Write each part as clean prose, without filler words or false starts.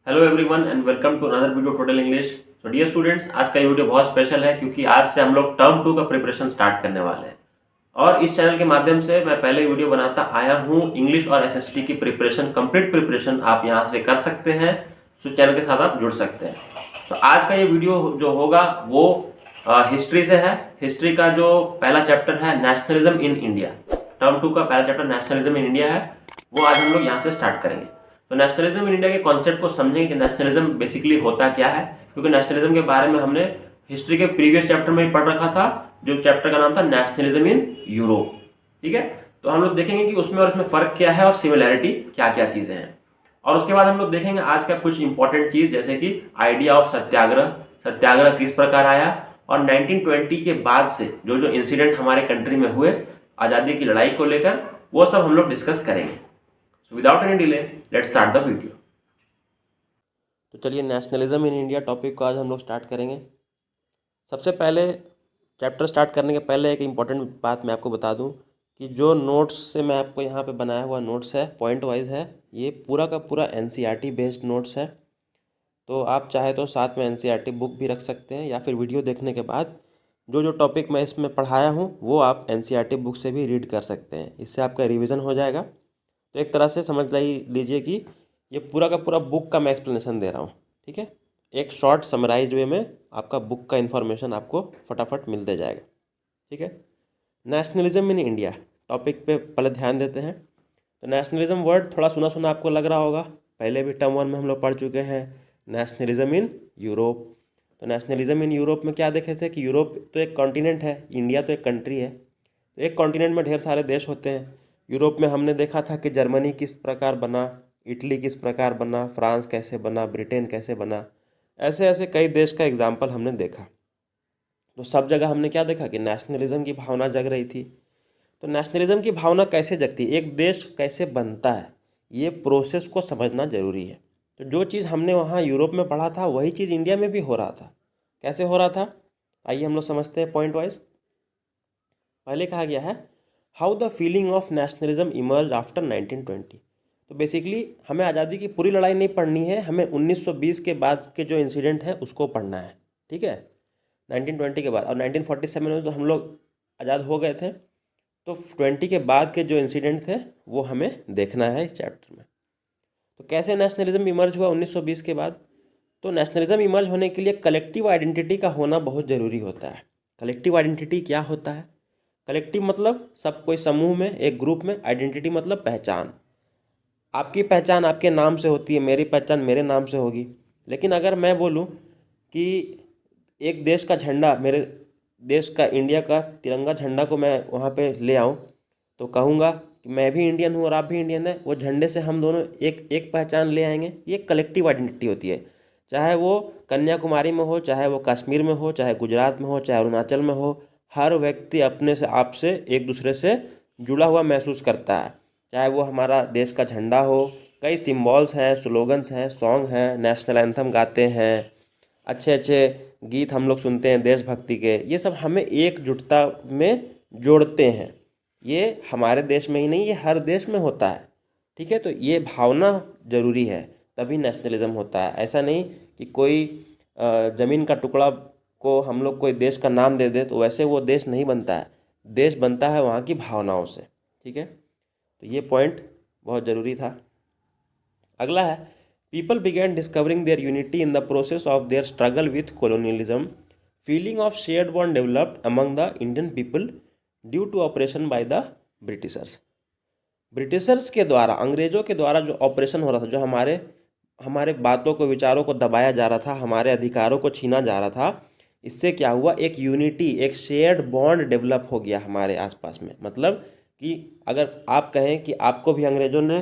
Hello everyone and welcome to another video total English. तो dear students, आज का ये वीडियो बहुत स्पेशल है क्योंकि आज से हम लोग टर्म 2 का प्रिपरेशन स्टार्ट करने वाले हैं। और इस चैनल के माध्यम से मैं पहले वीडियो बनाता आया हूँ इंग्लिश और एसएसटी की प्रिपरेशन, कंप्लीट प्रिपरेशन आप यहाँ से कर सकते हैं। सो चैनल के साथ आप जुड़ सकते हैं। तो आज का ये वीडियो जो होगा वो हिस्ट्री से है। हिस्ट्री का जो पहला चैप्टर है नेशनलिज्म इन इंडिया, टर्म 2 का पहला चैप्टर नेशनलिज्म इन इंडिया है, वो आज हम लोग यहाँ से स्टार्ट करेंगे। तो नेशनलिज्म इन इंडिया के कॉन्सेप्ट को समझेंगे कि नेशनलिज्म बेसिकली होता क्या है, क्योंकि नेशनलिज्म के बारे में हमने हिस्ट्री के प्रीवियस चैप्टर में ही पढ़ रखा था, जो चैप्टर का नाम था नेशनलिज्म इन यूरोप। ठीक है, तो हम लोग देखेंगे कि उसमें और इसमें फर्क क्या है और सिमिलैरिटी क्या क्या चीजें हैं। और उसके बाद हम लोग देखेंगे आज का कुछ इंपॉर्टेंट चीज, जैसे कि आइडिया ऑफ सत्याग्रह, सत्याग्रह किस प्रकार आया, और 1920 के बाद से जो जो इंसिडेंट हमारे कंट्री में हुए आज़ादी की लड़ाई को लेकर, वो सब हम लोग डिस्कस करेंगे। So without any delay let's start the video. तो चलिए, नेशनलिज्म इन इंडिया टॉपिक को आज हम लोग स्टार्ट करेंगे। सबसे पहले चैप्टर स्टार्ट करने के पहले एक इम्पॉर्टेंट बात मैं आपको बता दूं कि जो नोट्स से मैं आपको यहाँ पे बनाया हुआ नोट्स है, पॉइंट वाइज है, ये पूरा का पूरा एनसीईआरटी बेस्ड नोट्स है। तो आप चाहे तो साथ में एनसीईआरटी बुक भी रख सकते हैं, या फिर वीडियो देखने के बाद जो जो टॉपिक मैं इसमें पढ़ाया हूँ वो आप एनसीईआरटी बुक से भी रीड कर सकते हैं। इससे आपका रिविज़न हो जाएगा। तो एक तरह से समझ लीजिए कि ये पूरा का पूरा बुक का मैं एक्सप्लेनेशन दे रहा हूँ। ठीक है, एक शॉर्ट समराइज वे में आपका बुक का इन्फॉर्मेशन आपको फटाफट मिलते जाएगा। ठीक है, नेशनलिज्म इन इंडिया टॉपिक पे पहले ध्यान देते हैं। तो नेशनलिज्म वर्ड थोड़ा सुना सुना आपको लग रहा होगा, पहले भी टर्म 1 में हम लोग पढ़ चुके हैं। नेशनलिज्म इन यूरोप, तो नेशनलिज्म इन यूरोप में क्या देखे थे कि यूरोप तो एक कॉन्टिनेंट है, इंडिया तो एक कंट्री है। तो एक कॉन्टिनेंट में ढेर सारे देश होते हैं। यूरोप में हमने देखा था कि जर्मनी किस प्रकार बना, इटली किस प्रकार बना, फ्रांस कैसे बना, ब्रिटेन कैसे बना, ऐसे ऐसे कई देश का एग्जाम्पल हमने देखा। तो सब जगह हमने क्या देखा कि नेशनलिज्म की भावना जग रही थी। तो नेशनलिज्म की भावना कैसे जगती है, एक देश कैसे बनता है, ये प्रोसेस को समझना जरूरी है। तो जो चीज़ हमने वहाँ यूरोप में पढ़ा था वही चीज़ इंडिया में भी हो रहा था। कैसे हो रहा था, आइए हम लोग समझते हैं पॉइंट वाइज। पहले कहा गया है how the feeling of nationalism emerge after 1920। तो बेसिकली हमें आज़ादी की पूरी लड़ाई नहीं पढ़नी है, हमें 1920 के बाद के जो इंसिडेंट है उसको पढ़ना है। ठीक है, 1920 के बाद, और 1947 में तो हम लोग आज़ाद हो गए थे, तो 20 के बाद के जो इंसिडेंट थे वो हमें देखना है इस चैप्टर में। तो कैसे नेशनलिज्म इमर्ज हुआ 1920 के बाद, तो नेशनलिज्म इमर्ज होने के लिए कलेक्टिव आइडेंटिटी का होना बहुत ज़रूरी होता है। कलेक्टिव आइडेंटिटी क्या होता है, कलेक्टिव मतलब सब कोई समूह में, एक ग्रुप में, आइडेंटिटी मतलब पहचान। आपकी पहचान आपके नाम से होती है, मेरी पहचान मेरे नाम से होगी। लेकिन अगर मैं बोलूँ कि एक देश का झंडा, मेरे देश का इंडिया का तिरंगा झंडा को मैं वहाँ पे ले आऊँ, तो कहूँगा कि मैं भी इंडियन हूँ और आप भी इंडियन है, वो झंडे से हम दोनों एक एक पहचान ले आएंगे। ये कलेक्टिव आइडेंटिटी होती है। चाहे वो कन्याकुमारी में हो, चाहे वो कश्मीर में हो, चाहे गुजरात में हो, चाहे अरुणाचल में हो, हर व्यक्ति अपने से, आपसे, एक दूसरे से जुड़ा हुआ महसूस करता है। चाहे वो हमारा देश का झंडा हो, कई सिम्बॉल्स हैं, स्लोगन्स हैं, सॉन्ग हैं, नेशनल एंथम गाते हैं, अच्छे अच्छे गीत हम लोग सुनते हैं देशभक्ति के, ये सब हमें एकजुटता में जोड़ते हैं। ये हमारे देश में ही नहीं, ये हर देश में होता है। ठीक है, तो ये भावना ज़रूरी है, तभी नेशनलिज्म होता है। ऐसा नहीं कि कोई ज़मीन का टुकड़ा को हम लोग कोई देश का नाम दे दे तो वैसे वो देश नहीं बनता है। देश बनता है वहाँ की भावनाओं से। ठीक है, तो ये पॉइंट बहुत ज़रूरी था। अगला है people began discovering their unity in the process of their struggle with colonialism. Feeling of shared bond developed among the Indian people due to operation by the Britishers. Britishers के द्वारा, अंग्रेजों के द्वारा जो ऑपरेशन हो रहा था, जो हमारे हमारे बातों को, विचारों को दबाया जा रहा था, हमारे अधिकारों को छीना जा रहा था, इससे क्या हुआ, एक यूनिटी, एक शेयर्ड बॉन्ड डेवलप हो गया हमारे आसपास में। मतलब कि अगर आप कहें कि आपको भी अंग्रेजों ने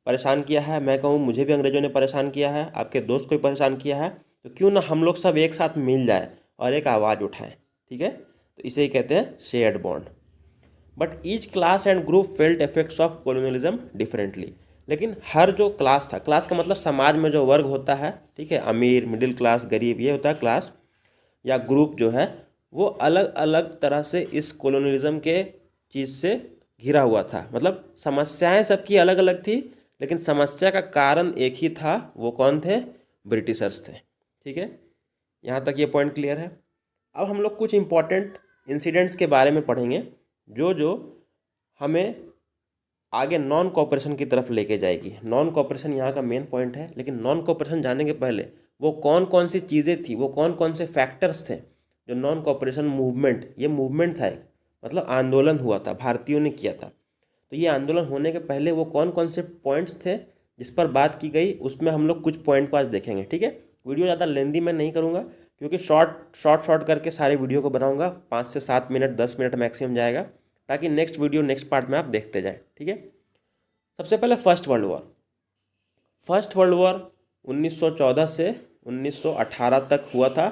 परेशान किया है, मैं कहूँ मुझे भी अंग्रेजों ने परेशान किया है, आपके दोस्त को भी परेशान किया है, तो क्यों ना हम लोग सब एक साथ मिल जाए और एक आवाज़ उठाएं। ठीक है, तो इसे ही कहते हैं shared bond. But each class and group felt effects of colonialism differently. लेकिन हर जो क्लास था, क्लास का मतलब समाज में जो वर्ग होता है, ठीक है, अमीर, मिडिल क्लास, गरीब, ये होता है क्लास या ग्रुप जो है, वो अलग अलग तरह से इस कोलोनियलिज्म के चीज़ से घिरा हुआ था। मतलब समस्याएं सबकी अलग अलग थी, लेकिन समस्या का कारण एक ही था। वो कौन थे, ब्रिटिशर्स थे। ठीक है, यहाँ तक ये पॉइंट क्लियर है। अब हम लोग कुछ इम्पॉर्टेंट इंसिडेंट्स के बारे में पढ़ेंगे जो जो हमें आगे नॉन कोऑपरेशन की तरफ लेके जाएगी। नॉन कोऑपरेशन यहाँ का मेन पॉइंट है, लेकिन नॉन कोऑपरेशन जाने के पहले वो कौन कौन सी चीज़ें थी, वो कौन कौन से फैक्टर्स थे जो नॉन कोऑपरेशन मूवमेंट, ये मूवमेंट था एक, मतलब आंदोलन हुआ था, भारतीयों ने किया था। तो ये आंदोलन होने के पहले वो कौन कौन से पॉइंट्स थे जिस पर बात की गई, उसमें हम लोग कुछ पॉइंट को आज देखेंगे। ठीक है, वीडियो ज़्यादा लेंदी मैं नहीं करूँगा, क्योंकि शॉर्ट करके सारे वीडियो को बनाऊँगा, 5 से 7 मिनट 10 मिनट मैक्सिमम जाएगा, ताकि नेक्स्ट वीडियो नेक्स्ट पार्ट में आप देखते जाएं। ठीक है, सबसे पहले first world war. First world war 1914 से 1918 तक हुआ था,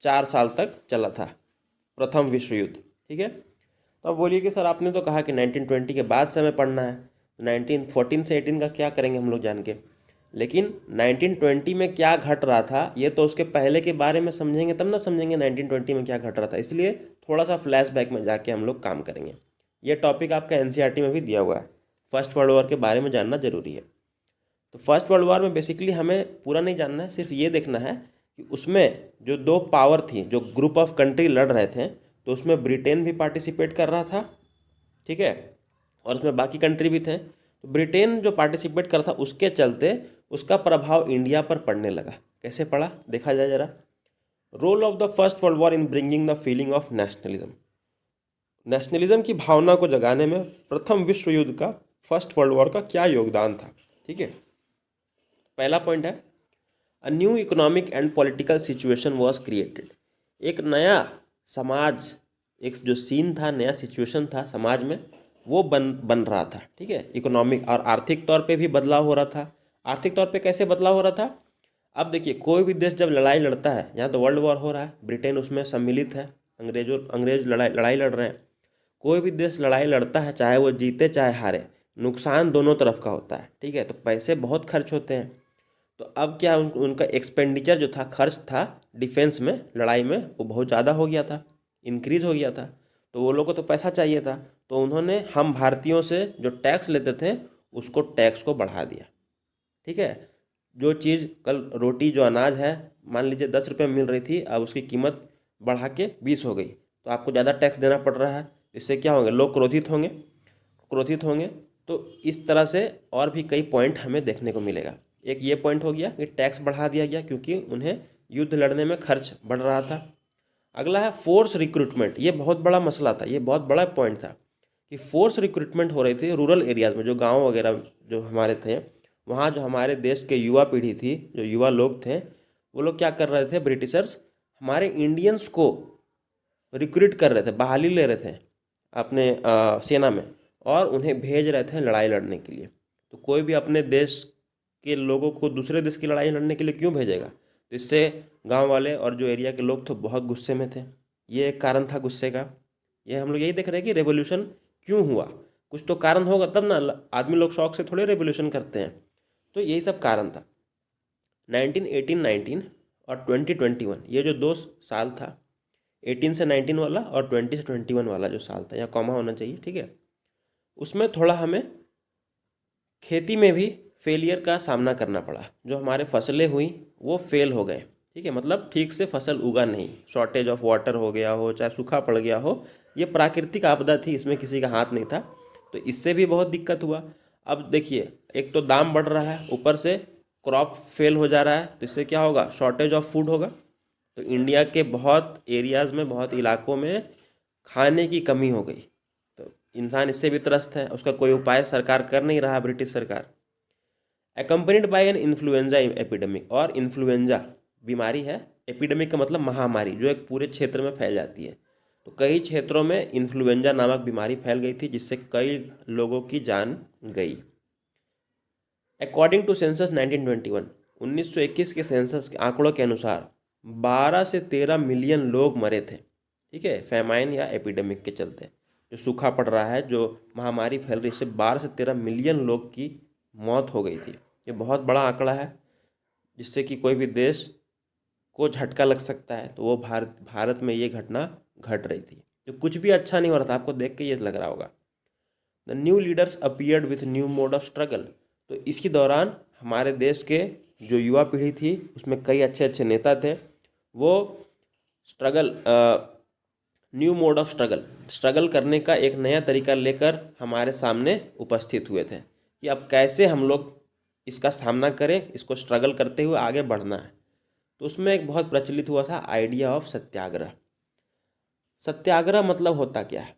4 साल तक चला था प्रथम विश्व युद्ध। ठीक है, तो अब बोलिए कि सर आपने तो कहा कि 1920 के बाद से हमें पढ़ना है, 1914 से 18 का क्या करेंगे हम लोग जान के, लेकिन 1920 में क्या घट रहा था ये तो उसके पहले के बारे में समझेंगे तब ना समझेंगे 1920 में क्या घट रहा था। इसलिए थोड़ा सा फ्लैशबैक में जाके हम लोग काम करेंगे। ये टॉपिक आपका एनसीईआरटी में भी दिया हुआ है, फर्स्ट वर्ल्ड वॉर के बारे में जानना जरूरी है। तो फर्स्ट वर्ल्ड वॉर में बेसिकली हमें पूरा नहीं जानना है, सिर्फ ये देखना है कि उसमें जो 2 पावर थी, जो ग्रुप ऑफ कंट्री लड़ रहे थे, तो उसमें ब्रिटेन भी पार्टिसिपेट कर रहा था। ठीक है, और उसमें बाकी कंट्री भी थे। तो ब्रिटेन जो पार्टिसिपेट कर रहा था उसके चलते उसका प्रभाव इंडिया पर पड़ने लगा। कैसे पड़ा देखा जाए जरा। Role of the first world war in bringing the feeling of nationalism. Nationalism की भावना को जगाने में प्रथम विश्व युद्ध का, फर्स्ट वर्ल्ड वॉर का क्या योगदान था। ठीक है, पहला पॉइंट है, a new economic and political situation was created. एक नया समाज, एक जो सीन था, नया सिचुएशन था समाज में, वो बन रहा था। ठीक है, इकोनॉमिक और आर्थिक तौर पे भी बदलाव हो रहा था। आर्थिक तौर पे कैसे बदलाव हो रहा था, अब देखिए कोई भी देश जब लड़ाई लड़ता है, यहाँ तो वर्ल्ड वॉर हो रहा है, ब्रिटेन उसमें सम्मिलित है, अंग्रेज लड़ाई लड़ रहे हैं। कोई भी देश लड़ाई लड़ता है, चाहे वो जीते चाहे हारे, नुकसान दोनों तरफ का होता है। ठीक है, तो पैसे बहुत खर्च होते हैं। तो अब क्या उनका एक्सपेंडिचर जो था, खर्च था डिफेंस में, लड़ाई में, वो बहुत ज़्यादा हो गया था, इंक्रीज हो गया था। तो वो लोगों को तो पैसा चाहिए था, तो उन्होंने हम भारतीयों से जो टैक्स लेते थे उसको टैक्स को बढ़ा दिया। ठीक है, जो चीज़ कल रोटी, जो अनाज है, मान लीजिए 10 रुपये में मिल रही थी, अब उसकी कीमत बढ़ा के 20 हो गई, तो आपको ज़्यादा टैक्स देना पड़ रहा है। इससे क्या होंगे, लोग क्रोधित होंगे। तो इस तरह से और भी कई पॉइंट हमें देखने को मिलेगा। एक ये पॉइंट हो गया कि टैक्स बढ़ा दिया गया क्योंकि उन्हें युद्ध लड़ने में खर्च बढ़ रहा था। अगला है फोर्स रिक्रूटमेंट। ये बहुत बड़ा मसला था, ये बहुत बड़ा पॉइंट था कि फोर्स रिक्रूटमेंट हो रही थी रूरल एरियाज़ में, जो गाँव वगैरह जो हमारे थे, वहाँ जो हमारे देश के युवा पीढ़ी थी, जो युवा लोग थे, वो लोग क्या कर रहे थे, ब्रिटिशर्स हमारे इंडियंस को रिक्रूट कर रहे थे, बहाली ले रहे थे अपने सेना में, और उन्हें भेज रहे थे लड़ाई लड़ने के लिए। तो कोई भी अपने देश के लोगों को दूसरे देश की लड़ाई लड़ने के लिए क्यों भेजेगा। तो इससे गांव वाले और जो एरिया के लोग थे बहुत गुस्से में थे। ये एक कारण था गुस्से का। ये हम लोग यही देख रहे हैं कि रेवोल्यूशन क्यों हुआ, कुछ तो कारण होगा तब ना, आदमी लोग शौक से थोड़े रेवोल्यूशन करते हैं। तो यही सब कारण था। 1918-19 और 2021, ये जो 2 साल था, 18 से 19 वाला और 20 से 21 वाला जो साल था, यहाँ कॉमा होना चाहिए। ठीक है, उसमें थोड़ा हमें खेती में भी फेलियर का सामना करना पड़ा। जो हमारे फसलें हुई वो फेल हो गए। ठीक है, मतलब ठीक से फसल उगा नहीं, शॉर्टेज ऑफ वाटर हो गया हो, चाहे सूखा पड़ गया हो, ये प्राकृतिक आपदा थी, इसमें किसी का हाथ नहीं था। तो इससे भी बहुत दिक्कत हुआ। अब देखिए, एक तो दाम बढ़ रहा है, ऊपर से क्रॉप फेल हो जा रहा है, तो इससे क्या होगा, शॉर्टेज ऑफ फूड होगा। तो इंडिया के बहुत एरियाज़ में, बहुत इलाकों में खाने की कमी हो गई। तो इंसान इससे भी त्रस्त है, उसका कोई उपाय सरकार कर नहीं रहा, ब्रिटिश सरकार। Accompanied by an influenza epidemic, और इन्फ्लुएंजा बीमारी है, एपिडेमिक का मतलब महामारी, जो एक पूरे क्षेत्र में फैल जाती है। तो कई क्षेत्रों में इन्फ्लुएंजा नामक बीमारी फैल गई थी, जिससे कई लोगों की जान गई। अकॉर्डिंग टू सेंसस 1921, 1921 के सेंसस के आंकड़ों के अनुसार 12 से 13 मिलियन लोग मरे थे। ठीक है, फैमाइन या एपिडेमिक के चलते, जो सूखा पड़ रहा है, जो महामारी फैल रही है, इससे 12 से 13 मिलियन लोग की मौत हो गई थी। ये बहुत बड़ा आंकड़ा है, जिससे कि कोई भी देश को झटका लग सकता है। तो वो भारत में ये घटना घट रही थी, तो कुछ भी अच्छा नहीं हो रहा था। आपको देख के ये लग रहा होगा। The new leaders appeared with new mode of struggle. तो इसके दौरान हमारे देश के जो युवा पीढ़ी थी उसमें कई अच्छे अच्छे नेता थे। वो struggle new mode of struggle करने का एक नया तरीका लेकर हमारे सामने उपस्थित हुए थे कि अब कैसे हम लोग इसका सामना करें, इसको स्ट्रगल करते हुए आगे बढ़ना है। तो उसमें एक बहुत प्रचलित हुआ था आइडिया ऑफ सत्याग्रह। सत्याग्रह मतलब होता क्या है?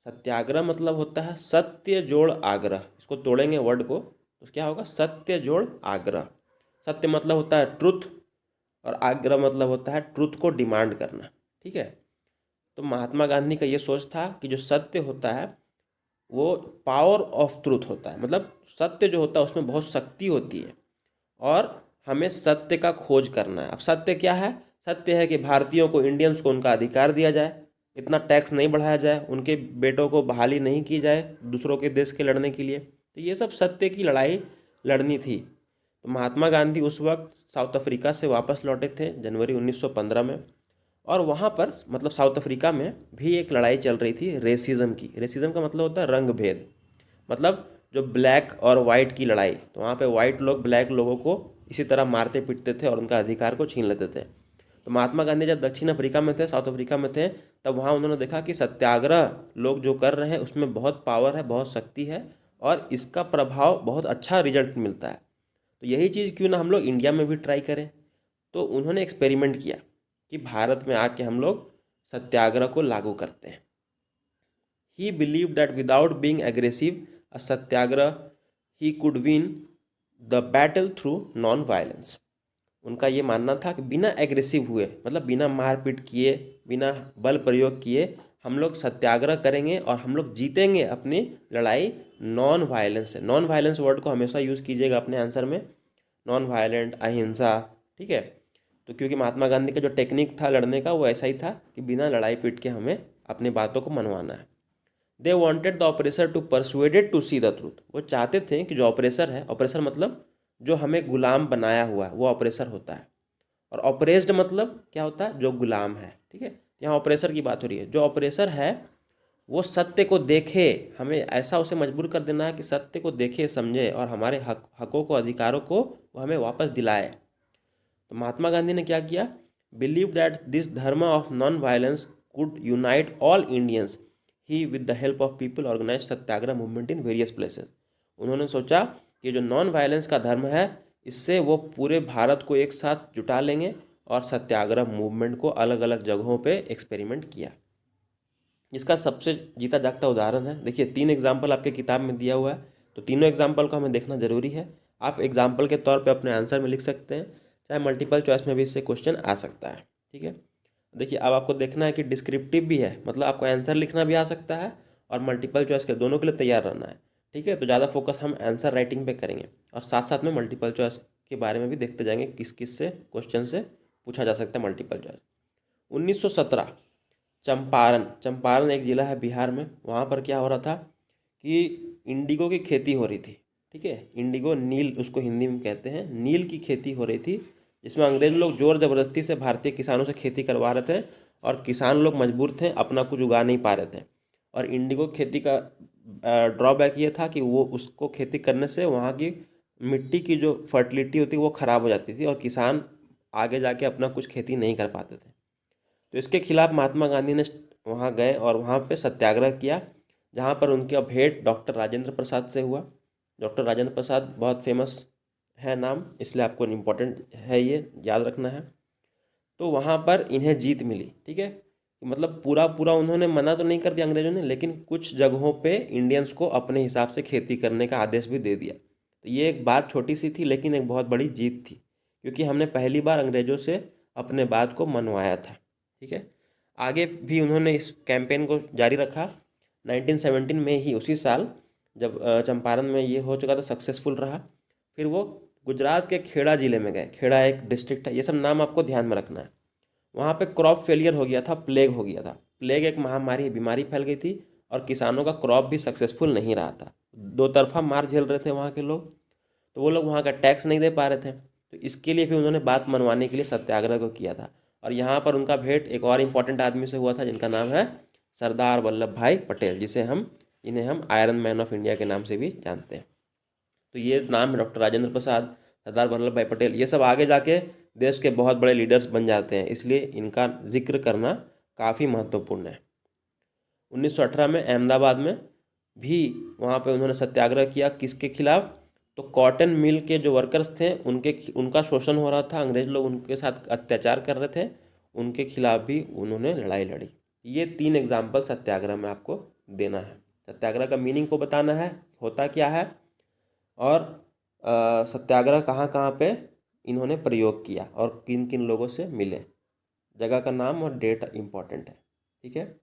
सत्याग्रह मतलब होता है सत्य जोड़ आग्रह। इसको तोड़ेंगे वर्ड को तो क्या होगा? सत्य जोड़ आग्रह। सत्य मतलब होता है ट्रुथ और आग्रह मतलब होता है ट्रुथ को डिमांड करना। ठीक है, तो महात्मा गांधी का ये सोच था कि जो सत्य होता है वो पावर ऑफ ट्रुथ होता है, मतलब सत्य जो होता है उसमें बहुत शक्ति होती है और हमें सत्य का खोज करना है। अब सत्य क्या है? सत्य है कि भारतीयों को, इंडियंस को उनका अधिकार दिया जाए, इतना टैक्स नहीं बढ़ाया जाए, उनके बेटों को बहाली नहीं की जाए दूसरों के देश के लड़ने के लिए। तो ये सब सत्य की लड़ाई लड़नी थी। तो महात्मा गांधी उस वक्त साउथ अफ्रीका से वापस लौटे थे जनवरी 1915 में, और वहाँ पर मतलब साउथ अफ्रीका में भी एक लड़ाई चल रही थी रेसिज्म की। रेसिज्म का मतलब होता है रंग भेद, मतलब जो ब्लैक और वाइट की लड़ाई। तो वहाँ पे वाइट लोग ब्लैक लोगों को इसी तरह मारते पीटते थे और उनका अधिकार को छीन लेते थे। तो महात्मा गांधी जब दक्षिण अफ्रीका में थे, साउथ अफ्रीका में थे, तब वहाँ उन्होंने देखा कि सत्याग्रह लोग जो कर रहे हैं उसमें बहुत पावर है, बहुत शक्ति है और इसका प्रभाव बहुत अच्छा रिजल्ट मिलता है। तो यही चीज़ क्यों ना हम लोग इंडिया में भी ट्राई करें। तो उन्होंने एक्सपेरिमेंट किया कि भारत में आके हम लोग सत्याग्रह को लागू करते हैं। ही believe that without being aggressive a Satyagraha he could win the battle through non violence. उनका ये मानना था कि बिना एग्रेसिव हुए, मतलब बिना मारपीट किए, बिना बल प्रयोग किए हम लोग सत्याग्रह करेंगे और हम लोग जीतेंगे अपनी लड़ाई नॉन वायलेंस से। नॉन वायलेंस वर्ड को हमेशा यूज़ कीजिएगा अपने आंसर में, नॉन वायलेंट, अहिंसा। ठीक है, तो क्योंकि महात्मा गांधी का जो टेक्निक था लड़ने का वो ऐसा ही था कि बिना लड़ाई पीट के हमें अपनी बातों को मनवाना है। They wanted the oppressor to persuaded to see the truth. वो चाहते थे कि जो ऑपरेसर है, ऑपरेसर मतलब जो हमें गुलाम बनाया हुआ है वो ऑपरेसर होता है, और ऑपरेस्ड मतलब क्या होता है? जो गुलाम है। ठीक है, यहाँ ऑपरेसर की बात हो रही है। जो ऑपरेसर है वो सत्य को देखे, हमें ऐसा उसे मजबूर कर देना है कि सत्य को देखे, समझे और हमारे हकों को, अधिकारों को वो हमें वापस दिलाए। तो महात्मा गांधी ने क्या किया? Believe that this dharma of non violence could unite all Indians, he with the help of people organise satyagraha movement in various places. उन्होंने सोचा कि जो नॉन वायलेंस का धर्म है इससे वो पूरे भारत को एक साथ जुटा लेंगे और सत्याग्रह मूवमेंट को अलग अलग जगहों पे एक्सपेरिमेंट किया। इसका सबसे जीता जागता उदाहरण है, देखिए 3 एग्जाम्पल आपके किताब में दिया हुआ है, तो तीनों एग्जाम्पल को हमें देखना जरूरी है। आप एग्जाम्पल के तौर पे अपने आंसर में लिख सकते हैं, चाहे मल्टीपल चॉइस में भी इससे क्वेश्चन आ सकता है। ठीक है, देखिए अब आपको देखना है कि डिस्क्रिप्टिव भी है, मतलब आपको आंसर लिखना भी आ सकता है और मल्टीपल चॉइस के दोनों के लिए तैयार रहना है। ठीक है, तो ज़्यादा फोकस हम आंसर राइटिंग पे करेंगे और साथ साथ में मल्टीपल चॉइस के बारे में भी देखते जाएंगे, किस किस से क्वेश्चन से पूछा जा सकता है मल्टीपल चॉइस। 1917 चंपारण, चंपारण एक ज़िला है बिहार में, वहाँ पर क्या हो रहा था कि इंडिगो की खेती हो रही थी। ठीक है, इंडिगो, नील उसको हिंदी में कहते हैं, नील की खेती हो रही थी, जिसमें अंग्रेज लोग जोर ज़बरदस्ती से भारतीय किसानों से खेती करवा रहे थे और किसान लोग मजबूर थे, अपना कुछ उगा नहीं पा रहे थे। और इंडिगो खेती का ड्रॉबैक ये था कि वो उसको खेती करने से वहाँ की मिट्टी की जो फर्टिलिटी होती वो ख़राब हो जाती थी और किसान आगे जाके अपना कुछ खेती नहीं कर पाते थे। तो इसके खिलाफ महात्मा गांधी ने वहाँ गए और वहाँ पे सत्याग्रह किया, जहाँ पर उनका भेंट डॉक्टर राजेंद्र प्रसाद से हुआ। डॉक्टर राजेंद्र प्रसाद बहुत फेमस है नाम, इसलिए आपको इम्पोर्टेंट है, ये याद रखना है। तो वहाँ पर इन्हें जीत मिली। ठीक है, मतलब पूरा पूरा उन्होंने मना तो नहीं कर दिया अंग्रेजों ने, लेकिन कुछ जगहों पे इंडियंस को अपने हिसाब से खेती करने का आदेश भी दे दिया। तो ये एक बात छोटी सी थी लेकिन एक बहुत बड़ी जीत थी, क्योंकि हमने पहली बार अंग्रेजों से अपने बात को मनवाया था। ठीक है, आगे भी उन्होंने इस कैंपेन को जारी रखा। 1917 में ही, उसी साल जब चंपारण में ये हो चुका था, सक्सेसफुल रहा, फिर वो गुजरात के खेड़ा ज़िले में गए। खेड़ा एक डिस्ट्रिक्ट है, ये सब नाम आपको ध्यान में रखना है। वहाँ पे क्रॉप फेलियर हो गया था, प्लेग हो गया था। प्लेग एक महामारी, बीमारी फैल गई थी और किसानों का क्रॉप भी सक्सेसफुल नहीं रहा था। दो तरफा मार झेल रहे थे वहाँ के लोग, तो वो लोग वहाँ का टैक्स नहीं दे पा रहे थे। तो इसके लिए भी उन्होंने बात मनवाने के लिए सत्याग्रह को किया था। और यहाँ पर उनका भेंट एक और इम्पॉर्टेंट आदमी से हुआ था जिनका नाम है सरदार वल्लभ भाई पटेल, इन्हें हम आयरन मैन ऑफ इंडिया के नाम से भी जानते हैं। तो ये नाम डॉक्टर राजेंद्र प्रसाद, सरदार वल्लभ भाई पटेल, ये सब आगे जाके देश के बहुत बड़े लीडर्स बन जाते हैं, इसलिए इनका जिक्र करना काफ़ी महत्वपूर्ण है। 1918 में अहमदाबाद में भी वहाँ पे उन्होंने सत्याग्रह किया। किसके खिलाफ? तो कॉटन मिल के जो वर्कर्स थे उनका शोषण हो रहा था, अंग्रेज लोग उनके साथ अत्याचार कर रहे थे, उनके खिलाफ भी उन्होंने लड़ाई लड़ी। ये 3 एग्जाम्पल सत्याग्रह में आपको देना है। सत्याग्रह का मीनिंग को बताना है, होता क्या है, और सत्याग्रह कहाँ कहाँ पे इन्होंने प्रयोग किया और किन किन लोगों से मिले। जगह का नाम और डेट इम्पॉर्टेंट है, ठीक है।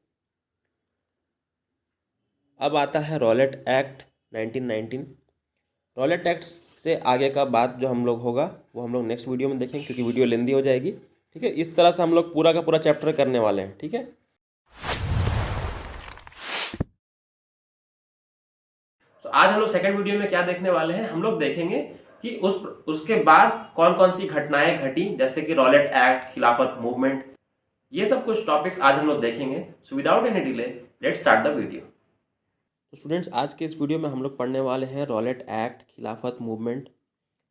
अब आता है रॉलेट एक्ट 1919। रॉलेट एक्ट से आगे का बात जो हम लोग होगा वो हम लोग नेक्स्ट वीडियो में देखेंगे, क्योंकि वीडियो लेंदी हो जाएगी, ठीक है। इस तरह से हम लोग पूरा का पूरा चैप्टर करने वाले हैं, ठीक है। तो आज हम लोग सेकंड वीडियो में क्या देखने वाले हैं, हम लोग देखेंगे कि उसके बाद कौन कौन सी घटनाएं घटी, जैसे कि रॉलेट एक्ट, खिलाफत मूवमेंट, ये सब कुछ टॉपिक्स आज हम लोग देखेंगे। So without any delay let's start the video. तो स्टूडेंट्स, आज के इस वीडियो में हम लोग पढ़ने वाले हैं रॉलेट एक्ट, खिलाफत मूवमेंट,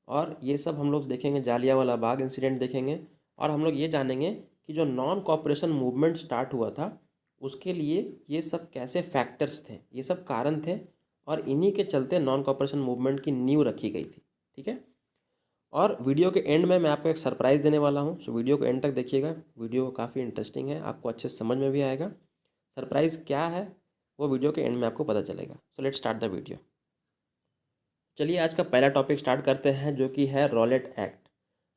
और ये सब हम लोग देखेंगे, जालियांवाला बाग इंसिडेंट देखेंगे, और हम लोग ये जानेंगे कि जो नॉन कॉपरेशन मूवमेंट स्टार्ट हुआ था उसके लिए ये सब कैसे फैक्टर्स थे, ये सब कारण थे, और इन्हीं के चलते नॉन कॉपरेशन मूवमेंट की नींव रखी गई थी, ठीक है। और वीडियो के एंड में मैं आपको एक सरप्राइज़ देने वाला हूँ, सो वीडियो को एंड तक देखिएगा। वीडियो काफ़ी इंटरेस्टिंग है, आपको अच्छे से समझ में भी आएगा। सरप्राइज़ क्या है वो वीडियो के एंड में आपको पता चलेगा। So let's start the video. चलिए आज का पहला टॉपिक स्टार्ट करते हैं, जो कि है रॉलेट एक्ट।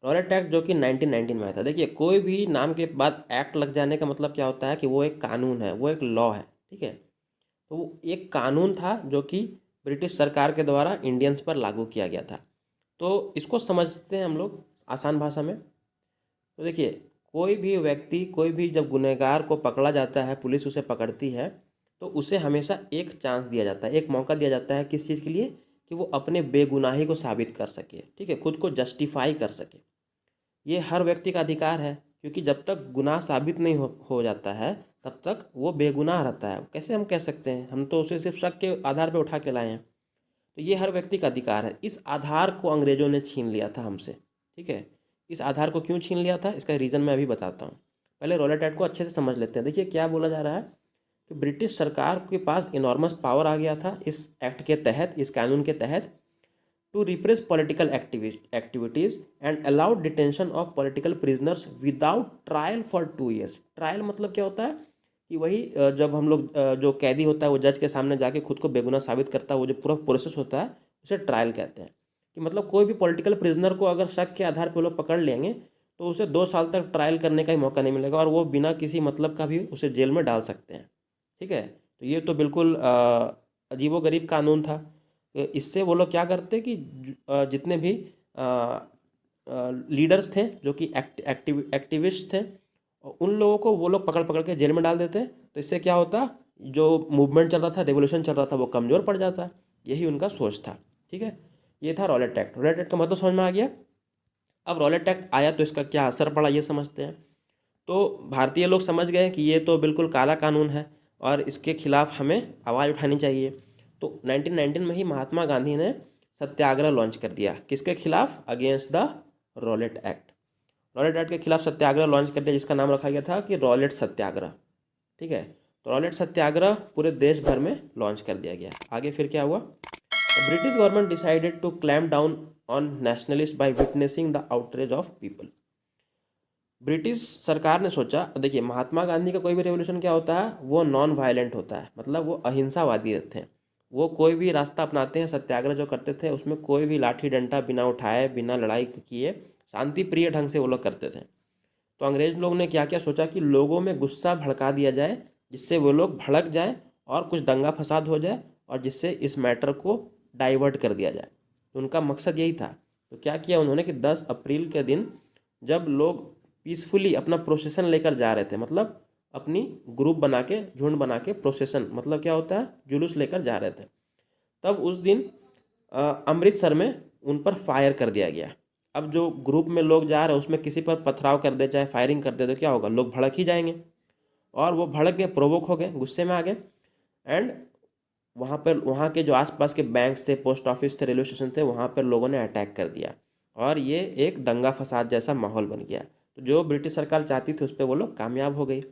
रॉलेट एक्ट जो कि 1919 में आया था। देखिए, कोई भी नाम के बाद एक्ट लग जाने का मतलब क्या होता है कि वो एक कानून है, वो एक लॉ है, ठीक है। तो वो एक कानून था जो कि ब्रिटिश सरकार के द्वारा इंडियंस पर लागू किया गया था। तो इसको समझते हैं हम लोग आसान भाषा में। तो देखिए, कोई भी व्यक्ति, कोई भी जब गुनहगार को पकड़ा जाता है, पुलिस उसे पकड़ती है, तो उसे हमेशा एक चांस दिया जाता है, एक मौका दिया जाता है। किस चीज़ के लिए? कि वो अपने बेगुनाही को साबित कर सके, ठीक है, खुद को जस्टिफाई कर सके। ये हर व्यक्ति का अधिकार है, क्योंकि जब तक गुनाह साबित नहीं हो जाता है तब तक वो बेगुनाह रहता है। कैसे हम कह सकते हैं? हम तो उसे सिर्फ शक के आधार पर उठा के लाए हैं। तो ये हर व्यक्ति का अधिकार है। इस आधार को अंग्रेज़ों ने छीन लिया था हमसे, ठीक है। इस आधार को क्यों छीन लिया था, इसका रीज़न मैं अभी बताता हूँ। पहले रॉलेट एक्ट को अच्छे से समझ लेते हैं। देखिए क्या बोला जा रहा है कि ब्रिटिश सरकार के पास इनॉर्मस पावर आ गया था इस एक्ट के तहत, इस कानून के तहत, to repress political activities and allowed detention of political prisoners without trial for 2 years। Trial मतलब क्या होता है कि वही जब हम लोग जो कैदी होता है वो जज के सामने जाके खुद को बेगुनाह साबित करता है, वो जो पूरा प्रोसेस होता है उसे ट्रायल कहते हैं। कि मतलब कोई भी पॉलिटिकल प्रिजनर को अगर शक के आधार पर लोग पकड़ लेंगे तो उसे 2 साल तक ट्रायल करने का ही मौका नहीं मिलेगा, और वो बिना किसी मतलब का भी उसे जेल में डाल सकते हैं, ठीक है। तो ये तो बिल्कुल अजीबोगरीब कानून था। इससे वो लोग क्या करते कि जितने भी लीडर्स थे, जो कि एक्टिविस्ट थे, उन लोगों को वो लोग पकड़ पकड़ के जेल में डाल देते। तो इससे क्या होता, जो मूवमेंट चल रहा था, रेवोल्यूशन चल रहा था, वो कमज़ोर पड़ जाता। यही उनका सोच था, ठीक है। ये था रॉलेट एक्ट। रॉलेट एक्ट का मतलब समझ में आ गया। अब रॉलेट एक्ट आया तो इसका क्या असर पड़ा ये समझते हैं। तो भारतीय लोग समझ गए कि ये तो बिल्कुल काला कानून है और इसके खिलाफ हमें आवाज़ उठानी चाहिए। तो 1919 में ही महात्मा गांधी ने सत्याग्रह लॉन्च कर दिया। किसके खिलाफ? Against the Rowlatt act. Rowlatt act के खिलाफ सत्याग्रह लॉन्च कर दिया, जिसका नाम रखा गया था कि रॉलेट सत्याग्रह, ठीक है। तो रॉलेट सत्याग्रह पूरे देश भर में लॉन्च कर दिया गया। आगे फिर क्या हुआ? British government decided to clamp down on nationalist by witnessing the outrage of people. British सरकार ने सोचा, देखिए महात्मा गांधी का कोई भी रेवोल्यूशन क्या होता है, वो नॉन वायलेंट होता है, मतलब वो अहिंसावादी थे। वो कोई भी रास्ता अपनाते हैं, सत्याग्रह जो करते थे उसमें कोई भी लाठी डंडा बिना उठाए, बिना लड़ाई किए, शांति प्रिय ढंग से वो लोग करते थे। तो अंग्रेज लोग ने क्या क्या सोचा कि लोगों में गुस्सा भड़का दिया जाए, जिससे वो लोग भड़क जाए और कुछ दंगा फसाद हो जाए, और जिससे इस मैटर को डाइवर्ट कर दिया जाए। तो उनका मकसद यही था। तो क्या किया उन्होंने कि 10 अप्रैल के दिन जब लोग पीसफुली अपना प्रोसेसन लेकर जा रहे थे, मतलब अपनी ग्रुप बना के, झुंड बना के, प्रोसेसन मतलब क्या होता है, जुलूस लेकर जा रहे थे, तब उस दिन अमृतसर में उन पर फायर कर दिया गया। अब जो ग्रुप में लोग जा रहे हैं उसमें किसी पर पथराव कर दे, चाहे फायरिंग कर दे, तो क्या होगा, लोग भड़क ही जाएंगे। और वो भड़क गए, प्रोवोक हो गए, गुस्से में आ गए, एंड वहाँ के जो आसपास के बैंक थे, पोस्ट ऑफिस थे, रेलवे स्टेशन थे, वहाँ पर लोगों ने अटैक कर दिया। और ये एक दंगा फसाद जैसा माहौल बन गया। तो जो ब्रिटिश सरकार चाहती थी उस पर वो लोग कामयाब हो गई।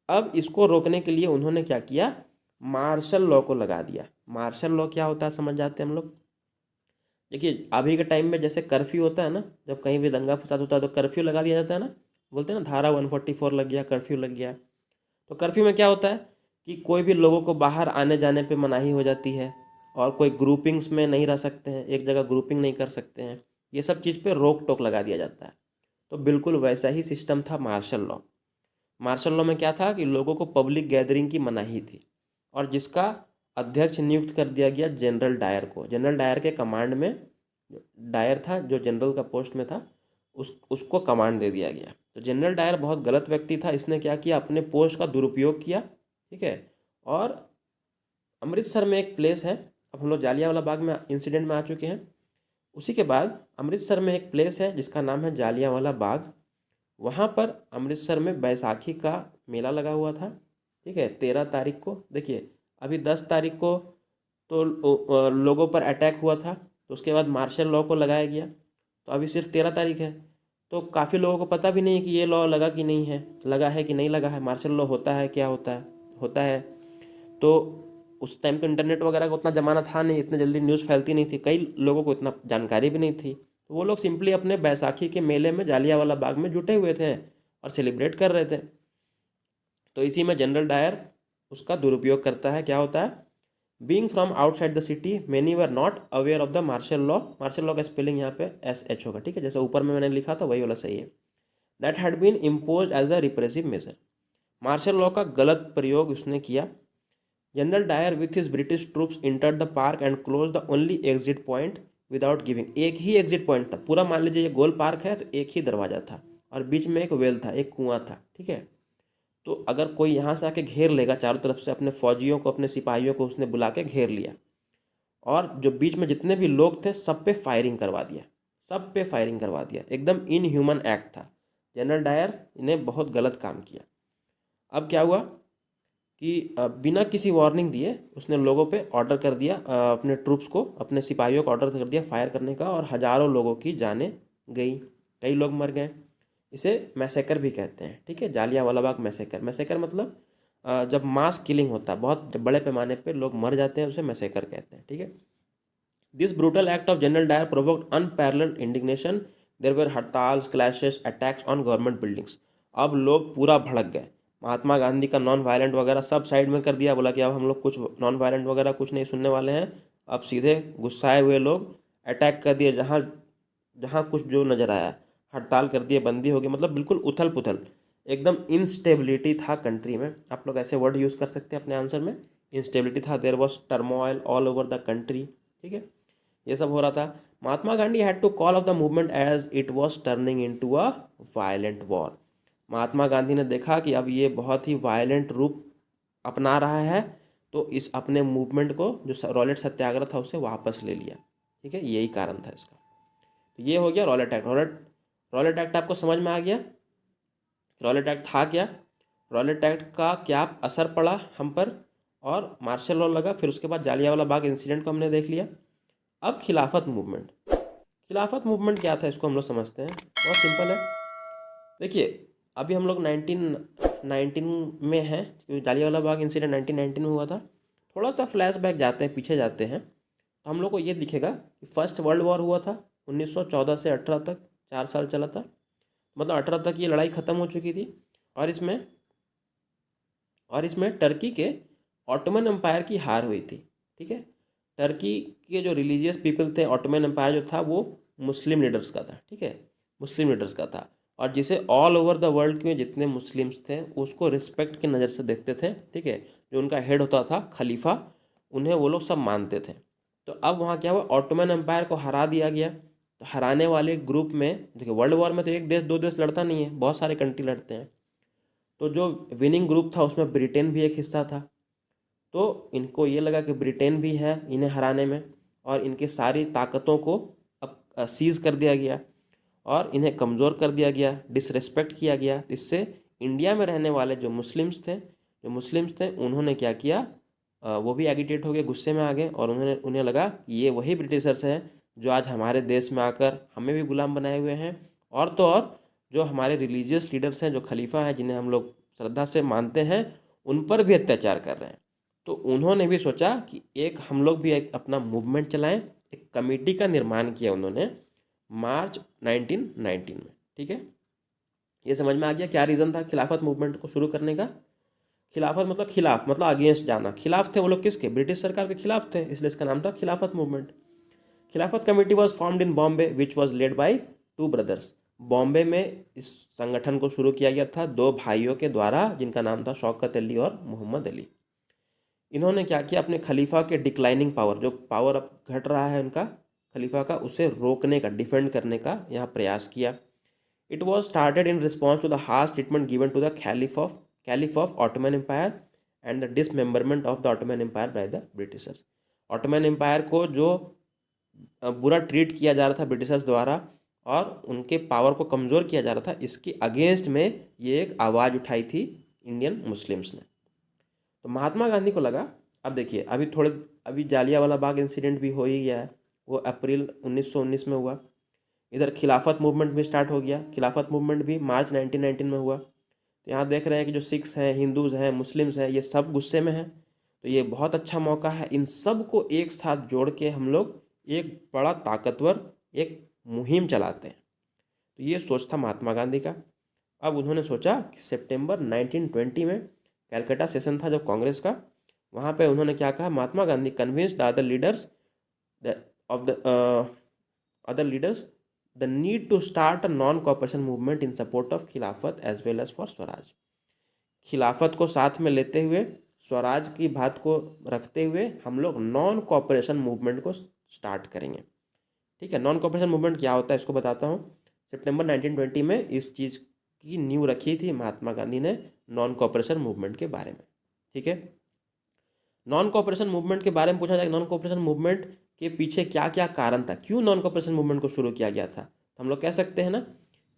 अब इसको रोकने के लिए उन्होंने क्या किया, मार्शल लॉ को लगा दिया। मार्शल लॉ क्या होता है समझ जाते हैं हम लोग। देखिए अभी के टाइम में जैसे कर्फ्यू होता है ना, जब कहीं भी दंगा फसाद होता है तो कर्फ्यू लगा दिया जाता है ना, बोलते हैं ना धारा 144 लग गया, कर्फ्यू लग गया। तो कर्फ्यू में क्या होता है कि कोई भी लोगों को बाहर आने जाने पे मनाही हो जाती है, और कोई ग्रुपिंग्स में नहीं रह सकते हैं, एक जगह ग्रुपिंग नहीं कर सकते हैं, ये सब चीज़ पे रोक टोक लगा दिया जाता है। तो बिल्कुल वैसा ही सिस्टम था मार्शल लॉ। मार्शल लॉ में क्या था कि लोगों को पब्लिक गैदरिंग की मनाही थी, और जिसका अध्यक्ष नियुक्त कर दिया गया जनरल डायर को। जनरल डायर के कमांड में, डायर था जो जनरल का पोस्ट में था, उसको कमांड दे दिया गया। तो जनरल डायर बहुत गलत व्यक्ति था। इसने क्या किया, अपने पोस्ट का दुरुपयोग किया, ठीक है। और अमृतसर में एक प्लेस है, अब हम लोग जालियांवाला बाग में इंसिडेंट में आ चुके हैं, उसी के बाद अमृतसर में एक प्लेस है जिसका नाम है जालियांवाला बाग। वहाँ पर अमृतसर में बैसाखी का मेला लगा हुआ था, ठीक है, 13 तारीख को। देखिए अभी 10 तारीख को तो लोगों पर अटैक हुआ था, तो उसके बाद मार्शल लॉ को लगाया गया। तो अभी सिर्फ 13 तारीख है, तो काफ़ी लोगों को पता भी नहीं है कि ये लॉ लगा कि नहीं है, लगा है कि नहीं लगा है, मार्शल लॉ होता है क्या होता है। तो उस टाइम तो इंटरनेट वगैरह का उतना ज़माना था नहीं, इतने जल्दी न्यूज़ फैलती नहीं थी, कई लोगों को इतना जानकारी भी नहीं थी। तो वो लोग सिंपली अपने बैसाखी के मेले में जालियांवाला बाग में जुटे हुए थे और सेलिब्रेट कर रहे थे। तो इसी में जनरल डायर उसका दुरुपयोग करता है। क्या होता है, being from outside the city many were not aware of the martial law. Martial law का स्पेलिंग यहाँ पे SH होगा, ठीक है, जैसे ऊपर में मैंने लिखा था वही वाला सही है। That had been impose as a repressive measure. Martial law का गलत प्रयोग उसने किया। General Dyer with his British troops entered the park and close the only exit point without giving. एक ही एग्जिट पॉइंट था पूरा, मान लीजिए ये गोल पार्क है तो एक ही दरवाज़ा था, और बीच में एक वेल था, एक कुआं था, ठीक है। तो अगर कोई यहाँ से आके घेर लेगा चारों तरफ से, अपने फौजियों को, अपने सिपाहियों को उसने बुला के घेर लिया, और जो बीच में जितने भी लोग थे सब पे फायरिंग करवा दिया, सब पे फायरिंग करवा दिया। एकदम इनह्यूमन एक्ट था। जनरल डायर ने बहुत गलत काम किया। अब क्या हुआ कि बिना किसी वार्निंग दिए उसने लोगों पे ऑर्डर कर दिया, अपने ट्रूप्स को, अपने सिपाहियों को ऑर्डर कर दिया फायर करने का, और हज़ारों लोगों की जानें गई, कई लोग मर गए। इसे मैसेकर भी कहते हैं, ठीक है, जालियांवाला बाग मैसेकर। मैसेकर मतलब जब मास किलिंग होता है, बहुत जब बड़े पैमाने पे लोग मर जाते हैं, उसे मैसेकर कहते हैं, ठीक है। This brutal act of general Dyer provoked unparalleled indignation. There were hartals, clashes, attacks on government buildings. अब लोग पूरा भड़क गए। महात्मा गांधी का नॉन वायलेंट वगैरह सब साइड में कर दिया, बोला कि अब हम लोग कुछ नॉन वायलेंट वगैरह कुछ नहीं सुनने वाले हैं। अब सीधे गुस्साए हुए लोग अटैक कर दिए, जहाँ जहाँ कुछ जो नज़र आया, हड़ताल कर दिए, बंदी हो गई, मतलब बिल्कुल उथल पुथल, एकदम इंस्टेबिलिटी था कंट्री में। आप लोग ऐसे वर्ड यूज़ कर सकते हैं अपने आंसर में, इंस्टेबिलिटी था, there was turmoil all over the country, ठीक है, ये सब हो रहा था। Mahatma Gandhi had to call off the movement as it was turning into a violent war. Mahatma Gandhi ने देखा कि अब ये बहुत ही वायलेंट रूप अपना रहा है, तो इस अपने मूवमेंट को, जो रॉलेट सत्याग्रह था, उसे वापस ले लिया, ठीक है, यही कारण था इसका। तो ये हो गया रॉलेट एक्ट। रॉलेट एक्ट आपको समझ में आ गया, रॉलेट एक्ट था क्या, रॉलेट एक्ट का क्या असर पड़ा हम पर, और मार्शल लॉ लगा, फिर उसके बाद जालियांवाला बाग इंसिडेंट को हमने देख लिया। अब खिलाफत मूवमेंट। खिलाफत मूवमेंट क्या था, इसको हम लोग समझते हैं, बहुत सिंपल है। देखिए अभी हम लोग 1919 में हैं, क्योंकि जालियांवाला बाग इंसिडेंट 1919 में हुआ था। थोड़ा सा फ्लैशबैक जाते हैं, पीछे जाते हैं, तो हम लोग को ये दिखेगा कि फर्स्ट वर्ल्ड वॉर हुआ था 1914 से 18 तक, 4 साल चला था, मतलब 18 तक ये लड़ाई ख़त्म हो चुकी थी। और इसमें टर्की के ऑटोमन एम्पायर की हार हुई थी, ठीक है। टर्की के जो रिलीजियस पीपल थे, ऑटोमन एम्पायर जो था वो मुस्लिम लीडर्स का था, ठीक है, मुस्लिम लीडर्स का था, और जिसे ऑल ओवर द वर्ल्ड में जितने मुस्लिम्स थे उसको रिस्पेक्ट की नज़र से देखते थे, ठीक है। जो उनका हेड होता था खलीफा, उन्हें वो लोग सब मानते थे। तो अब वहाँ क्या हुआ, ऑटोमन एम्पायर को हरा दिया गया। तो हराने वाले ग्रुप में, देखिए वर्ल्ड वॉर में तो एक देश दो देश लड़ता नहीं है, बहुत सारे कंट्री लड़ते हैं। तो जो विनिंग ग्रुप था उसमें ब्रिटेन भी एक हिस्सा था। तो इनको ये लगा कि ब्रिटेन भी है इन्हें हराने में, और इनके सारी ताकतों को अब सीज कर दिया गया और इन्हें कमज़ोर कर दिया गया, डिसरेस्पेक्ट किया गया। इससे इंडिया में रहने वाले जो मुस्लिम्स थे उन्होंने क्या किया, वो भी एगिटेट हो गए, गुस्से में आ गए, और उन्हें लगा कि ये वही ब्रिटिशर्स हैं जो आज हमारे देश में आकर हमें भी गुलाम बनाए हुए हैं, और तो और जो हमारे रिलीजियस लीडर्स हैं, जो खलीफा हैं, जिन्हें हम लोग श्रद्धा से मानते हैं, उन पर भी अत्याचार कर रहे हैं। तो उन्होंने भी सोचा कि एक हम लोग भी एक अपना मूवमेंट चलाएं। एक कमेटी का निर्माण किया उन्होंने मार्च 1919 में। ठीक है, ये समझ में आ गया क्या रीज़न था खिलाफत मूवमेंट को शुरू करने का। खिलाफत मतलब खिलाफ, मतलब अगेंस्ट जाना। खिलाफ थे वो लोग किसके? ब्रिटिश सरकार के खिलाफ थे, इसलिए इसका नाम था खिलाफत मूवमेंट। खिलाफत committee was formed in Bombay which was led by two brothers. Bombay में इस संगठन को शुरू किया गया था दो भाइयों के द्वारा, जिनका नाम था शौकत अली और मोहम्मद अली। इन्होंने क्या किया, अपने खलीफा के डिक्लाइनिंग पावर, जो पावर अब घट रहा है उनका खलीफा का, उसे रोकने का, डिफेंड करने का यहाँ प्रयास किया। It was started in response to the harsh treatment given to the caliph of Ottoman empire and the dismemberment of the Ottoman empire by the Britishers. Ottoman empire को जो बुरा ट्रीट किया जा रहा था ब्रिटिशर्स द्वारा और उनके पावर को कमज़ोर किया जा रहा था, इसके अगेंस्ट में ये एक आवाज़ उठाई थी इंडियन मुस्लिम्स ने। तो महात्मा गांधी को लगा, अब देखिए अभी जालियांवाला बाग इंसिडेंट भी हो ही गया है, वो अप्रैल 1919 में हुआ। इधर खिलाफत मूवमेंट भी स्टार्ट हो गया, खिलाफत मूवमेंट भी मार्च 1919 में हुआ। तो यहाँ देख रहे हैं कि जो सिख्स हैं, हिंदूज़ हैं, मुस्लिम्स हैं, ये सब गुस्से में हैं। तो ये बहुत अच्छा मौका है, इन सब को एक साथ जोड़ के हम लोग एक बड़ा ताकतवर एक मुहिम चलाते हैं। तो ये सोच था महात्मा गांधी का। अब उन्होंने सोचा कि सितंबर 1920 में कैलकाटा सेशन था जब कांग्रेस का, वहाँ पे उन्होंने क्या कहा, Mahatma Gandhi convinced the other leaders of the other leaders the need to start a non cooperation movement in support of Khilafat as well as for Swaraj. Khilafat को साथ में लेते हुए, स्वराज की बात को रखते हुए हम लोग नॉन कॉपरेशन मूवमेंट को स्टार्ट करेंगे। ठीक है, नॉन कॉपरेशन मूवमेंट क्या होता है इसको बताता हूँ। सितंबर 1920 में इस चीज़ की नींव रखी थी महात्मा गांधी ने नॉन कॉपरेशन मूवमेंट के बारे में। ठीक है, नॉन कॉपरेशन मूवमेंट के बारे में पूछा जाए, नॉन कॉपरेशन मूवमेंट के पीछे क्या क्या कारण था, क्यों नॉन कॉपरेशन मूवमेंट को शुरू किया गया था। तो हम लोग कह सकते हैं ना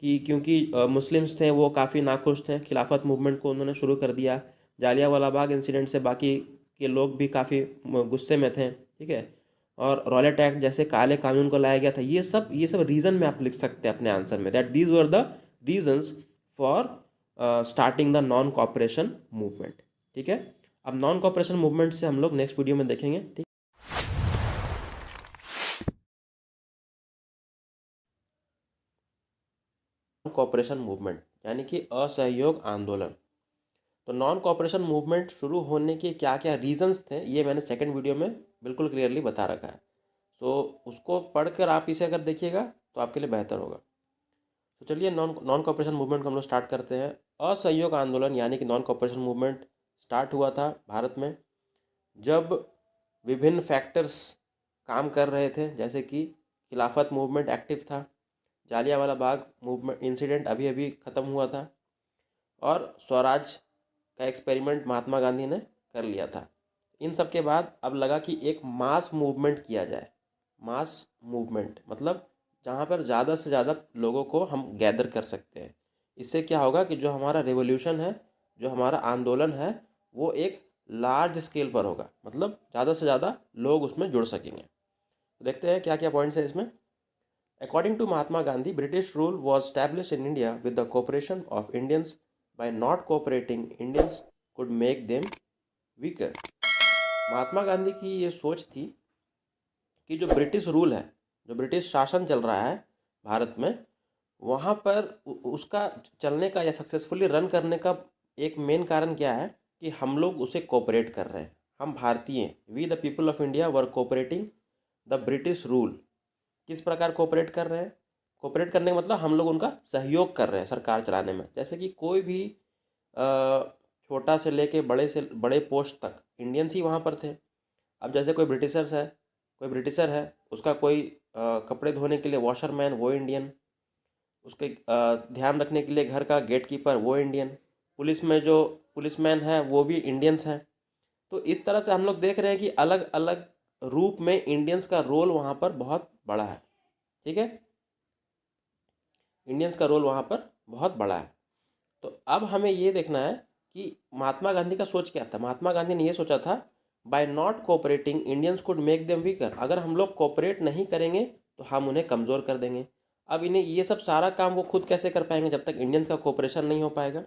कि क्योंकि मुस्लिम्स थे वो काफ़ी नाखुश थे, खिलाफत मूवमेंट को उन्होंने शुरू कर दिया। जालियांवाला बाग इंसिडेंट से बाकी के लोग भी काफ़ी गुस्से में थे। ठीक है, और रॉलेट एक्ट जैसे काले कानून को लाया गया था। ये सब रीज़न में आप लिख सकते हैं अपने आंसर में, that these were the reasons for starting the non cooperation movement. ठीक है, अब नॉन कॉपरेशन मूवमेंट से हम लोग नेक्स्ट वीडियो में देखेंगे। ठीक, कॉपरेशन मूवमेंट यानी कि असहयोग आंदोलन। तो नॉन कॉपरेशन मूवमेंट शुरू होने के क्या क्या रीजंस थे, ये मैंने सेकंड वीडियो में बिल्कुल क्लियरली बता रखा है। तो उसको पढ़कर आप इसे अगर देखिएगा तो आपके लिए बेहतर होगा। तो चलिए नॉन नॉन कॉपरेशन मूवमेंट को हम लोग स्टार्ट करते हैं। असहयोग आंदोलन यानी कि नॉन कॉपरेशन मूवमेंट स्टार्ट हुआ था भारत में जब विभिन्न फैक्टर्स काम कर रहे थे, जैसे कि खिलाफत मूवमेंट एक्टिव था, जालियांवाला बाग मूवमेंट इंसिडेंट अभी अभी ख़त्म हुआ था, और स्वराज का एक्सपेरिमेंट महात्मा गांधी ने कर लिया था। इन सब के बाद अब लगा कि एक मास मूवमेंट किया जाए। मास मूवमेंट मतलब जहाँ पर ज़्यादा से ज़्यादा लोगों को हम गैदर कर सकते हैं। इससे क्या होगा कि जो हमारा रेवोल्यूशन है, जो हमारा आंदोलन है, वो एक लार्ज स्केल पर होगा, मतलब ज़्यादा से ज़्यादा लोग उसमें जुड़ सकेंगे। तो देखते हैं क्या क्या पॉइंट्स हैं इसमें। According to Mahatma Gandhi, British rule was establish in India with the cooperation of Indians. By not cooperating Indians could make them weaker. Mahatma Gandhi की ये सोच थी कि जो ब्रिटिश रूल है, जो ब्रिटिश शासन चल रहा है भारत में, वहाँ पर उसका चलने का या सक्सेसफुली रन करने का एक मेन कारण क्या है कि हम लोग उसे कोऑपरेट कर रहे हैं। हम भारतीय, we the people of India were cooperating the British rule. किस प्रकार कोऑपरेट कर रहे हैं? कोऑपरेट करने का मतलब हम लोग उनका सहयोग कर रहे हैं सरकार चलाने में। जैसे कि कोई भी छोटा से लेके बड़े पोस्ट तक इंडियंस ही वहाँ पर थे। अब जैसे कोई ब्रिटिशर है, उसका कोई कपड़े धोने के लिए वॉशरमैन, वो इंडियन। उसके ध्यान रखने के लिए घर का गेट कीपर, वो इंडियन। पुलिस में जो पुलिसमैन है वो भी इंडियंस हैं। तो इस तरह से हम लोग देख रहे हैं कि अलग अलग रूप में इंडियंस का रोल वहाँ पर बहुत बड़ा है। ठीक है, इंडियंस का रोल वहाँ पर बहुत बड़ा है। तो अब हमें ये देखना है कि महात्मा गांधी का सोच क्या था। महात्मा गांधी ने ये सोचा था, by not cooperating Indians could make them weaker. अगर हम लोग कोऑपरेट नहीं करेंगे तो हम उन्हें कमज़ोर कर देंगे। अब इन्हें ये सब सारा काम वो खुद कैसे कर पाएंगे जब तक इंडियंस का कोऑपरेशन नहीं हो पाएगा।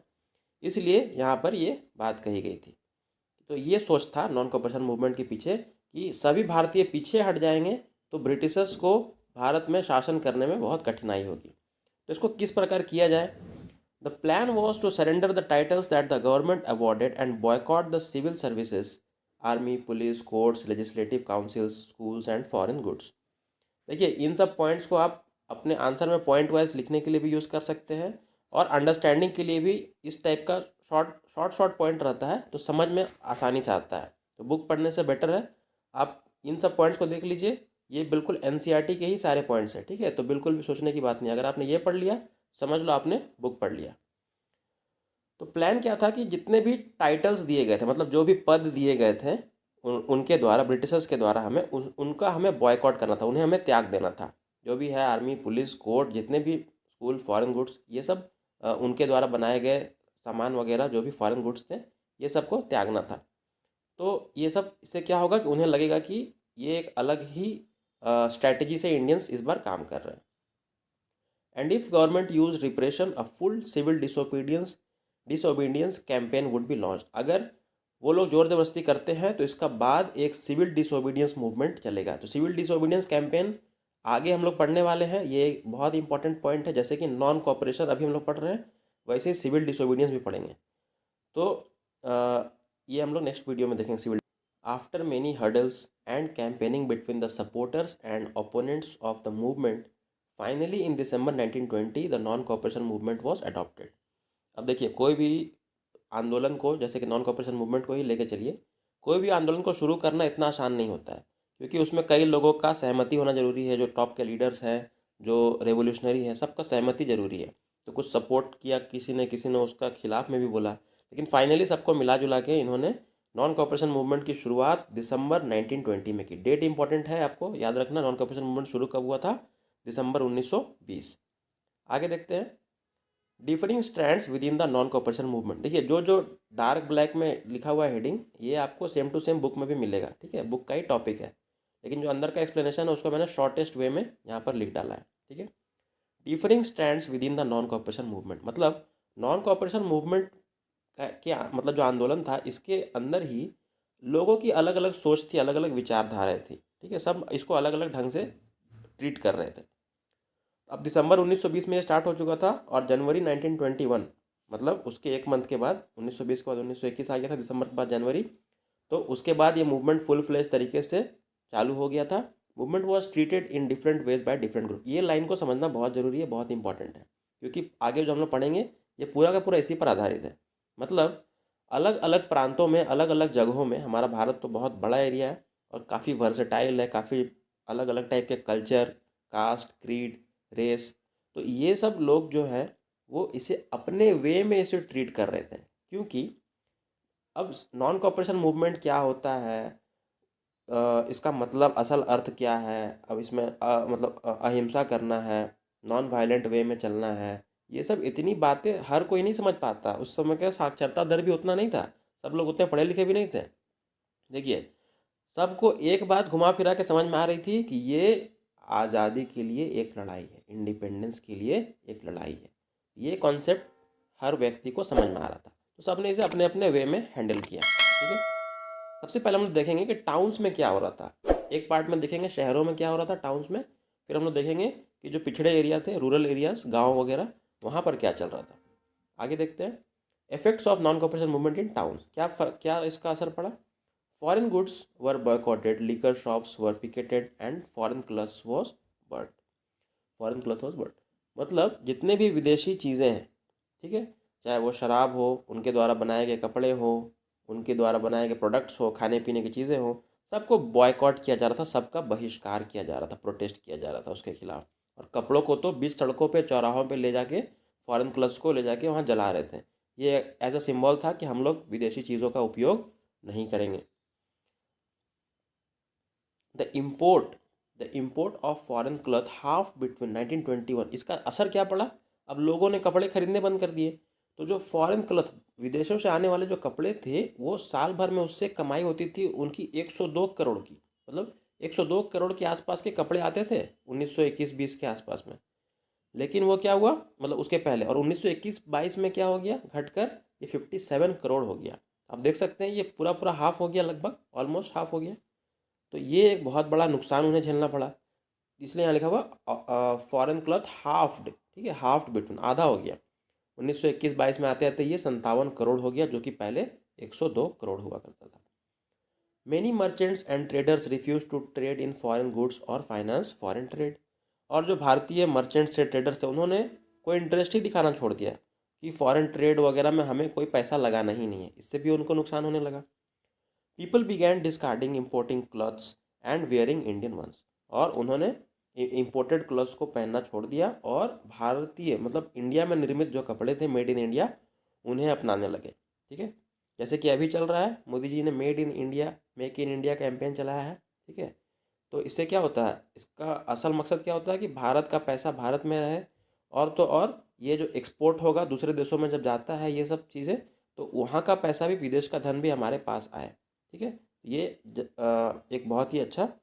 इसलिए यहाँ पर ये बात कही गई थी। तो ये सोच था नॉन कोऑपरेशन मूवमेंट के पीछे कि सभी भारतीय पीछे हट जाएंगे तो ब्रिटिशर्स को भारत में शासन करने में बहुत कठिनाई होगी। तो इसको किस प्रकार किया जाए। The plan was to surrender the titles that the government awarded and boycott the civil services, army, police, courts, legislative councils, schools and foreign goods. देखिए इन सब पॉइंट्स को आप अपने आंसर में पॉइंट वाइज लिखने के लिए भी यूज़ कर सकते हैं और अंडरस्टैंडिंग के लिए भी इस टाइप का शॉर्ट पॉइंट रहता है तो समझ में आसानी से आता है। तो बुक पढ़ने से बेटर है आप इन सब पॉइंट्स को देख लीजिए। ये बिल्कुल एनसीईआरटी के ही सारे पॉइंट्स हैं, ठीक है। तो बिल्कुल भी सोचने की बात नहीं, अगर आपने ये पढ़ लिया समझ लो आपने बुक पढ़ लिया। तो प्लान क्या था कि जितने भी टाइटल्स दिए गए थे, मतलब जो भी पद दिए गए थे उनके द्वारा, ब्रिटिशर्स के द्वारा हमें उनका हमें बॉयकॉट करना था, उन्हें हमें त्याग देना था। जो भी है आर्मी, पुलिस, कोर्ट, जितने भी स्कूल, फॉरेन गुड्स, ये सब उनके द्वारा बनाए गए सामान वगैरह जो भी फॉरेन गुड्स थे ये सब को त्यागना था। तो ये सब इससे क्या होगा कि उन्हें लगेगा कि ये एक अलग ही स्ट्रैटेजी से इंडियंस इस बार काम कर रहे हैं। And if government use repression a full civil disobedience campaign would be launch. अगर वो लोग जोर जबरदस्ती करते हैं तो इसका बाद एक सिविल डिसोबीडियंस मूवमेंट चलेगा। तो सिविल डिसोबीडियंस कैंपेन आगे हम लोग पढ़ने वाले हैं, ये बहुत इंपॉर्टेंट पॉइंट है। जैसे कि नॉन कॉपरेशन अभी हम लोग पढ़ रहे हैं वैसे ही सिविल डिसोबीडियंस भी पढ़ेंगे। तो ये हम लोग नेक्स्ट वीडियो में देखेंगे civil. After many hurdles and campaigning between the supporters and opponents of the movement, finally in December 1920 the non cooperation movement was adopted. अब देखिए कोई भी आंदोलन को, जैसे कि नॉन कॉपरेशन मूवमेंट को ही लेके चलिए, कोई भी आंदोलन को शुरू करना इतना आसान नहीं होता है क्योंकि उसमें कई लोगों का सहमति होना ज़रूरी है। जो टॉप के लीडर्स हैं, जो रेवोल्यूशनरी हैं, सबका सहमति ज़रूरी है। तो कुछ सपोर्ट किया किसी ने उसका खिलाफ में भी बोला, लेकिन फाइनली सबको मिला जुला के इन्होंने नॉन कॉपरेशन मूवमेंट की शुरुआत दिसंबर 1920 में की। डेट इंपॉर्टेंट है, आपको याद रखना। नॉन कॉपरेशन मूवमेंट शुरू कब हुआ था? दिसंबर 1920। आगे देखते हैं differing strands with in the non cooperation movement. देखिए जो जो डार्क ब्लैक में लिखा हुआ है हेडिंग, ये आपको सेम टू सेम बुक में भी मिलेगा, ठीक है। बुक का ही टॉपिक है, लेकिन जो अंदर का एक्सप्लेनेशन है उसको मैंने शॉर्टेस्ट वे में यहाँ पर लिख डाला है, ठीक है। Differing stands with in the non cooperation movement मतलब नॉन कॉपरेशन मूवमेंट का क्या मतलब, जो आंदोलन था इसके अंदर ही लोगों की अलग अलग सोच थी, अलग अलग विचारधाराएँ थी, ठीक है। सब इसको अलग अलग ढंग से ट्रीट कर रहे थे। अब दिसंबर 1920 में ये स्टार्ट हो चुका था और जनवरी 1921 मतलब उसके एक मंथ के बाद, 1920 के बाद 1921 आ गया था, दिसंबर के बाद जनवरी। तो उसके बाद ये मूवमेंट फुल फ्लेज तरीके से चालू हो गया था। Movement was treated in different ways by different group. ये लाइन को समझना बहुत ज़रूरी है, बहुत इंपॉर्टेंट है, क्योंकि आगे जो हम लोग पढ़ेंगे ये पूरा का पूरा इसी पर आधारित है। मतलब अलग अलग प्रांतों में, अलग अलग जगहों में, हमारा भारत तो बहुत बड़ा एरिया है और काफ़ी वर्सेटाइल है, काफ़ी अलग अलग टाइप के कल्चर, कास्ट, क्रीड, रेस। तो ये सब लोग जो है वो इसे अपने वे में इसे ट्रीट कर रहे थे। क्योंकि अब नॉन कॉपरेशन मूवमेंट क्या होता है, इसका मतलब असल अर्थ क्या है, अब इसमें मतलब अहिंसा करना है, नॉन वायलेंट वे में चलना है, ये सब इतनी बातें हर कोई नहीं समझ पाता। उस समय का साक्षरता दर भी उतना नहीं था, सब लोग उतने पढ़े लिखे भी नहीं थे। देखिए सबको एक बात घुमा फिरा के समझ में आ रही थी कि ये आज़ादी के लिए एक लड़ाई है, इंडिपेंडेंस के लिए एक लड़ाई है। ये कॉन्सेप्ट हर व्यक्ति को समझ में आ रहा था, तो सबने इसे अपने अपने वे में हैंडल किया, ठीक है। सबसे पहले हम लोग देखेंगे कि टाउन्स में क्या हो रहा था। एक पार्ट में देखेंगे शहरों में क्या हो रहा था, टाउन्स में। फिर हम लोग देखेंगे कि जो पिछड़े एरिया थे, रूरल एरियाज, गाँव वगैरह, वहाँ पर क्या चल रहा था। आगे देखते हैं effects of non cooperation movement in towns. क्या इसका असर पड़ा। Foreign goods were boycotted, liquor shops were picketed and foreign clothes was burnt. Foreign clothes was burnt. मतलब जितने भी विदेशी चीज़ें हैं, ठीक है, चाहे वो शराब हो, उनके द्वारा बनाए गए कपड़े हो, उनके द्वारा बनाए गए प्रोडक्ट्स हो, खाने पीने की चीज़ें हो, सबको बॉयकॉट किया जा रहा था, सबका बहिष्कार किया जा रहा था, प्रोटेस्ट किया जा रहा था उसके खिलाफ। और कपड़ों को तो बीच सड़कों पे, चौराहों पे ले जाके, फॉरेन क्लब्स को ले जाके वहाँ जला रहे थे। ये एज अ सिंबल था कि हम लोग विदेशी चीज़ों का उपयोग नहीं करेंगे। The import the import of foreign cloth half between 1921। इसका असर क्या पड़ा। अब लोगों ने कपड़े खरीदने बंद कर दिए, तो जो फॉरेन क्लॉथ, विदेशों से आने वाले जो कपड़े थे, वो साल भर में उससे कमाई होती थी उनकी 102 करोड़ की। मतलब 102 करोड़ के आसपास के कपड़े आते थे 1921-20 के आसपास में। लेकिन वो क्या हुआ, मतलब उसके पहले, और 1921-22 में क्या हो गया, घटकर ये 57 करोड़ हो गया। आप देख सकते हैं ये पूरा पूरा हाफ हो गया, लगभग ऑलमोस्ट हाफ हो गया। तो ये एक बहुत बड़ा नुकसान उन्हें झेलना पड़ा। इसलिए यहाँ लिखा हुआ फॉरेन क्लॉथ हाफ्ड, ठीक है, हाफ्ड बिटवीन, आधा हो गया। 1921-22 में आते आते ये 57 करोड़ हो गया, जो कि पहले 102 करोड़ हुआ करता था। Many merchants and traders refuse to trade in foreign goods और फाइनेंस फॉरेन ट्रेड। और जो भारतीय मर्चेंट्स से ट्रेडर्स थे उन्होंने कोई इंटरेस्ट ही दिखाना छोड़ दिया कि फॉरेन ट्रेड वगैरह में हमें कोई पैसा लगाना ही नहीं है। इससे भी उनको नुकसान होने लगा। People began discarding importing clothes and wearing Indian ones. और उन्होंने इम्पोर्टेड क्लॉथ्स को पहनना छोड़ दिया और भारतीय, मतलब इंडिया में निर्मित जो कपड़े थे मेड इन इंडिया, उन्हें अपनाने लगे। ठीक है, जैसे कि अभी चल रहा है, मोदी जी ने made in India, make in India campaign चलाया है। ठीक है, तो इससे क्या होता है, इसका असल मकसद क्या होता है कि भारत का पैसा भारत में रहे, और तो और ये जो एक्सपोर्ट होगा दूसरे देशों में जब जाता है ये सब चीज़ें, तो वहाँ का पैसा भी, विदेश का धन भी हमारे पास आए। ठीक है, ये एक बहुत ही अच्छा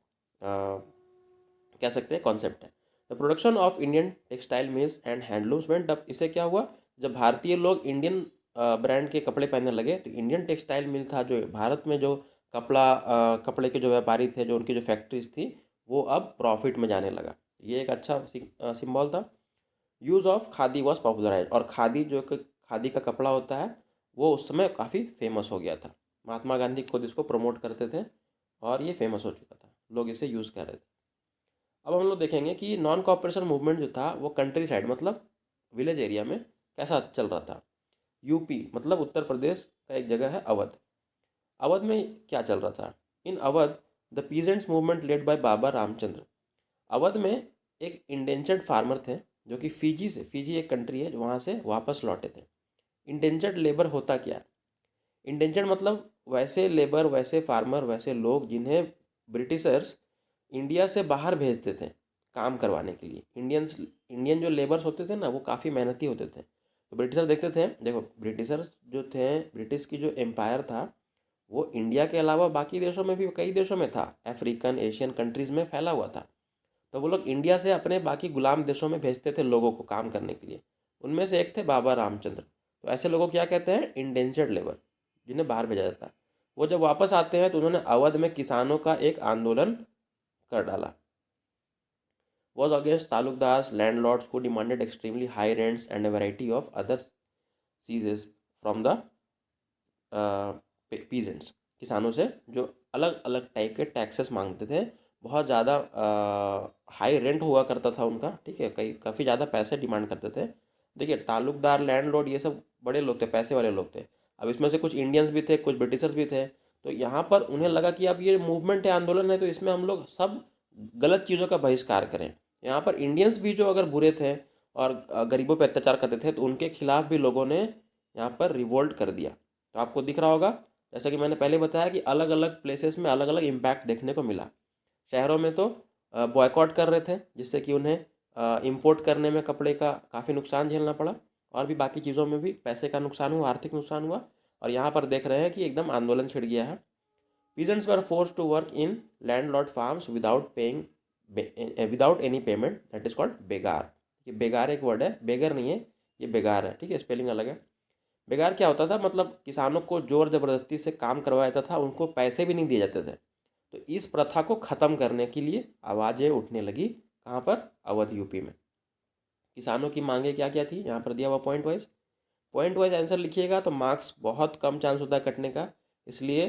कह सकते हैं कॉन्सेप्ट है। The production of Indian textile mills and handlooms went up. इससे क्या हुआ, जब भारतीय लोग इंडियन ब्रांड के कपड़े पहनने लगे तो इंडियन टेक्सटाइल मिल था, जो भारत में जो कपड़े के जो व्यापारी थे, जो उनकी जो फैक्ट्रीज थी, वो अब प्रॉफिट में जाने लगा। ये एक अच्छा सिंबल था। Use of khadi was popularise. और खादी खादी का कपड़ा होता है वो उस समय काफ़ी फेमस हो गया था। महात्मा गांधी खुद इसको प्रमोट करते थे और ये फेमस हो चुका था, लोग इसे यूज़ कर रहे थे। अब हम लोग देखेंगे कि नॉन कॉपरेशन मूवमेंट जो था वो कंट्री साइड, मतलब विलेज एरिया में कैसा चल रहा था। यूपी मतलब उत्तर प्रदेश का एक जगह है अवध। अवध में क्या चल रहा था, in Awadh the peasants movement led by Baba Ramchandra. Awadh में एक इंडेंचर्ड फार्मर थे जो कि फिजी से, फिजी एक कंट्री है, वहाँ से वापस लौटे थे। इंडेंचर्ड लेबर होता क्या है, इंडेंचर्ड मतलब वैसे लेबर, वैसे फार्मर, वैसे लोग जिन्हें ब्रिटिशर्स इंडिया से बाहर भेजते थे काम करवाने के लिए। इंडियन जो लेबर्स होते थे ना, वो काफ़ी मेहनती होते थे। तो ब्रिटिशर देखते थे, देखो ब्रिटिशर्स जो थे, ब्रिटिश की जो एम्पायर था वो इंडिया के अलावा बाकी देशों में भी, कई देशों में था, अफ्रीकन एशियन कंट्रीज़ में फैला हुआ था। तो वो लोग इंडिया से अपने बाकी गुलाम देशों में भेजते थे लोगों को काम करने के लिए। उनमें से एक थे बाबा रामचंद्र। तो ऐसे लोगों को क्या कहते हैं, इंडेंचर्ड लेबर, जिन्हें बाहर भेजा जाता है। वो जब वापस आते हैं तो उन्होंने अवध में किसानों का एक आंदोलन कर डाला। वॉज अगेंस्ट तालुकदार्स लैंडलॉर्ड्स को demanded extremely high rents and a variety of other cesses from the peasants. किसानों से जो अलग अलग टाइप के टैक्सेस मांगते थे, बहुत ज़्यादा हाई रेंट हुआ करता था उनका। ठीक है, कई काफ़ी ज़्यादा पैसे डिमांड करते थे। देखिए तालुकदार, लैंडलॉर्ड, ये सब बड़े लोग थे, पैसे वाले लोग थे। अब इसमें से कुछ इंडियंस भी थे, कुछ ब्रिटिशर्स भी थे। तो यहाँ पर उन्हें लगा कि अब ये मूवमेंट है, आंदोलन है, तो इसमें हम लोग सब गलत चीज़ों का बहिष्कार करें। यहाँ पर इंडियंस भी जो अगर बुरे थे और गरीबों पर अत्याचार करते थे, तो उनके खिलाफ भी लोगों ने यहाँ पर रिवोल्ट कर दिया। तो आपको दिख रहा होगा, जैसा कि मैंने पहले बताया कि अलग अलग प्लेसेस में अलग अलग इम्पैक्ट देखने को मिला। शहरों में तो बॉयकॉट कर रहे थे, जिससे कि उन्हें इंपोर्ट करने में कपड़े का काफ़ी नुकसान झेलना पड़ा, और भी बाकी चीज़ों में भी पैसे का नुकसान हुआ, आर्थिक नुकसान हुआ। और यहाँ पर देख रहे हैं कि एकदम आंदोलन छिड़ गया है। Peasants were forced to work in landlord farms without paying, without any payment, that is called begar. ये बेगार एक वर्ड है, बेगर नहीं है, ये बेगार है। ठीक है, स्पेलिंग अलग है। बेगार क्या होता था, मतलब किसानों को जोर ज़बरदस्ती से काम करवाया जाता था, उनको पैसे भी नहीं दिए जाते थे। तो इस प्रथा को ख़त्म करने के लिए आवाज़ें उठने लगी। कहाँ पर, अवध यूपी में। किसानों की मांगे क्या क्या थी, यहाँ पर दिया हुआ पॉइंट वाइज आंसर लिखिएगा तो मार्क्स बहुत कम चांस होता है कटने का। इसलिए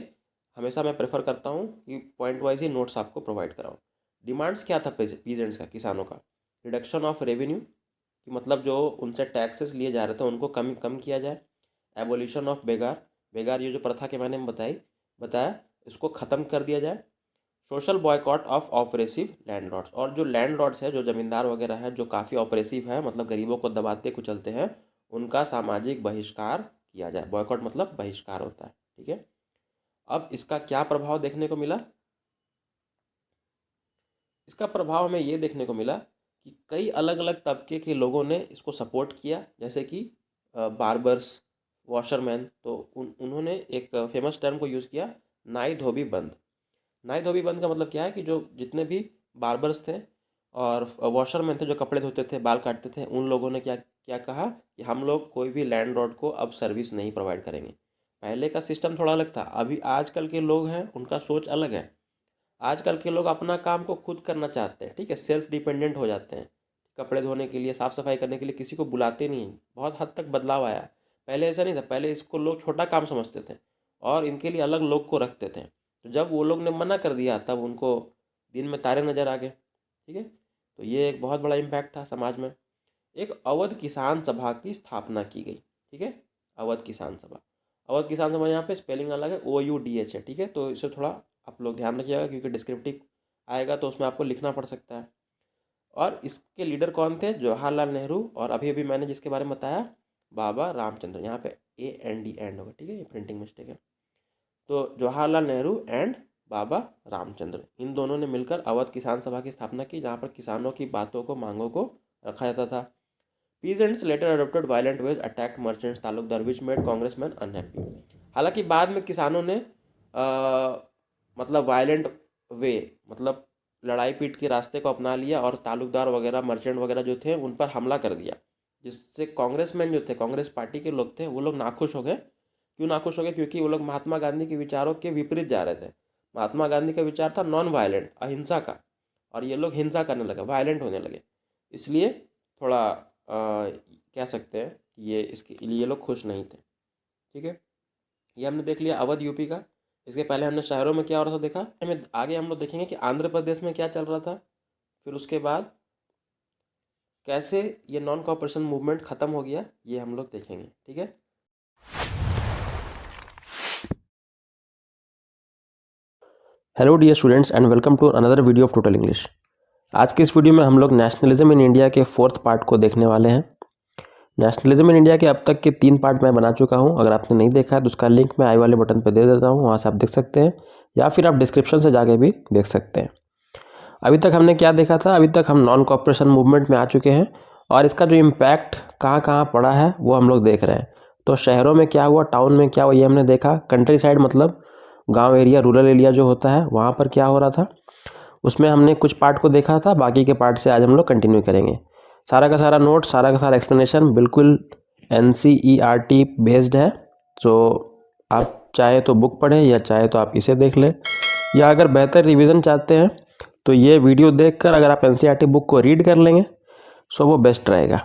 हमेशा मैं प्रेफर करता हूँ कि पॉइंट वाइज ही नोट्स आपको प्रोवाइड कराऊँ। डिमांड्स क्या था पीजेंट्स का, किसानों का, रिडक्शन ऑफ रेवेन्यू, कि मतलब जो उनसे टैक्सेस लिए जा रहे थे उनको कम कम किया जाए। एबोलिशन ऑफ बेगार, बेगार ये जो प्रथा के मैंने बताया, इसको ख़त्म कर दिया जाए। Social boycott of oppressive landlords, और जो लैंडलॉर्ड्स है, जो ज़मींदार वगैरह हैं, जो काफ़ी ऑपरेसिव है, मतलब गरीबों को दबाते कुचलते हैं, उनका सामाजिक बहिष्कार किया जाए। बॉयकॉट मतलब बहिष्कार होता है। ठीक है, अब इसका क्या प्रभाव देखने को मिला, इसका प्रभाव हमें ये देखने को मिला कि कई अलग अलग तबके के लोगों ने इसको सपोर्ट किया, जैसे कि बार्बर्स, वॉशरमैन। तो उन्होंने एक फेमस टर्म को यूज़ किया, नाई धोबी बंद। नाई धोबी बंद का मतलब क्या है कि जो जितने भी बार्बर्स थे और वॉशरमैन थे जो कपड़े धोते थे, बाल काटते थे, उन लोगों ने क्या क्या कहा कि हम लोग कोई भी लैंडलॉर्ड को अब सर्विस नहीं प्रोवाइड करेंगे। पहले का सिस्टम थोड़ा अलग था, अभी आजकल के लोग हैं उनका सोच अलग है। आजकल के लोग अपना काम को खुद करना चाहते हैं, ठीक है, सेल्फ डिपेंडेंट हो जाते हैं। कपड़े धोने के लिए, साफ़ सफाई करने के लिए किसी को बुलाते नहीं हैं। बहुत हद तक बदलाव आया है। पहले ऐसा नहीं था, पहले इसको लोग छोटा काम समझते थे और इनके लिए अलग लोग को रखते थे। तो जब वो लोग ने मना कर दिया तब उनको दिन में तारे नज़र आ गए, ठीक है। तो ये एक बहुत बड़ा इम्पैक्ट था समाज में। एक अवध किसान सभा की स्थापना की गई, ठीक है। अवध किसान सभा, अवध किसान सभा, यहाँ पे स्पेलिंग अलग है, OUDH है, ठीक है। तो इसे थोड़ा आप लोग ध्यान रखिएगा क्योंकि डिस्क्रिप्टिव आएगा तो उसमें आपको लिखना पड़ सकता है। और इसके लीडर कौन थे? जवाहरलाल नेहरू और अभी अभी मैंने जिसके बारे में बताया बाबा रामचंद्र। यहाँ पे AND एंड होगा, ठीक है, ये प्रिंटिंग मिस्टेक है। तो जवाहरलाल नेहरू एंड बाबा रामचंद्र, इन दोनों ने मिलकर अवध किसान सभा की स्थापना की, जहाँ पर किसानों की बातों को, मांगों को रखा जाता था। Peasants later adopted violent ways attack merchants talukdar which made Congressman unhappy. हालांकि बाद में किसानों ने मतलब वायलेंट वे, मतलब लड़ाई पीट के रास्ते को अपना लिया और तालुकदार वगैरह, मर्चेंट वगैरह जो थे उन पर हमला कर दिया, जिससे कांग्रेसमैन जो थे, कांग्रेस पार्टी के लोग थे, वो लोग नाखुश हो गए। क्यों नाखुश हो गए? क्योंकि वो लोग महात्मा गांधी के विचारों के विपरीत जा रहे थे। महात्मा गांधी का विचार था नॉन वायलेंट, अहिंसा का, और ये लोग हिंसा करने लगे, वायलेंट होने लगे। इसलिए थोड़ा कह सकते हैं कि ये लोग खुश नहीं थे, ठीक है। ये हमने देख लिया अवध यूपी का। इसके पहले हमने शहरों में क्या हो रहा था देखा। हमें आगे हम लोग देखेंगे कि आंध्र प्रदेश में क्या चल रहा था, फिर उसके बाद कैसे ये नॉन कॉपरेशन मूवमेंट ख़त्म हो गया, ये हम लोग देखेंगे, ठीक है। Hello dear students and welcome to another video of total English. आज के इस वीडियो में हम लोग नेशनलिज्म इन इंडिया के 4th पार्ट को देखने वाले हैं। नेशनलिज्म इन इंडिया के अब तक के 3 पार्ट मैं बना चुका हूं। अगर आपने नहीं देखा है तो उसका लिंक मैं आई वाले बटन पर दे देता हूं, वहां से आप देख सकते हैं, या फिर आप डिस्क्रिप्शन से जाके भी देख सकते हैं। अभी तक हमने क्या देखा था? अभी तक हम नॉन कॉपरेशन मूवमेंट में आ चुके हैं और इसका जो इम्पैक्ट कहाँ कहाँ पड़ा है वो हम लोग देख रहे हैं। तो शहरों में क्या हुआ, टाउन में क्या हुआ, ये हमने देखा। कंट्री साइड मतलब गांव एरिया, रूरल एरिया जो होता है, वहाँ पर क्या हो रहा था, उसमें हमने कुछ पार्ट को देखा था। बाकी के पार्ट से आज हम लोग कंटिन्यू करेंगे। सारा का सारा नोट, सारा का सारा एक्सप्लेनेशन बिल्कुल NCERT बेस्ड है। तो आप चाहे तो बुक पढ़ें या चाहे तो आप इसे देख लें, या अगर बेहतर रिवीजन चाहते हैं तो ये वीडियो देखकर अगर आप NCERT बुक को रीड कर लेंगे सो वो बेस्ट रहेगा,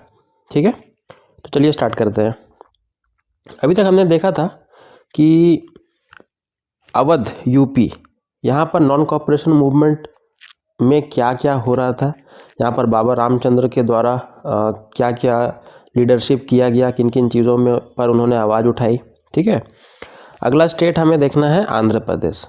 ठीक है। तो चलिए स्टार्ट करते हैं। अभी तक हमने देखा था कि अवध यूपी, यहाँ पर नॉन कॉपरेशन मूवमेंट में क्या क्या हो रहा था, यहाँ पर बाबा रामचंद्र के द्वारा क्या क्या लीडरशिप किया गया, किन किन चीज़ों में पर उन्होंने आवाज़ उठाई, ठीक है। अगला स्टेट हमें देखना है आंध्र प्रदेश।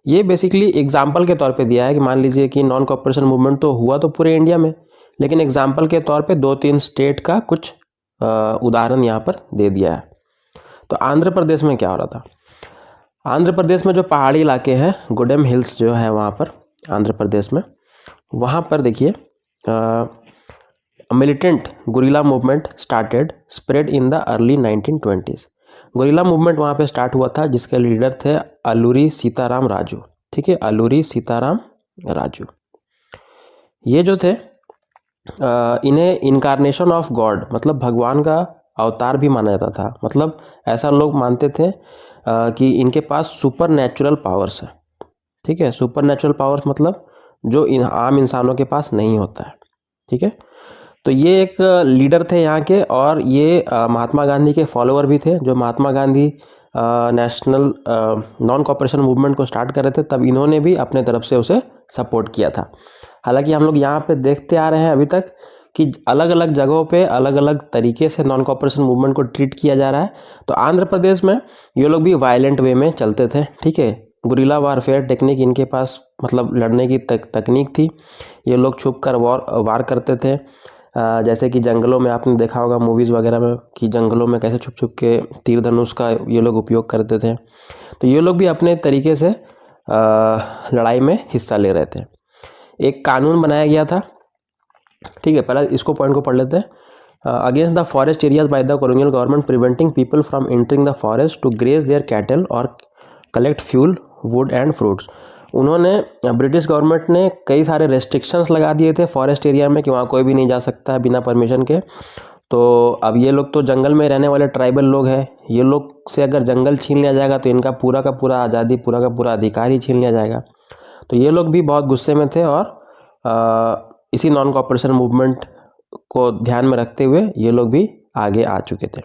ये बेसिकली एग्जाम्पल के तौर पे दिया है कि मान लीजिए कि नॉन कॉपरेशन मूवमेंट तो हुआ तो पूरे इंडिया में, लेकिन एग्जाम्पल के तौर पे 2-3 स्टेट का कुछ उदाहरण यहाँ पर दे दिया है। तो आंध्र प्रदेश में क्या हो रहा था? आंध्र प्रदेश में जो पहाड़ी इलाके हैं, गुडेम हिल्स जो है वहाँ पर आंध्र प्रदेश में, वहाँ पर देखिए militant guerrilla movement started spread in the early 1920s। Guerrilla movement वहाँ पे स्टार्ट हुआ था, जिसके लीडर थे अलूरी सीताराम राजू, ठीक है, अलूरी सीताराम राजू। ये जो थे इन्हें इनकारनेशन ऑफ गॉड, मतलब भगवान का अवतार भी माना जाता था। मतलब ऐसा लोग मानते थे कि इनके पास सुपर नेचुरल पावर्स है, ठीक है। सुपर नेचुरल पावर्स मतलब जो आम इंसानों के पास नहीं होता है, ठीक है। तो ये एक लीडर थे यहाँ के, और ये महात्मा गांधी के फॉलोअर भी थे। जो Mahatma Gandhi national non cooperation movement को स्टार्ट कर रहे थे, तब इन्होंने भी अपने तरफ से उसे सपोर्ट किया था। हालांकि हम लोग यहाँ पे देखते आ रहे हैं अभी तक कि अलग अलग जगहों पे अलग अलग तरीके से नॉन कॉपरेशन मूवमेंट को ट्रीट किया जा रहा है। तो आंध्र प्रदेश में ये लोग भी वायलेंट वे में चलते थे, ठीक है। गुरिल्ला वारफेयर टेक्निक इनके पास, मतलब लड़ने की तकनीक थी। ये लोग छुप कर वार करते थे। जैसे कि जंगलों में आपने देखा होगा मूवीज़ वगैरह में कि जंगलों में कैसे छुप छुप के तीर धनुष का ये लोग उपयोग करते थे। तो ये लोग भी अपने तरीके से लड़ाई में हिस्सा ले रहे थे। एक कानून बनाया गया था, ठीक है। पहले इसको पॉइंट को पढ़ लेते हैं। Against the forest areas by the colonial government preventing people from entering the forest to graze their cattle और collect fuel wood and fruits. उन्होंने ब्रिटिश गवर्नमेंट ने कई सारे रेस्ट्रिक्शंस लगा दिए थे फॉरेस्ट एरिया में कि वहाँ कोई भी नहीं जा सकता है बिना परमिशन के। तो अब ये लोग तो जंगल में रहने वाले ट्राइबल लोग हैं, ये लोग से अगर जंगल छीन लिया जाएगा तो इनका पूरा का पूरा आज़ादी, पूरा का पूरा अधिकार ही छीन लिया जाएगा। तो ये लोग भी बहुत गुस्से में थे और इसी नॉन कॉपरेशन मूवमेंट को ध्यान में रखते हुए ये लोग भी आगे आ चुके थे।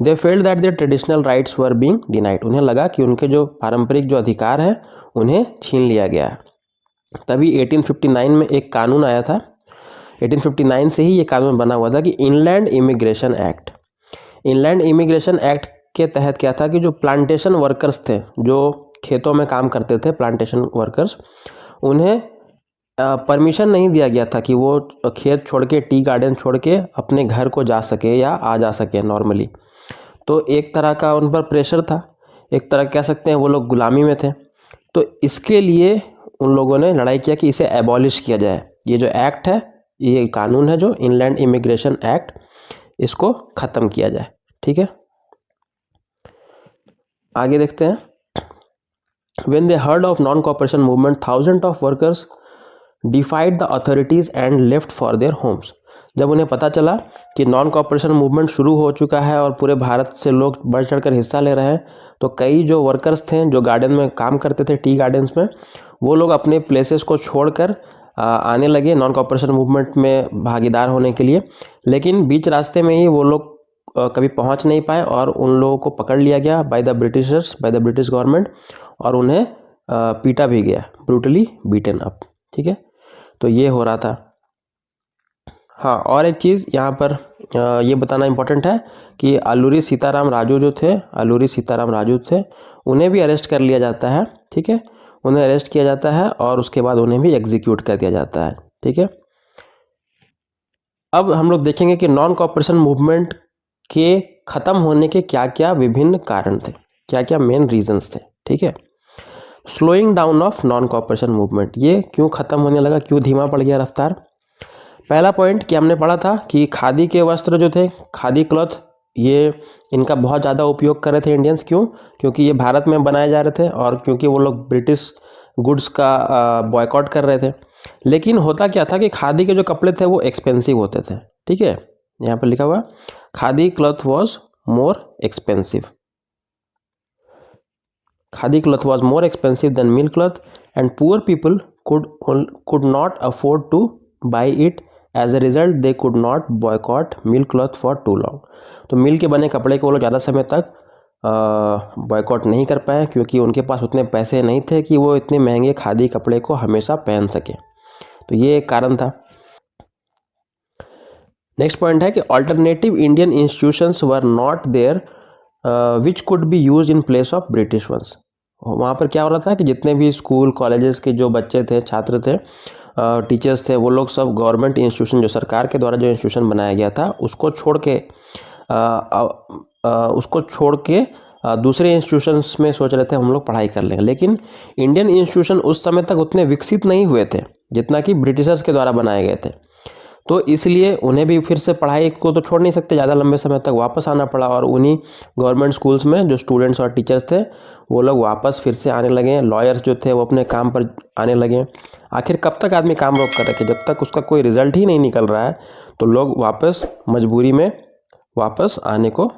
They failed that there traditional rights were being denied. उन्हें लगा कि उनके जो पारंपरिक जो अधिकार हैं उन्हें छीन लिया गया है। तभी 1859 में एक कानून आया था। 1859 से ही ये कानून बना हुआ था कि inland immigration act. Inland immigration act के तहत क्या था कि जो प्लांटेशन वर्कर्स थे, जो खेतों में काम करते थे, प्लांटेशन वर्कर्स, उन्हें परमिशन नहीं दिया गया था कि वो खेत छोड़ के, टी गार्डन छोड़ के अपने घर को जा सके या आ जा सके नॉर्मली। तो एक तरह का उन पर प्रेशर था, एक तरह कह सकते हैं वो लोग गुलामी में थे। तो इसके लिए उन लोगों ने लड़ाई किया कि इसे एबॉलिश किया जाए। ये जो एक्ट है, ये कानून है जो इनलैंड इमिग्रेशन एक्ट, इसको ख़त्म किया जाए। ठीक है, आगे देखते हैं। When they heard of non-cooperation movement, thousands of workers defied the authorities and left for their homes. जब उन्हें पता चला कि नॉन कॉपरेशन मूवमेंट शुरू हो चुका है और पूरे भारत से लोग बढ़ चढ़कर हिस्सा ले रहे हैं, तो कई जो वर्कर्स थे जो गार्डन में काम करते थे, टी गार्डन्स में, वो लोग अपने प्लेसेस को छोड़कर आने लगे नॉन कॉपरेशन मूवमेंट में भागीदार होने के लिए। लेकिन बीच रास्ते में ही वो लोग कभी पहुंच नहीं पाए और उन लोगों को पकड़ लिया गया bye the Britishers, by the British government, और उन्हें पीटा भी गया, ब्रूटली बीटन अप। ठीक है, तो ये हो रहा था। हाँ, और एक चीज़ यहाँ पर ये बताना इम्पोर्टेंट है कि अल्लूरी सीताराम राजू जो थे, अल्लूरी सीताराम राजू थे, उन्हें भी अरेस्ट कर लिया जाता है। ठीक है, उन्हें अरेस्ट किया जाता है और उसके बाद उन्हें भी एग्जीक्यूट कर दिया जाता है। ठीक है, अब हम लोग देखेंगे कि नॉन कॉपरेशन मूवमेंट के ख़त्म होने के क्या क्या विभिन्न कारण थे, क्या क्या मेन रीजंस थे। ठीक है, slowing down of non cooperation movement, ये क्यों ख़त्म होने लगा, क्यों धीमा पड़ गया रफ्तार। पहला पॉइंट कि हमने पढ़ा था कि खादी के वस्त्र जो थे, खादी क्लॉथ, ये इनका बहुत ज़्यादा उपयोग कर रहे थे इंडियंस। क्यों? क्योंकि ये भारत में बनाए जा रहे थे और क्योंकि वो लोग ब्रिटिश गुड्स का बॉयकॉट कर रहे थे। लेकिन होता क्या था कि खादी के जो कपड़े थे वो एक्सपेंसिव होते थे। ठीक है, यहाँ पर लिखा हुआ khadi cloth was more expensive. Khadi cloth was more expensive than mill cloth and poor people could not afford to buy it. As a result, they could not boycott mill cloth for too long. तो मिल के बने कपड़े को वो लोग ज़्यादा समय तक बॉयकॉट नहीं कर पाए क्योंकि उनके पास उतने पैसे नहीं थे कि वो इतने महंगे खादी कपड़े को हमेशा पहन सके। तो ये एक कारण था। नेक्स्ट पॉइंट है कि alternative Indian institutions were not there which could be use in place of British ones. वहाँ पर क्या हो रहा था कि जितने भी स्कूल कॉलेजेस के जो बच्चे थे, छात्र थे, टीचर्स थे, वो लोग सब गवर्नमेंट इंस्टीट्यूशन, जो सरकार के द्वारा जो इंस्टीट्यूशन बनाया गया था, उसको छोड़ के दूसरे इंस्टीट्यूशंस में सोच रहे थे हम लोग पढ़ाई कर लेंगे। लेकिन इंडियन इंस्टीट्यूशन उस समय तक उतने विकसित नहीं हुए थे जितना कि ब्रिटिशर्स के द्वारा बनाए गए थे। तो इसलिए उन्हें भी फिर से पढ़ाई को तो छोड़ नहीं सकते, ज़्यादा लंबे समय तक वापस आना पड़ा और उन्हीं गवर्नमेंट स्कूल्स में जो स्टूडेंट्स और टीचर्स थे वो लोग वापस फिर से आने लगे। लॉयर्स जो थे वो अपने काम पर आने लगे। आखिर कब तक आदमी काम रोक कर रखे, जब तक उसका कोई रिजल्ट ही नहीं निकल रहा है तो लोग वापस मजबूरी में वापस आने को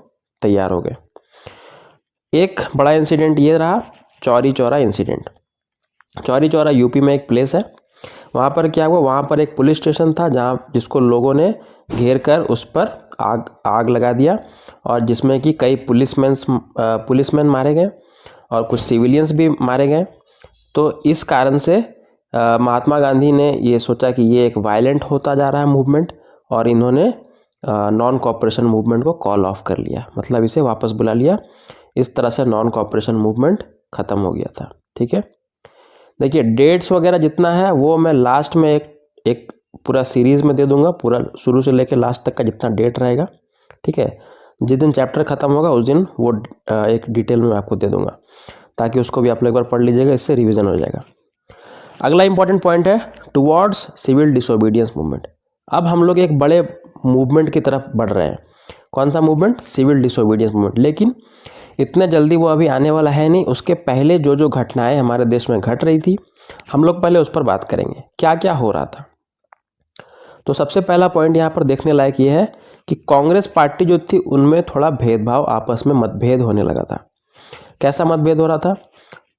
तैयार हो गए। एक बड़ा इंसिडेंट ये रहा चौरी चौरा इंसिडेंट। चौरी चौरा यूपी में एक प्लेस है। वहाँ पर क्या हुआ, वहाँ पर एक पुलिस स्टेशन था जहाँ जिसको लोगों ने घेर कर उस पर आग लगा दिया और जिसमें कि कई पुलिसमैन मारे गए और कुछ सिविलियंस भी मारे गए। तो इस कारण से महात्मा गांधी ने ये सोचा कि ये एक वायलेंट होता जा रहा है मूवमेंट और इन्होंने नॉन कॉपरेशन मूवमेंट को कॉल ऑफ कर लिया, मतलब इसे वापस बुला लिया। इस तरह से नॉन कॉपरेशन मूवमेंट ख़त्म हो गया था। ठीक है, देखिए डेट्स वगैरह जितना है वो मैं लास्ट में एक पूरा सीरीज़ में दे दूंगा, पूरा शुरू से लेकर लास्ट तक का जितना डेट रहेगा। ठीक है, जिस दिन चैप्टर ख़त्म होगा उस दिन वो एक डिटेल में आपको दे दूंगा ताकि उसको भी आप लोग एक बार पढ़ लीजिएगा, इससे रिवीजन हो जाएगा। अगला इंपॉर्टेंट पॉइंट है टुवर्ड्स सिविल डिसोबीडियंस मूवमेंट। अब हम लोग एक बड़े मूवमेंट की तरफ बढ़ रहे हैं। कौन सा मूवमेंट? Civil disobedience movement. लेकिन इतने जल्दी वो अभी आने वाला है नहीं। उसके पहले जो जो घटनाएं हमारे देश में घट रही थी, हम लोग पहले उस पर बात करेंगे, क्या क्या हो रहा था। तो सबसे पहला पॉइंट यहाँ पर देखने लायक ये है कि कांग्रेस पार्टी जो थी उनमें थोड़ा भेदभाव, आपस में मतभेद होने लगा था। कैसा मतभेद हो रहा था?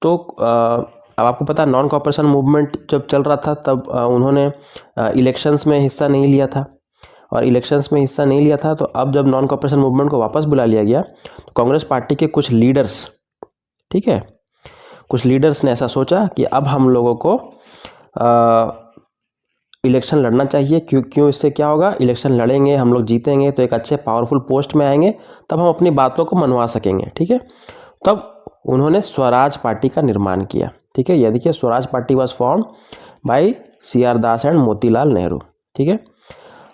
तो अब आपको पता, नॉन कॉपरेशन मूवमेंट जब चल रहा था तब उन्होंने इलेक्शंस में हिस्सा नहीं लिया था, और इलेक्शंस में हिस्सा नहीं लिया था तो अब जब नॉन कॉपरेशन मूवमेंट को वापस बुला लिया गया तो कांग्रेस पार्टी के कुछ लीडर्स, ठीक है, कुछ लीडर्स ने ऐसा सोचा कि अब हम लोगों को इलेक्शन लड़ना चाहिए। क्यों इससे क्या होगा, इलेक्शन लड़ेंगे, हम लोग जीतेंगे तो एक अच्छे पावरफुल पोस्ट में आएंगे, तब हम अपनी बातों को मनवा सकेंगे, ठीक है। तब उन्होंने स्वराज पार्टी का निर्माण किया, ठीक है। ये देखिए, Swaraj party was form by CR Das and Motilal Nehru, ठीक है।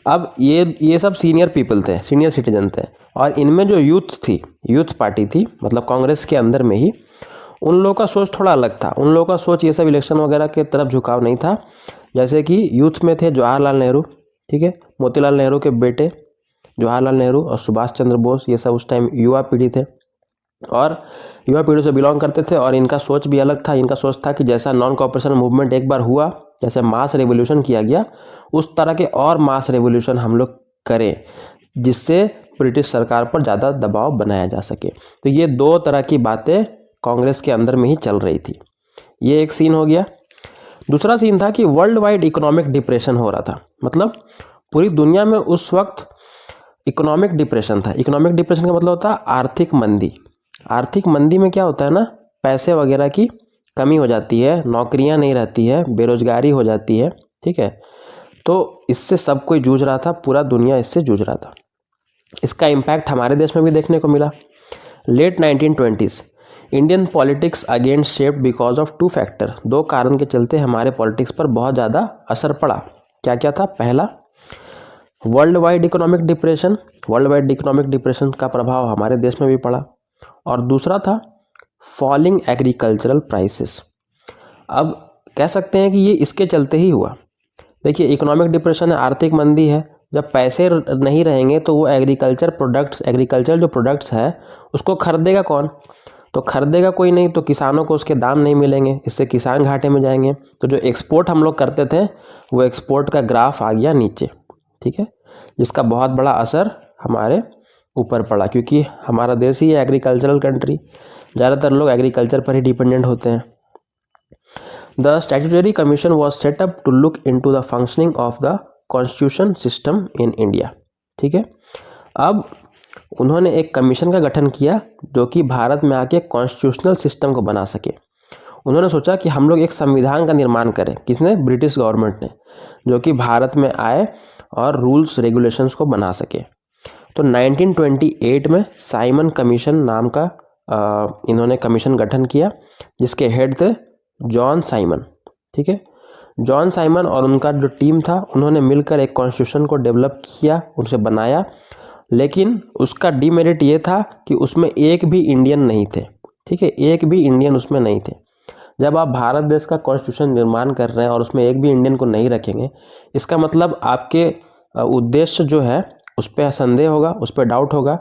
अब ये सब सीनियर पीपल थे, सीनियर सिटीजन थे, और इनमें जो यूथ थी, यूथ पार्टी थी, मतलब कांग्रेस के अंदर में ही, उन लोगों का सोच थोड़ा अलग था। उन लोगों का सोच ये सब इलेक्शन वगैरह के तरफ झुकाव नहीं था। जैसे कि यूथ में थे जवाहरलाल नेहरू, ठीक है, मोतीलाल नेहरू के बेटे जवाहरलाल नेहरू और सुभाष चंद्र बोस, ये सब उस टाइम युवा पीढ़ी थे और युवा पीढ़ी से बिलोंग करते थे। और इनका सोच भी अलग था। इनका सोच था कि जैसा नॉन कॉपरेशन मूवमेंट एक बार हुआ, जैसे मास रेवोल्यूशन किया गया, उस तरह के और मास रेवोल्यूशन हम लोग करें, जिससे ब्रिटिश सरकार पर ज़्यादा दबाव बनाया जा सके। तो ये दो तरह की बातें कांग्रेस के अंदर में ही चल रही थी। ये एक सीन हो गया। दूसरा सीन था कि वर्ल्ड वाइड इकोनॉमिक डिप्रेशन हो रहा था। मतलब पूरी दुनिया में उस वक्त इकोनॉमिक डिप्रेशन था। इकोनॉमिक डिप्रेशन का मतलब होता है आर्थिक मंदी। आर्थिक मंदी में क्या होता है ना, पैसे वगैरह की कमी हो जाती है, नौकरियां नहीं रहती है, बेरोजगारी हो जाती है, ठीक है। तो इससे सब कोई जूझ रहा था, पूरा दुनिया इससे जूझ रहा था। इसका इम्पैक्ट हमारे देश में भी देखने को मिला। Late 1920s Indian politics again shaped because of 2 factor. 2 कारण के चलते हमारे पॉलिटिक्स पर बहुत ज़्यादा असर पड़ा। क्या क्या था? पहला, world wide economic depression. World wide economic depression का प्रभाव हमारे देश में भी पड़ा। और दूसरा था फॉलिंग एग्रीकल्चरल प्राइसेस। अब कह सकते हैं कि ये इसके चलते ही हुआ। देखिए, इकोनॉमिक डिप्रेशन है, आर्थिक मंदी है, जब पैसे नहीं रहेंगे तो वो एग्रीकल्चर जो प्रोडक्ट्स है उसको खरीदेगा कौन? तो खरीदेगा कोई नहीं, तो किसानों को उसके दाम नहीं मिलेंगे, इससे किसान घाटे में जाएंगे। तो जो एक्सपोर्ट हम लोग करते थे वो एक्सपोर्ट का ग्राफ आ गया नीचे, ठीक है, जिसका बहुत बड़ा असर हमारे ऊपर पड़ा, क्योंकि हमारा देश ही है एग्रीकल्चरल कंट्री, ज़्यादातर लोग एग्रीकल्चर पर ही डिपेंडेंट होते हैं। The statutory commission was set up to look into the functioning of the constitution system in India, ठीक है। अब उन्होंने एक कमीशन का गठन किया जो कि भारत में आके कॉन्स्टिट्यूशनल सिस्टम को बना सके। उन्होंने सोचा कि हम लोग एक संविधान का निर्माण करें। किसने? ब्रिटिश गवर्नमेंट ने, जो कि भारत में आए और रूल्स रेगुलेशंस को बना सके। तो 1928 में साइमन कमीशन नाम का इन्होंने कमीशन गठन किया, जिसके हेड थे जॉन साइमन, ठीक है। जॉन साइमन और उनका जो टीम था, उन्होंने मिलकर एक कॉन्स्टिट्यूशन को डेवलप किया, उनसे बनाया। लेकिन उसका डीमेरिट ये था कि उसमें एक भी इंडियन नहीं थे, ठीक है, एक भी इंडियन उसमें नहीं थे। जब आप भारत देश का कॉन्स्टिट्यूशन निर्माण कर रहे हैं और उसमें एक भी इंडियन को नहीं रखेंगे, इसका मतलब आपके उद्देश्य जो है उस पर संदेह होगा, उस पर डाउट होगा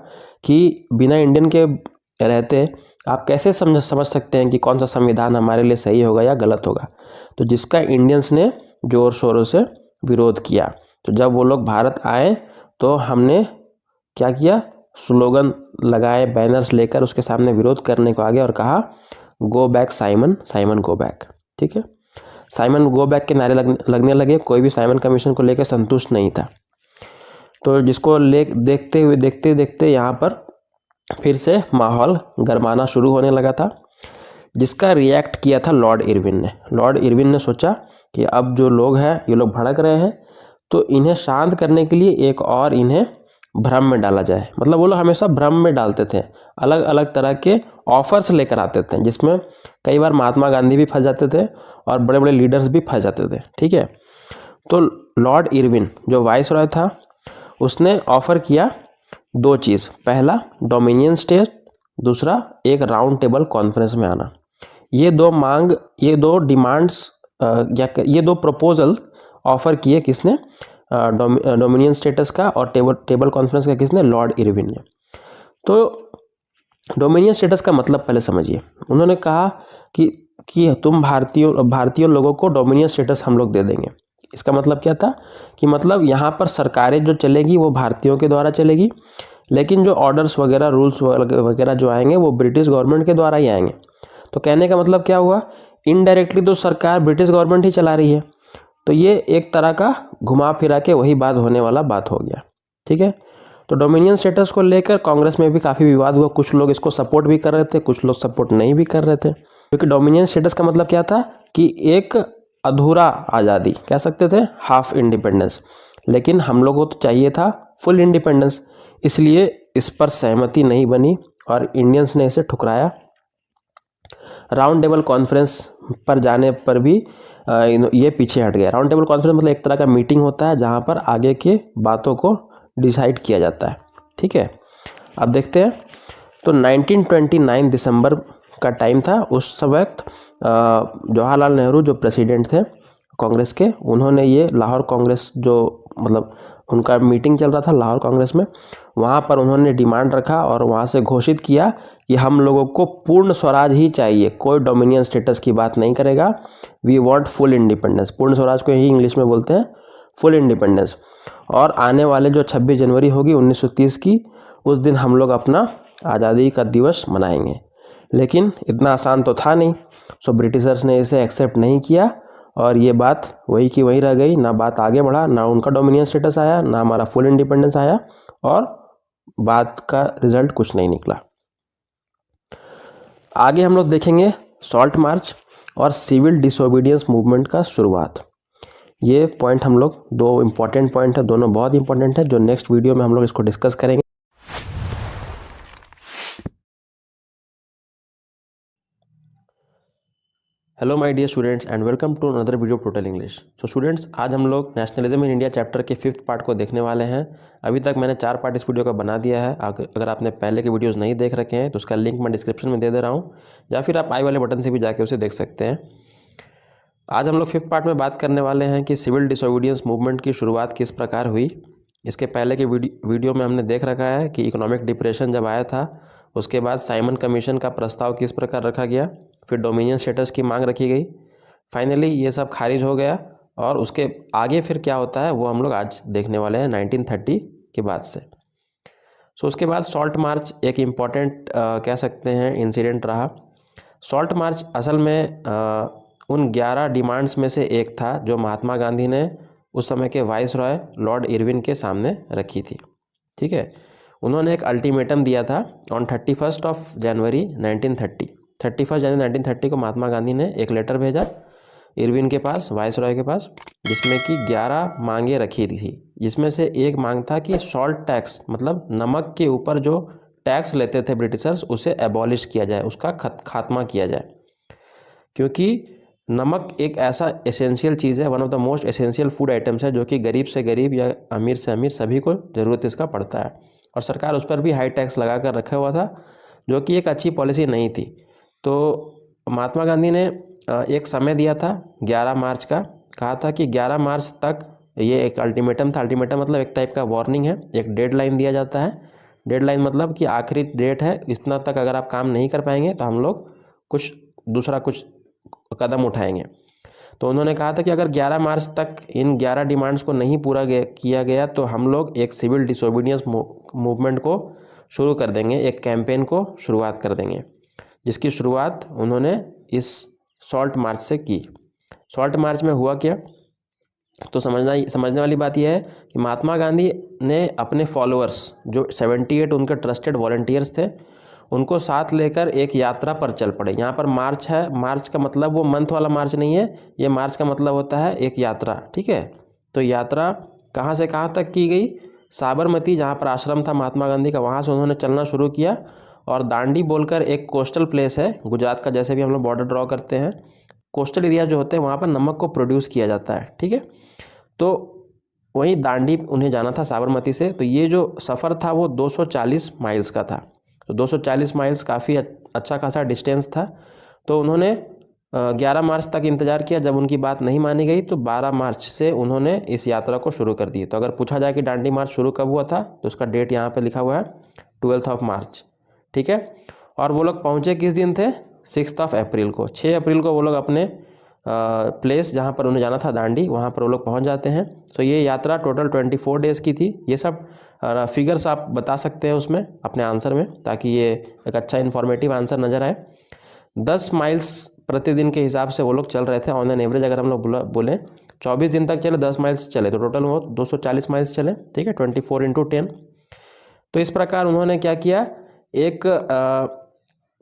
कि बिना इंडियन के रहते आप कैसे समझ सकते हैं कि कौन सा संविधान हमारे लिए सही होगा या गलत होगा। तो जिसका इंडियंस ने ज़ोर शोरों से विरोध किया। तो जब वो लोग भारत आए तो हमने क्या किया, स्लोगन लगाए, बैनर्स लेकर उसके सामने विरोध करने को आगे और कहा go back Simon, Simon go back, ठीक है। साइमन गो बैक के नारे लगने लगे। कोई भी साइमन कमीशन को लेकर संतुष्ट नहीं था। तो जिसको देखते देखते यहाँ पर फिर से माहौल गरमाना शुरू होने लगा था, जिसका रिएक्ट किया था लॉर्ड इरविन ने। लॉर्ड इरविन ने सोचा कि अब जो लोग हैं ये लोग भड़क रहे हैं, तो इन्हें शांत करने के लिए एक और इन्हें भ्रम में डाला जाए। मतलब वो लोग हमेशा भ्रम में डालते थे, अलग अलग तरह के ऑफर्स लेकर आते थे, जिसमें कई बार महात्मा गांधी भी फंस जाते थे और बड़े बड़े लीडर्स भी फंस जाते थे, ठीक है। तो लॉर्ड इरविन जो वाइसरॉय था, उसने ऑफर किया 2 चीज़। पहला, डोमिनियन स्टेट, दूसरा एक राउंड टेबल कॉन्फ्रेंस में आना। ये 2 डिमांड्स ये 2 प्रपोजल ऑफर किए किसने? डोमिनियन स्टेटस का और टेबल कॉन्फ्रेंस का किसने? लॉर्ड इरविन ने। तो डोमिनियन स्टेटस का मतलब पहले समझिए। उन्होंने कहा कि तुम भारतीय लोगों को डोमिनियन स्टेटस हम लोग दे देंगे। इसका मतलब क्या था कि मतलब यहाँ पर सरकारें जो चलेगी वो भारतीयों के द्वारा चलेगी, लेकिन जो ऑर्डर्स वगैरह रूल्स वगैरह जो आएंगे वो ब्रिटिश गवर्नमेंट के द्वारा ही आएंगे। तो कहने का मतलब क्या हुआ, इनडायरेक्टली तो सरकार ब्रिटिश गवर्नमेंट ही चला रही है। तो ये एक तरह का घुमा फिरा के वही बात होने वाला बात हो गया, ठीक है। तो डोमिनियन स्टेटस को लेकर कांग्रेस में भी काफ़ी विवाद हुआ। कुछ लोग इसको सपोर्ट भी कर रहे थे, कुछ लोग सपोर्ट नहीं भी कर रहे थे, क्योंकि डोमिनियन स्टेटस का मतलब क्या था कि एक अधूरा आज़ादी कह सकते थे, हाफ इंडिपेंडेंस। लेकिन हम लोगों को तो चाहिए था फुल इंडिपेंडेंस, इसलिए इस पर सहमति नहीं बनी और इंडियंस ने इसे ठुकराया। राउंड टेबल कॉन्फ्रेंस पर जाने पर भी ये पीछे हट गया। राउंड टेबल कॉन्फ्रेंस मतलब एक तरह का मीटिंग होता है जहाँ पर आगे के बातों को डिसाइड किया जाता है, ठीक है। अब देखते हैं। तो 1929 दिसंबर का टाइम था। उस वक्त जवाहरलाल नेहरू जो प्रेसिडेंट थे कांग्रेस के, उन्होंने ये लाहौर कांग्रेस जो मतलब उनका मीटिंग चल रहा था लाहौर कांग्रेस में, वहाँ पर उन्होंने डिमांड रखा और वहाँ से घोषित किया कि हम लोगों को पूर्ण स्वराज ही चाहिए, कोई डोमिनियन स्टेटस की बात नहीं करेगा। We want full independence. Purna Swaraj को ही इंग्लिश में बोलते हैं फुल इंडिपेंडेंस। और आने वाले जो 26 जनवरी होगी 1930 की, उस दिन हम लोग अपना आज़ादी का दिवस मनाएंगे। लेकिन इतना आसान तो था नहीं, सो ब्रिटिशर्स ने इसे एक्सेप्ट नहीं किया और ये बात वही की वहीं रह गई। ना बात आगे बढ़ा, ना उनका डोमिनियन स्टेटस आया, ना हमारा फुल इंडिपेंडेंस आया, और बात का रिजल्ट कुछ नहीं निकला। आगे हम लोग देखेंगे सॉल्ट मार्च और सिविल डिसोबीडियंस मूवमेंट का शुरुआत। ये पॉइंट हम लोग, दो इम्पॉर्टेंट पॉइंट है, दोनों बहुत इंपॉर्टेंट है, जो नेक्स्ट वीडियो में हम लोग इसको डिस्कस करेंगे। Hello my dear students and welcome to another video total English. So students, आज हम लोग नेशनलिज्म इन इंडिया चैप्टर के 5th पार्ट को देखने वाले हैं। अभी तक मैंने 4 पार्ट इस वीडियो का बना दिया है। अगर आपने पहले के वीडियोस नहीं देख रखे हैं तो उसका लिंक मैं डिस्क्रिप्शन में दे दे रहा हूँ, या फिर आप आई वाले बटन से भी जाके उसे देख सकते हैं। आज हम लोग 5th पार्ट में बात करने वाले हैं कि सिविल डिसोबीडियंस मूवमेंट की शुरुआत किस प्रकार हुई। इसके पहले के वीडियो में हमने देख रखा है कि इकोनॉमिक डिप्रेशन जब आया था, उसके बाद साइमन कमीशन का प्रस्ताव किस प्रकार रखा गया, फिर डोमिनियन स्टेटस की मांग रखी गई, फाइनली ये सब खारिज हो गया, और उसके आगे फिर क्या होता है वो हम लोग आज देखने वाले हैं 1930 के बाद से। सो उसके बाद सॉल्ट मार्च एक इम्पॉर्टेंट कह सकते हैं इंसिडेंट रहा। सॉल्ट मार्च असल में उन 11 डिमांड्स में से एक था जो महात्मा गांधी ने उस समय के वाइस रॉय लॉर्ड इरविन के सामने रखी थी, ठीक है। उन्होंने एक अल्टीमेटम दिया था ऑन 31 जनवरी 1930। 31 जनवरी 1930 को महात्मा गांधी ने एक लेटर भेजा इरविन के पास, वाइस रॉय के पास, जिसमें कि 11 मांगे रखी थी। जिसमें से एक मांग था कि सॉल्ट टैक्स मतलब नमक के ऊपर जो टैक्स लेते थे ब्रिटिशर्स, उसे एबॉलिश किया जाए, उसका खात्मा किया जाए। क्योंकि नमक एक ऐसा एसेंशियल चीज़ है, one of the most essential food items है, जो कि गरीब से गरीब या अमीर से अमीर सभी को ज़रूरत इसका पड़ता है। और सरकार उस पर भी हाई टैक्स लगा कर रखा हुआ था, जो कि एक अच्छी पॉलिसी नहीं थी। तो महात्मा गांधी ने एक समय दिया था 11 मार्च का, कहा था कि 11 मार्च तक, ये एक अल्टीमेटम था। अल्टीमेटम मतलब एक टाइप का वार्निंग है, एक डेडलाइन दिया जाता है। डेडलाइन मतलब कि आखिरी डेट है, इतना तक अगर आप काम नहीं कर पाएंगे तो हम लोग दूसरा कुछ कदम उठाएंगे। तो उन्होंने कहा था कि अगर 11 मार्च तक इन 11 डिमांड्स को नहीं पूरा किया गया तो हम लोग एक सिविल डिसोबीडियंस मूवमेंट को शुरू कर देंगे, एक कैंपेन को शुरुआत कर देंगे, जिसकी शुरुआत उन्होंने इस सॉल्ट मार्च से की। सॉल्ट मार्च में हुआ क्या, तो समझने वाली बात यह है कि महात्मा गांधी ने अपने फॉलोअर्स जो 78 उनके ट्रस्टेड वॉलंटियर्स थे, उनको साथ लेकर एक यात्रा पर चल पड़े। यहाँ पर मार्च है, मार्च का मतलब वो मंथ वाला मार्च नहीं है, ये मार्च का मतलब होता है एक यात्रा, ठीक है। तो यात्रा कहाँ से कहाँ तक की गई, साबरमती जहाँ पर आश्रम था महात्मा गांधी का, वहाँ से उन्होंने चलना शुरू किया। और दांडी बोलकर एक कोस्टल प्लेस है गुजरात का, जैसे भी हम लोग बॉर्डर ड्रॉ करते हैं, कोस्टल एरिया जो होते हैं वहाँ पर नमक को प्रोड्यूस किया जाता है, ठीक है। तो वहीं दांडी उन्हें जाना था साबरमती से। तो ये जो सफ़र था वो 240 माइल्स का था। तो 240 माइल्स काफ़ी अच्छा खासा डिस्टेंस था। तो उन्होंने 11 मार्च तक इंतज़ार किया। जब उनकी बात नहीं मानी गई तो 12 मार्च से उन्होंने इस यात्रा को शुरू कर दी। तो अगर पूछा जाए कि दांडी मार्च शुरू कब हुआ था, तो उसका डेट यहाँ पे लिखा हुआ है 12 मार्च, ठीक है। और वो लोग पहुँचे किस दिन थे, 6 अप्रैल को। 6 अप्रैल को वो लोग अपने प्लेस जहाँ पर उन्हें जाना था दांडी, वहाँ पर वो लोग पहुँच जाते हैं। तो ये यात्रा टोटल 24 डेज़ की थी। ये सब फिगर्स आप बता सकते हैं उसमें अपने आंसर में, ताकि ये एक अच्छा इन्फॉर्मेटिव आंसर नज़र आए। 10 माइल्स प्रतिदिन के हिसाब से वो लोग चल रहे थे ऑन एन एवरेज। अगर हम लोग बोलें 24 दिन तक चले, 10 माइल्स चले, तो टोटल वो 240 माइल्स चले, ठीक है, 24 × 10। तो इस प्रकार उन्होंने क्या किया, एक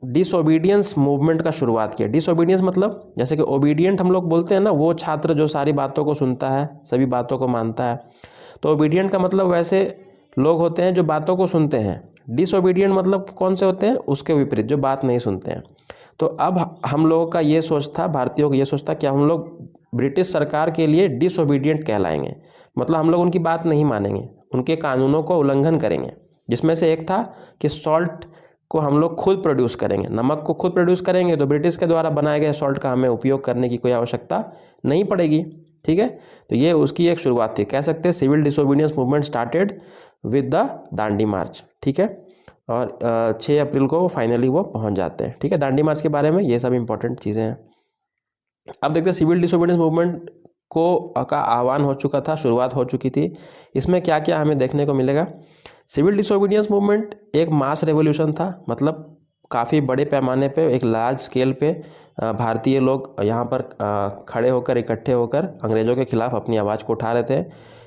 डिसओबीडियंस मूवमेंट का शुरुआत किया। डिसओबीडियंस मतलब जैसे कि ओबीडियंट हम लोग बोलते हैं ना, वो छात्र जो सारी बातों को सुनता है, सभी बातों को मानता है। तो ओबीडियंट का मतलब वैसे लोग होते हैं जो बातों को सुनते हैं। डिसओबीडियंट मतलब कौन से होते हैं, उसके विपरीत, जो बात नहीं सुनते हैं। तो अब हम लोगों का ये सोच था, भारतीयों का ये सोच था कि हम लोग ब्रिटिश सरकार के लिए डिसओबीडियंट कहलाएंगे। मतलब हम लोग उनकी बात नहीं मानेंगे, उनके कानूनों को उल्लंघन करेंगे। जिसमें से एक था कि सॉल्ट को हम लोग खुद प्रोड्यूस करेंगे, नमक को खुद प्रोड्यूस करेंगे, तो ब्रिटिश के द्वारा बनाए गए सॉल्ट का हमें उपयोग करने की कोई आवश्यकता नहीं पड़ेगी, ठीक है। तो ये उसकी एक शुरुआत थी। कह सकते हैं civil disobedience movement started with the Dandi march, ठीक है। और 6 अप्रैल को फाइनली वो पहुंच जाते हैं, ठीक है। दांडी मार्च के बारे में ये सब इंपॉर्टेंट चीज़ें हैं। अब देखते हैं सिविल डिसोबीडियंस मूवमेंट का आह्वान हो चुका था, शुरुआत हो चुकी थी। इसमें क्या क्या हमें देखने को मिलेगा। सिविल डिसोबीडियंस मूवमेंट एक मास रेवोल्यूशन था, मतलब काफ़ी बड़े पैमाने पे, एक लार्ज स्केल पे भारतीय लोग यहाँ पर खड़े होकर, इकट्ठे होकर अंग्रेज़ों के खिलाफ अपनी आवाज़ को उठा रहे थे।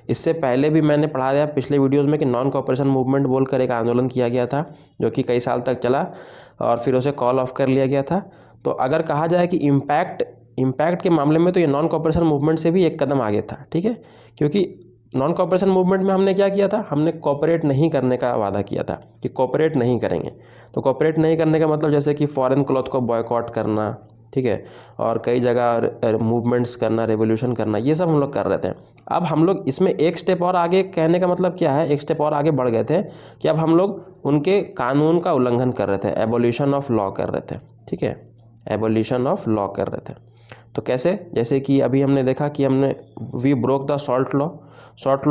इससे पहले भी मैंने पढ़ा दिया पिछले वीडियोज़ में कि नॉन कोऑपरेशन मूवमेंट बोलकर एक आंदोलन किया गया था, जो कि कई साल तक चला और फिर उसे कॉल ऑफ कर लिया गया था। तो अगर कहा जाए कि इम्पैक्ट के मामले में तो ये नॉन कोऑपरेशन मूवमेंट से भी एक कदम आगे था, ठीक है। क्योंकि नॉन कोऑपरेशन मूवमेंट में हमने क्या किया था, हमने कोऑपरेट नहीं करने का वादा किया था कि कोऑपरेट नहीं करेंगे। तो कोऑपरेट नहीं करने का मतलब जैसे कि फॉरेन क्लॉथ को बॉयकॉट करना, ठीक है, और कई जगह मूवमेंट्स करना, रेवोल्यूशन करना, ये सब हम लोग कर रहे थे। अब हम लोग इसमें एक स्टेप और आगे, कहने का मतलब क्या है, एक स्टेप और आगे बढ़ गए थे कि अब हम लोग उनके कानून का उल्लंघन कर रहे थे, एबोलिशन ऑफ लॉ कर रहे थे, ठीक है, एबोलिशन ऑफ लॉ कर रहे थे। तो कैसे, जैसे कि अभी हमने देखा कि हमने we broke the salt law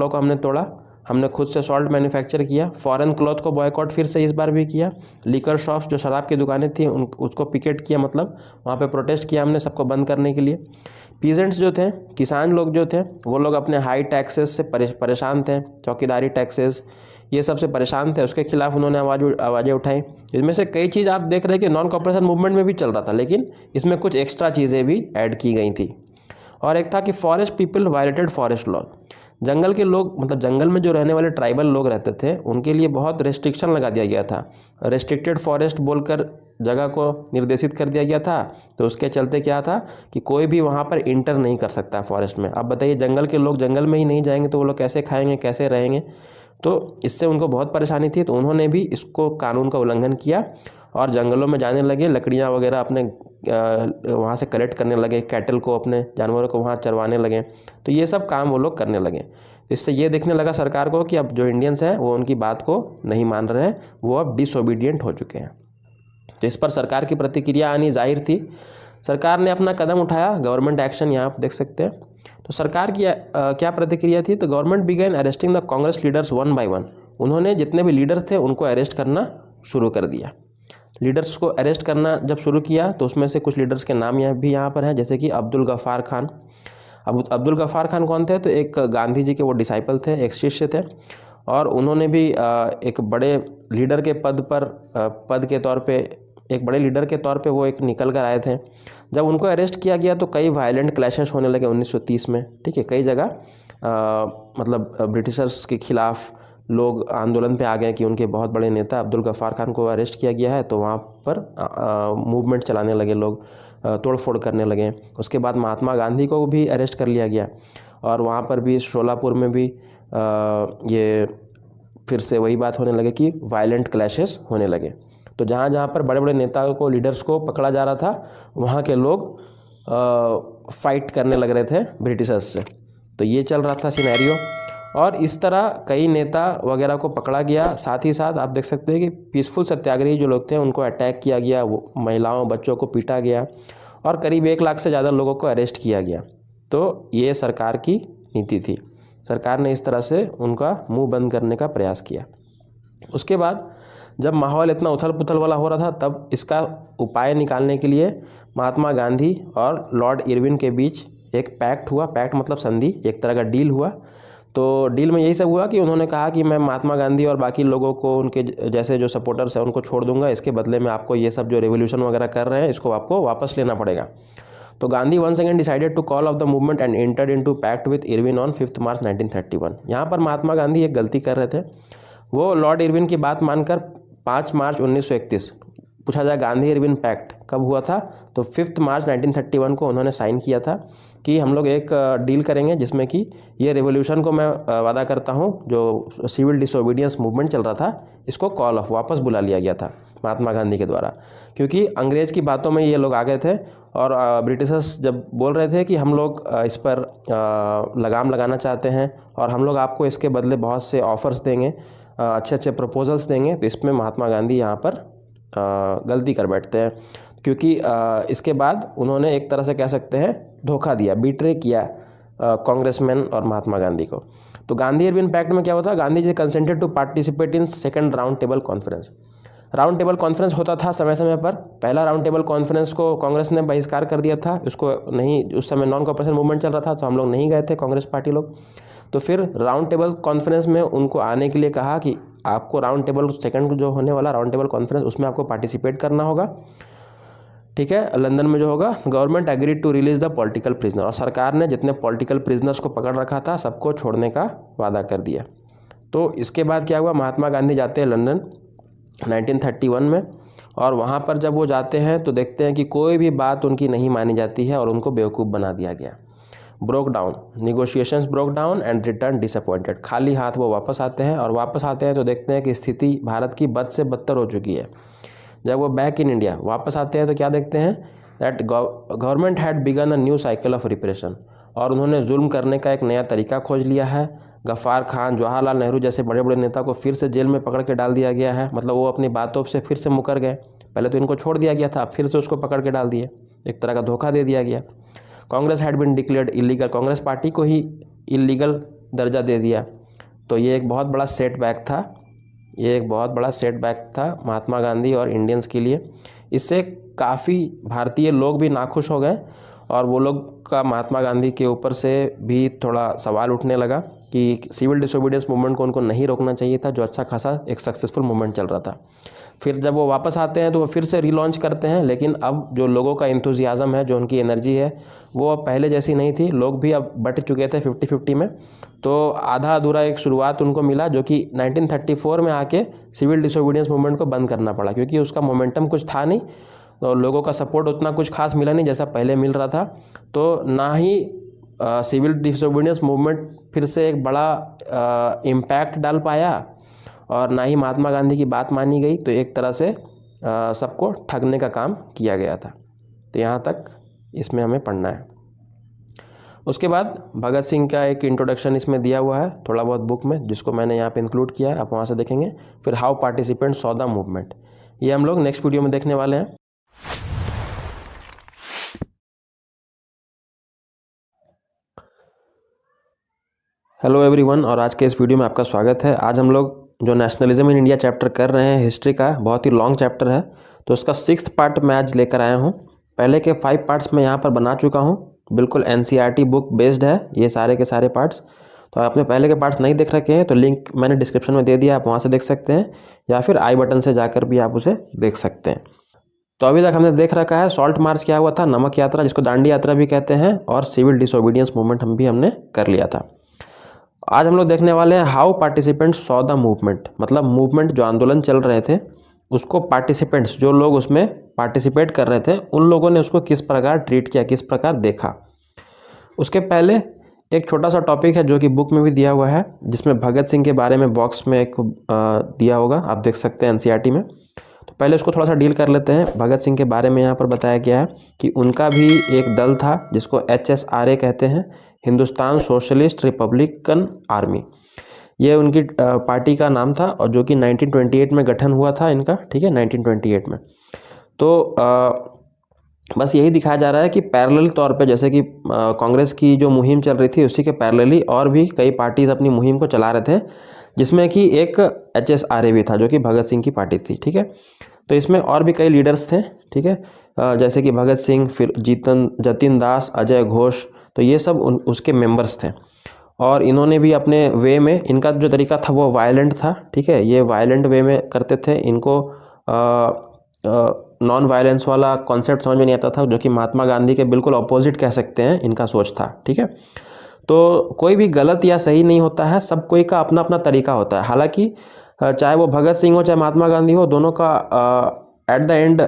को हमने तोड़ा, हमने खुद से सॉल्ट मैन्युफैक्चर किया, फॉरेन क्लॉथ को बॉयकॉट फिर से इस बार भी किया, लिकर शॉप्स जो शराब की दुकानें थी उसको पिकेट किया, मतलब वहाँ पे प्रोटेस्ट किया हमने सबको बंद करने के लिए। पीजेंट्स जो थे, किसान लोग जो थे, वो लोग अपने हाई टैक्सेस से परेशान थे, चौकीदारी टैक्सेस, ये सबसे परेशान थे, उसके खिलाफ उन्होंने आवाज़ें उठाई। इसमें से कई चीज़ आप देख रहे हैं कि नॉन कोऑपरेशन मूवमेंट में भी चल रहा था, लेकिन इसमें कुछ एक्स्ट्रा चीज़ें भी ऐड की गई थी। और एक था कि forest people violated forest law. जंगल के लोग, मतलब जंगल में जो रहने वाले ट्राइबल लोग रहते थे, उनके लिए बहुत रेस्ट्रिक्शन लगा दिया गया था। रेस्ट्रिक्टेड फॉरेस्ट बोलकर जगह को निर्देशित कर दिया गया था। तो उसके चलते क्या था कि कोई भी वहाँ पर इंटर नहीं कर सकता फॉरेस्ट में। अब बताइए, जंगल के लोग जंगल में ही नहीं जाएंगे तो वो लोग कैसे खाएंगे, कैसे रहेंगे। तो इससे उनको बहुत परेशानी थी। तो उन्होंने भी इसको कानून का उल्लंघन किया और जंगलों में जाने लगे, लकड़ियाँ वगैरह अपने वहाँ से कलेक्ट करने लगे, कैटल को, अपने जानवरों को वहाँ चरवाने लगे। तो ये सब काम वो लोग करने लगे। इससे ये देखने लगा सरकार को कि अब जो इंडियंस हैं वो उनकी बात को नहीं मान रहे हैं, वो अब डिसोबीडियंट हो चुके हैं। तो इस पर सरकार की प्रतिक्रिया आनी जाहिर थी। सरकार ने अपना कदम उठाया, गवर्नमेंट एक्शन, यहाँ आप देख सकते हैं। तो सरकार की क्या प्रतिक्रिया थी, तो government began arresting the Congress leaders one by one. उन्होंने जितने भी लीडर्स थे उनको अरेस्ट करना शुरू कर दिया। लीडर्स को अरेस्ट करना जब शुरू किया तो उसमें से कुछ लीडर्स के नाम यहाँ पर हैं, जैसे कि अब्दुल गफ़ार खान। अब अब्दुल गफ़ार खान कौन थे, तो एक गांधी जी के वो डिसाइपल थे, एक शिष्य थे, और उन्होंने भी एक बड़े लीडर के पद के तौर पे, एक बड़े लीडर के तौर पे वो एक निकल कर आए थे। जब उनको अरेस्ट किया गया तो कई वायलेंट क्लैशेस होने लगे 1930 में, ठीक है। कई जगह मतलब ब्रिटिशर्स के खिलाफ लोग आंदोलन पे आ गए कि उनके बहुत बड़े नेता अब्दुल गफ़ार खान को अरेस्ट किया गया है, तो वहाँ पर मूवमेंट चलाने लगे लोग, तोड़फोड़ करने लगे। उसके बाद महात्मा गांधी को भी अरेस्ट कर लिया गया और वहाँ पर भी शोलापुर में भी ये फिर से वही बात होने लगे कि वायलेंट क्लैशेस होने लगे। तो जहाँ जहाँ पर बड़े बड़े नेताओं को, लीडर्स को पकड़ा जा रहा था, वहाँ के लोग फाइट करने लग रहे थे ब्रिटिशर्स से। तो ये चल रहा था सिनेरियो, और इस तरह कई नेता वगैरह को पकड़ा गया। साथ ही साथ आप देख सकते हैं कि पीसफुल सत्याग्रही जो लोग थे उनको अटैक किया गया, वो महिलाओं बच्चों को पीटा गया और करीब 1 लाख से ज़्यादा लोगों को अरेस्ट किया गया। तो ये सरकार की नीति थी। सरकार ने इस तरह से उनका मुंह बंद करने का प्रयास किया। उसके बाद जब माहौल इतना उथल पुथल वाला हो रहा था तब इसका उपाय निकालने के लिए महात्मा गांधी और लॉर्ड इरविन के बीच एक पैक्ट हुआ। पैक्ट मतलब संधि, एक तरह का डील हुआ। तो डील में यही सब हुआ कि उन्होंने कहा कि मैं महात्मा गांधी और बाकी लोगों को, उनके जैसे जो सपोर्टर्स हैं उनको छोड़ दूंगा, इसके बदले में आपको ये सब जो रेवोल्यूशन वगैरह कर रहे हैं इसको आपको वापस लेना पड़ेगा। तो Gandhi once again decided to call off the movement and entered into pact with Irwin on 5 March 1931। यहाँ पर महात्मा गांधी एक गलती कर रहे थे। वो लॉर्ड इरविन की बात मानकर 5 मार्च 1931, पूछा जाए गांधी इरविन पैक्ट कब हुआ था, तो 5 मार्च 1931 को उन्होंने साइन किया था कि हम लोग एक डील करेंगे जिसमें कि ये रेवोल्यूशन को मैं वादा करता हूँ, जो सिविल डिसोबीडियंस मूवमेंट चल रहा था इसको कॉल ऑफ वापस बुला लिया गया था महात्मा गांधी के द्वारा, क्योंकि अंग्रेज़ की बातों में ये लोग आ गए थे और ब्रिटिशर्स जब बोल रहे थे कि हम लोग इस पर लगाम लगाना चाहते हैं और हम लोग आपको इसके बदले बहुत से ऑफ़र्स देंगे, अच्छे अच्छे प्रपोजल्स देंगे, तो इसमें महात्मा गांधी यहाँ पर गलती कर बैठते हैं, क्योंकि इसके बाद उन्होंने एक तरह से कह सकते हैं धोखा दिया, बिट्रे किया कांग्रेसमैन और महात्मा गांधी को। तो गांधी इरविन पैक्ट में क्या होता है, Gandhi ji consented to participate in second round table conference. Round table conference होता था समय समय पर। पहला राउंड टेबल कॉन्फ्रेंस को कांग्रेस ने बहिष्कार कर दिया था, उसको नहीं, उस समय नॉन कॉपरेशन मूवमेंट चल रहा था तो हम लोग नहीं गए थे कांग्रेस पार्टी लोग। तो फिर राउंड टेबल कॉन्फ्रेंस में उनको आने के लिए कहा कि आपको राउंड टेबल सेकंड जो होने वाला राउंड टेबल कॉन्फ्रेंस उसमें आपको पार्टिसिपेट करना होगा, ठीक है, लंदन में जो होगा। Government agreed to release the political prisoner, और सरकार ने जितने पॉलिटिकल प्रिजनर्स को पकड़ रखा था सबको छोड़ने का वादा कर दिया। तो इसके बाद क्या हुआ, महात्मा गांधी जाते हैं लंदन 1931 में, और वहाँ पर जब वो जाते हैं तो देखते हैं कि कोई भी बात उनकी नहीं मानी जाती है और उनको बेवकूफ़ बना दिया गया। Broke down, negotiations broke down and return disappointed. खाली हाथ वो वापस आते हैं, और वापस आते हैं तो देखते हैं कि स्थिति भारत की बद से बदतर हो चुकी है। जब वो बैक इन इंडिया वापस आते हैं तो क्या देखते हैं, that government had begun a new cycle of repression, और उन्होंने जुल्म करने का एक नया तरीका खोज लिया है। गफ्फार खान, जवाहरलाल नेहरू जैसे बड़े बड़े नेता को फिर से जेल में पकड़ के डाल दिया गया है, मतलब वो अपनी बातों से फिर से मुकर गए। पहले तो इनको छोड़ दिया गया था, फिर से उसको पकड़ के डाल दिए, एक तरह का धोखा दे दिया गया। Congress had been declared illegal, Congress party को ही इलीगल दर्जा दे दिया। तो ये एक बहुत बड़ा सेटबैक था, ये एक बहुत बड़ा सेटबैक था महात्मा गांधी और इंडियंस के लिए। इससे काफ़ी भारतीय लोग भी नाखुश हो गए, और वो लोग का महात्मा गांधी के ऊपर से भी थोड़ा सवाल उठने लगा कि सिविल डिसोबीडियंस मूवमेंट को उनको नहीं रोकना चाहिए था, जो अच्छा खासा एक सक्सेसफुल मूवमेंट चल रहा था। फिर जब वो वापस आते हैं तो वो फिर से रीलॉन्च करते हैं, लेकिन अब जो लोगों का इंथुजियाज़म है, जो उनकी एनर्जी है, वो अब पहले जैसी नहीं थी। लोग भी अब बट चुके थे 50-50 में। तो आधा अधूरा एक शुरुआत उनको मिला, जो कि 1934 में आके सिविल डिसोबीडियंस मूवमेंट को बंद करना पड़ा, क्योंकि उसका मोमेंटम कुछ था नहीं, तो लोगों का सपोर्ट उतना कुछ खास मिला नहीं जैसा पहले मिल रहा था। तो ना ही सिविल डिसोबीडियंस मूवमेंट फिर से एक बड़ा इम्पैक्ट डाल पाया, और ना ही महात्मा गांधी की बात मानी गई। तो एक तरह से सबको ठगने का काम किया गया था। तो यहाँ तक इसमें हमें पढ़ना है। उसके बाद भगत सिंह का एक इंट्रोडक्शन इसमें दिया हुआ है थोड़ा बहुत बुक में, जिसको मैंने यहाँ पे इंक्लूड किया है, आप वहाँ से देखेंगे। फिर how participant saw the movement, ये हम लोग नेक्स्ट वीडियो में देखने वाले हैं। हेलो एवरीवन, और आज के इस वीडियो में आपका स्वागत है। आज हम लोग जो नेशनलिज्म इन इंडिया चैप्टर कर रहे हैं, हिस्ट्री का, बहुत ही लॉन्ग चैप्टर है, तो उसका 6th पार्ट मैं आज लेकर आया हूँ। पहले के 5 पार्ट्स मैं यहाँ पर बना चुका हूँ, बिल्कुल NCERT बुक बेस्ड है ये सारे के सारे पार्ट्स। तो आपने पहले के पार्ट्स नहीं देख रखे हैं तो लिंक मैंने डिस्क्रिप्शन में दे दिया, आप वहाँ से देख सकते हैं, या फिर आई बटन से जाकर भी आप उसे देख सकते हैं। तो अभी तक हमने देख रखा है सॉल्ट मार्च क्या हुआ था, नमक यात्रा जिसको दांडी यात्रा भी कहते हैं, और सिविल डिसोबीडियंस मूवमेंट हमने कर लिया था। आज हम लोग देखने वाले हैं how participants saw the movement, मतलब मूवमेंट जो आंदोलन चल रहे थे उसको पार्टिसिपेंट्स, जो लोग उसमें पार्टिसिपेट कर रहे थे, उन लोगों ने उसको किस प्रकार ट्रीट किया, किस प्रकार देखा। उसके पहले एक छोटा सा टॉपिक है जो कि बुक में भी दिया हुआ है, जिसमें भगत सिंह के बारे में बॉक्स में एक दिया होगा, आप देख सकते हैं NCERT में। तो पहले उसको थोड़ा सा डील कर लेते हैं। भगत सिंह के बारे में यहाँ पर बताया गया है कि उनका भी एक दल था जिसको HSRA कहते हैं, हिंदुस्तान सोशलिस्ट रिपब्लिकन आर्मी। ये उनकी पार्टी का नाम था, और जो कि 1928 में गठन हुआ था इनका, ठीक है, 1928 में। तो बस यही दिखाया जा रहा है कि पैरेलल तौर पे, जैसे कि कांग्रेस की जो मुहिम चल रही थी उसी के पैरेलली और भी कई पार्टीज़ अपनी मुहिम को चला रहे थे, जिसमें कि एक HSRA भी था जो कि भगत सिंह की पार्टी थी, ठीक है। तो इसमें और भी कई लीडर्स थे, ठीक है, जैसे कि भगत सिंह, फिर जतिन दास, अजय घोष, तो ये सब उसके मेंबर्स थे। और इन्होंने भी अपने वे में, इनका जो तरीका था वो वायलेंट था, ठीक है, ये वायलेंट वे में करते थे। इनको नॉन वायलेंस वाला कॉन्सेप्ट समझ में नहीं आता था, जो कि महात्मा गांधी के बिल्कुल अपोजिट कह सकते हैं इनका सोच था, ठीक है। तो कोई भी गलत या सही नहीं होता है, सब कोई का अपना अपना तरीका होता है। हालांकि चाहे वो भगत सिंह हो चाहे महात्मा गांधी हो, दोनों का एट द एंड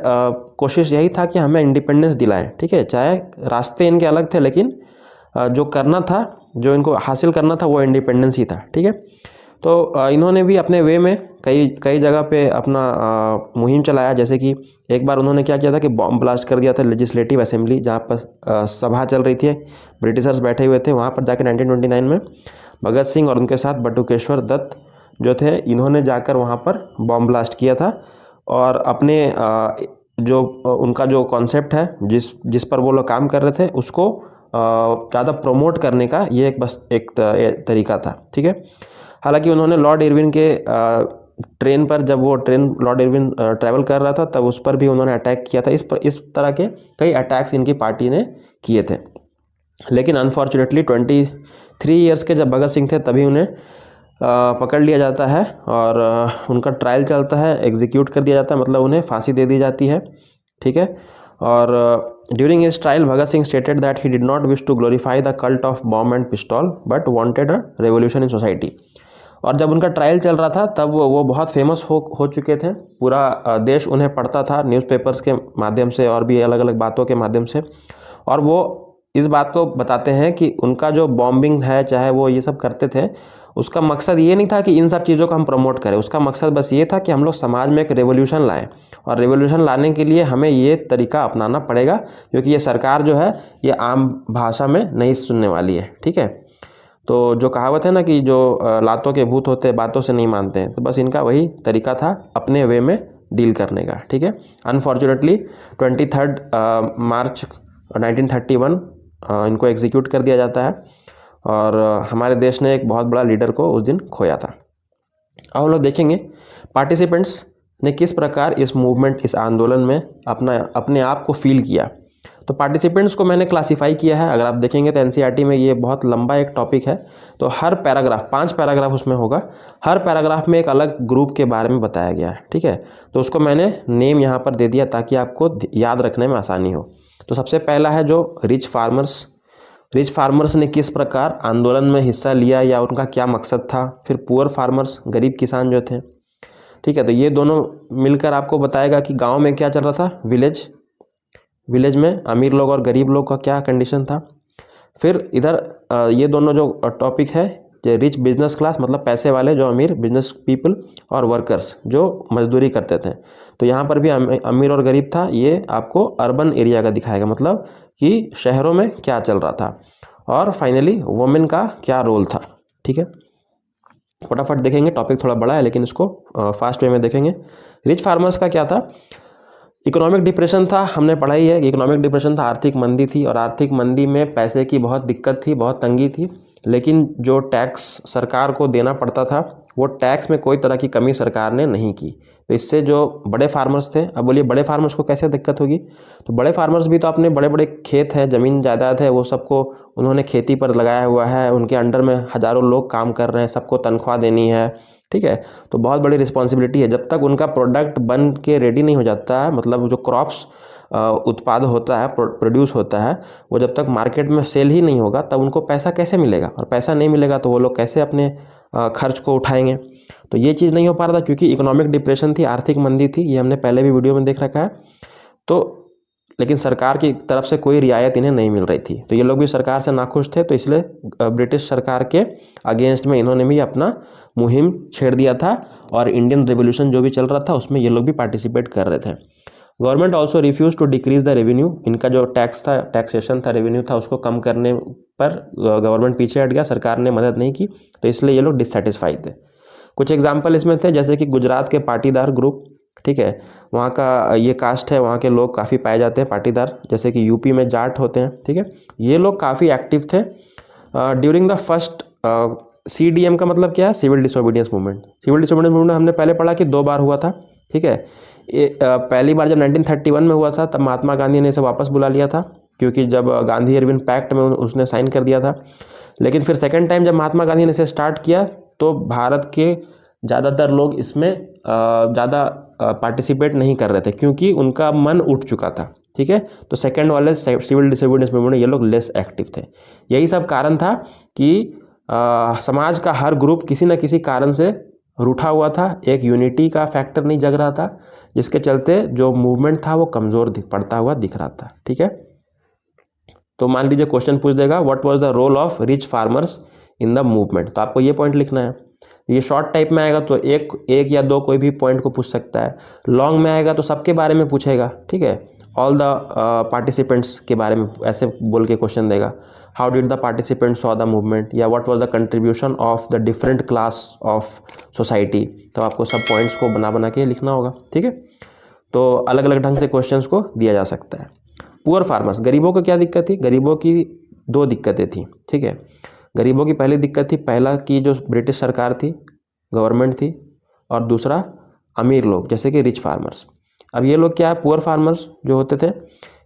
कोशिश यही था कि हमें इंडिपेंडेंस दिलाएं, ठीक है। चाहे रास्ते इनके अलग थे, लेकिन जो करना था, जो इनको हासिल करना था, वो इंडिपेंडेंस ही था, ठीक है। तो इन्होंने भी अपने वे में कई जगह पे अपना मुहिम चलाया। जैसे कि एक बार उन्होंने क्या किया था कि बॉम्ब ब्लास्ट कर दिया था लेजिस्लेटिव असेंबली, जहाँ पर सभा चल रही थी, ब्रिटिशर्स बैठे हुए थे। वहाँ पर जाकर 1929 में भगत सिंह और उनके साथ बटुकेश्वर दत्त जो थे, इन्होंने जाकर वहाँ पर बॉम्ब ब्लास्ट किया था। और अपने जो उनका जो कॉन्सेप्ट है, जिस पर वो लोग काम कर रहे थे, उसको ज़्यादा प्रमोट करने का ये एक तरीका था, ठीक है। हालांकि उन्होंने लॉर्ड इरविन के ट्रेन पर, जब वो ट्रेन लॉर्ड इरविन ट्रैवल कर रहा था, तब उस पर भी उन्होंने अटैक किया था। इस तरह के कई अटैक्स इनकी पार्टी ने किए थे। लेकिन अनफॉर्चुनेटली 23 ईयर्स के जब भगत सिंह थे, तभी उन्हें पकड़ लिया जाता है और उनका ट्रायल चलता है, एग्जीक्यूट कर दिया जाता है, मतलब उन्हें फांसी दे दी जाती है, ठीक है। और during his trial Bhagat Singh stated that he did not wish to glorify the cult of bomb and pistol but wanted a revolution in society. और जब उनका ट्रायल चल रहा था, तब वो बहुत फेमस हो चुके थे। पूरा देश उन्हें पढ़ता था न्यूज़पेपर्स के माध्यम से और भी अलग अलग बातों के माध्यम से। और वो इस बात को बताते हैं कि उनका जो बॉम्बिंग है, चाहे वो ये सब करते थे, उसका मकसद ये नहीं था कि इन सब चीज़ों को हम प्रमोट करें। उसका मकसद बस ये था कि हम लोग समाज में एक रेवोल्यूशन लाएं। और रेवोल्यूशन लाने के लिए हमें ये तरीका अपनाना पड़ेगा, क्योंकि ये सरकार जो है ये आम भाषा में नहीं सुनने वाली है, ठीक है। तो जो कहावत है ना कि जो लातों के भूत होते बातों से नहीं मानते हैं, तो बस इनका वही तरीका था अपने वे में डील करने का, ठीक है। अनफॉर्चुनेटली 23 मार्च 1931 इनको एग्जीक्यूट कर दिया जाता है और हमारे देश ने एक बहुत बड़ा लीडर को उस दिन खोया था। अब हम लोग देखेंगे पार्टिसिपेंट्स ने किस प्रकार इस मूवमेंट, इस आंदोलन में अपने आप को फील किया। तो पार्टिसिपेंट्स को मैंने क्लासीफाई किया है। अगर आप देखेंगे तो एनसीईआरटी में ये बहुत लंबा एक टॉपिक है। तो हर पैराग्राफ, 5 पैराग्राफ उसमें होगा, हर पैराग्राफ में एक अलग ग्रुप के बारे में बताया गया है, ठीक है। तो उसको मैंने नेम यहाँ पर दे दिया ताकि आपको याद रखने में आसानी हो। तो सबसे पहला है जो रिच फार्मर्स। रिच फार्मर्स ने किस प्रकार आंदोलन में हिस्सा लिया या उनका क्या मकसद था। फिर पुअर फार्मर्स, गरीब किसान जो थे, ठीक है। तो ये दोनों मिलकर आपको बताएगा कि गांव में क्या चल रहा था, विलेज में अमीर लोग और गरीब लोग का क्या कंडीशन था। फिर इधर ये दोनों जो टॉपिक है, जो रिच बिजनेस क्लास मतलब पैसे वाले जो अमीर बिजनेस पीपल, और वर्कर्स जो मजदूरी करते थे। तो यहाँ पर भी अमीर और गरीब था। ये आपको अर्बन एरिया का दिखाएगा, मतलब कि शहरों में क्या चल रहा था। और फाइनली वुमेन का क्या रोल था, ठीक है। फटाफट देखेंगे, टॉपिक थोड़ा बड़ा है लेकिन इसको फास्ट वे में देखेंगे। रिच फार्मर्स का क्या था, इकोनॉमिक डिप्रेशन था, हमने पढ़ा ही है। इकोनॉमिक डिप्रेशन था, आर्थिक मंदी थी और आर्थिक मंदी में पैसे की बहुत दिक्कत थी, बहुत तंगी थी। लेकिन जो टैक्स सरकार को देना पड़ता था, वो टैक्स में कोई तरह की कमी सरकार ने नहीं की। तो इससे जो बड़े फार्मर्स थे, अब बोलिए बड़े फार्मर्स को कैसे दिक्कत होगी। तो बड़े फार्मर्स भी तो अपने बड़े बड़े खेत है, ज़मीन जायदाद है, वो सबको उन्होंने खेती पर लगाया हुआ है। उनके अंडर में हज़ारों लोग काम कर रहे हैं, सबको तनख्वाह देनी है, ठीक है। तो बहुत बड़ी रिस्पॉन्सिबिलिटी है। जब तक उनका प्रोडक्ट बन के रेडी नहीं हो जाता है, मतलब जो क्रॉप्स उत्पाद होता है, प्रोड्यूस होता है, वो जब तक मार्केट में सेल ही नहीं होगा, तब उनको पैसा कैसे मिलेगा। और पैसा नहीं मिलेगा तो वो लोग कैसे अपने खर्च को उठाएंगे। तो ये चीज़ नहीं हो पा रहा था, क्योंकि इकोनॉमिक डिप्रेशन थी, आर्थिक मंदी थी। ये हमने पहले भी वीडियो में देख रखा है। तो लेकिन सरकार की तरफ से कोई रियायत इन्हें नहीं मिल रही थी। तो ये लोग भी सरकार से नाखुश थे। तो इसलिए ब्रिटिश सरकार के अगेंस्ट में इन्होंने भी अपना मुहिम छेड़ दिया था। और इंडियन रिवोल्यूशन जो भी चल रहा था, उसमें ये लोग भी पार्टिसिपेट कर रहे थे। Government also refuse to decrease the revenue. इनका जो टैक्स था, टैक्सेशन था, रेवेन्यू था, उसको कम करने पर गवर्नमेंट पीछे हट गया, सरकार ने मदद नहीं की। तो इसलिए ये लोग डिससेटिस्फाइड थे। कुछ एग्जाम्पल इसमें थे, जैसे कि गुजरात के पाटीदार ग्रुप, ठीक है। वहाँ का ये कास्ट है, वहाँ के लोग काफ़ी पाए जाते हैं पाटीदार। जैसे कि यूपी में जाट होते हैं, ठीक है। ये लोग काफ़ी एक्टिव थे ड्यूरिंग द फर्स्ट CDM का मतलब क्या है? Civil disobedience movement. Civil disobedience movement हमने पहले पढ़ा कि 2 बार हुआ था, ठीक है। पहली बार जब 1931 में हुआ था तब महात्मा गांधी ने इसे वापस बुला लिया था, क्योंकि जब गांधी इरविन पैक्ट में उसने साइन कर दिया था। लेकिन फिर सेकेंड टाइम जब महात्मा गांधी ने इसे स्टार्ट किया तो भारत के ज़्यादातर लोग इसमें ज़्यादा पार्टिसिपेट नहीं कर रहे थे, क्योंकि उनका मन उठ चुका था, ठीक है। तो सेकेंड वाले सिविल डिसोबीडियंस मूवमेंट में ये लोग लेस एक्टिव थे। यही सब कारण था कि समाज का हर ग्रुप किसी न किसी कारण से रूठा हुआ था, एक यूनिटी का फैक्टर नहीं जग रहा था, जिसके चलते जो मूवमेंट था वो कमज़ोर पड़ता हुआ दिख रहा था, ठीक है। तो मान लीजिए क्वेश्चन पूछ देगा, what was the role of rich farmers in the movement, तो आपको ये पॉइंट लिखना है। ये शॉर्ट टाइप में आएगा तो एक या 2 कोई भी पॉइंट को पूछ सकता है। लॉन्ग में आएगा तो सबके बारे में पूछेगा, ठीक है, ऑल द पार्टिसिपेंट्स के बारे में ऐसे बोल के क्वेश्चन देगा। How did the participants saw the movement, या what was the contribution of the different class of society. तो आपको सब पॉइंट्स को बना बना के लिखना होगा, ठीक है। तो अलग अलग ढंग से क्वेश्चंस को दिया जा सकता है। पुअर फार्मर्स, गरीबों को क्या दिक्कत थी? गरीबों की 2 दिक्कतें थी, ठीक है। गरीबों की पहली दिक्कत थी, पहला कि जो ब्रिटिश सरकार थी, गवर्नमेंट थी, और दूसरा अमीर लोग जैसे कि रिच फार्मर्स। अब ये लोग क्या है, पुअर फार्मर्स जो होते थे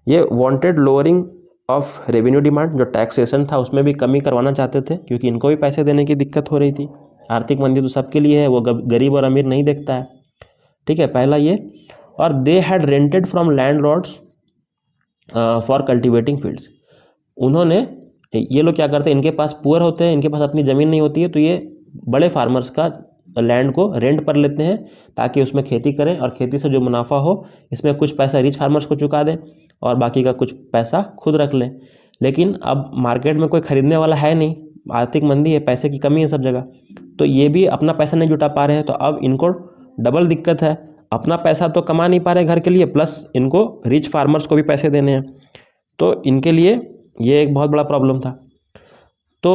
ये wanted lowering of revenue demand, जो टैक्सेशन था उसमें भी कमी करवाना चाहते थे, क्योंकि इनको भी पैसे देने की दिक्कत हो रही थी। आर्थिक मंदी तो सबके लिए है, वो गरीब और अमीर नहीं देखता है, ठीक है, पहला ये। और they had rented from landlords for cultivating fields. उन्होंने, ये लोग क्या करते हैं, इनके पास पुअर होते हैं, इनके पास अपनी ज़मीन नहीं होती है, तो ये बड़े फार्मर्स का लैंड को रेंट पर लेते हैं ताकि उसमें खेती करें, और खेती से जो मुनाफा हो इसमें कुछ पैसा रिच फार्मर्स को चुका दें और बाकी का कुछ पैसा खुद रख लें। लेकिन अब मार्केट में कोई ख़रीदने वाला है नहीं, आर्थिक मंदी है, पैसे की कमी है सब जगह, तो ये भी अपना पैसा नहीं जुटा पा रहे हैं। तो अब इनको डबल दिक्कत है, अपना पैसा तो कमा नहीं पा रहे घर के लिए, प्लस इनको रिच फार्मर्स को भी पैसे देने हैं, तो इनके लिए ये एक बहुत बड़ा प्रॉब्लम था। तो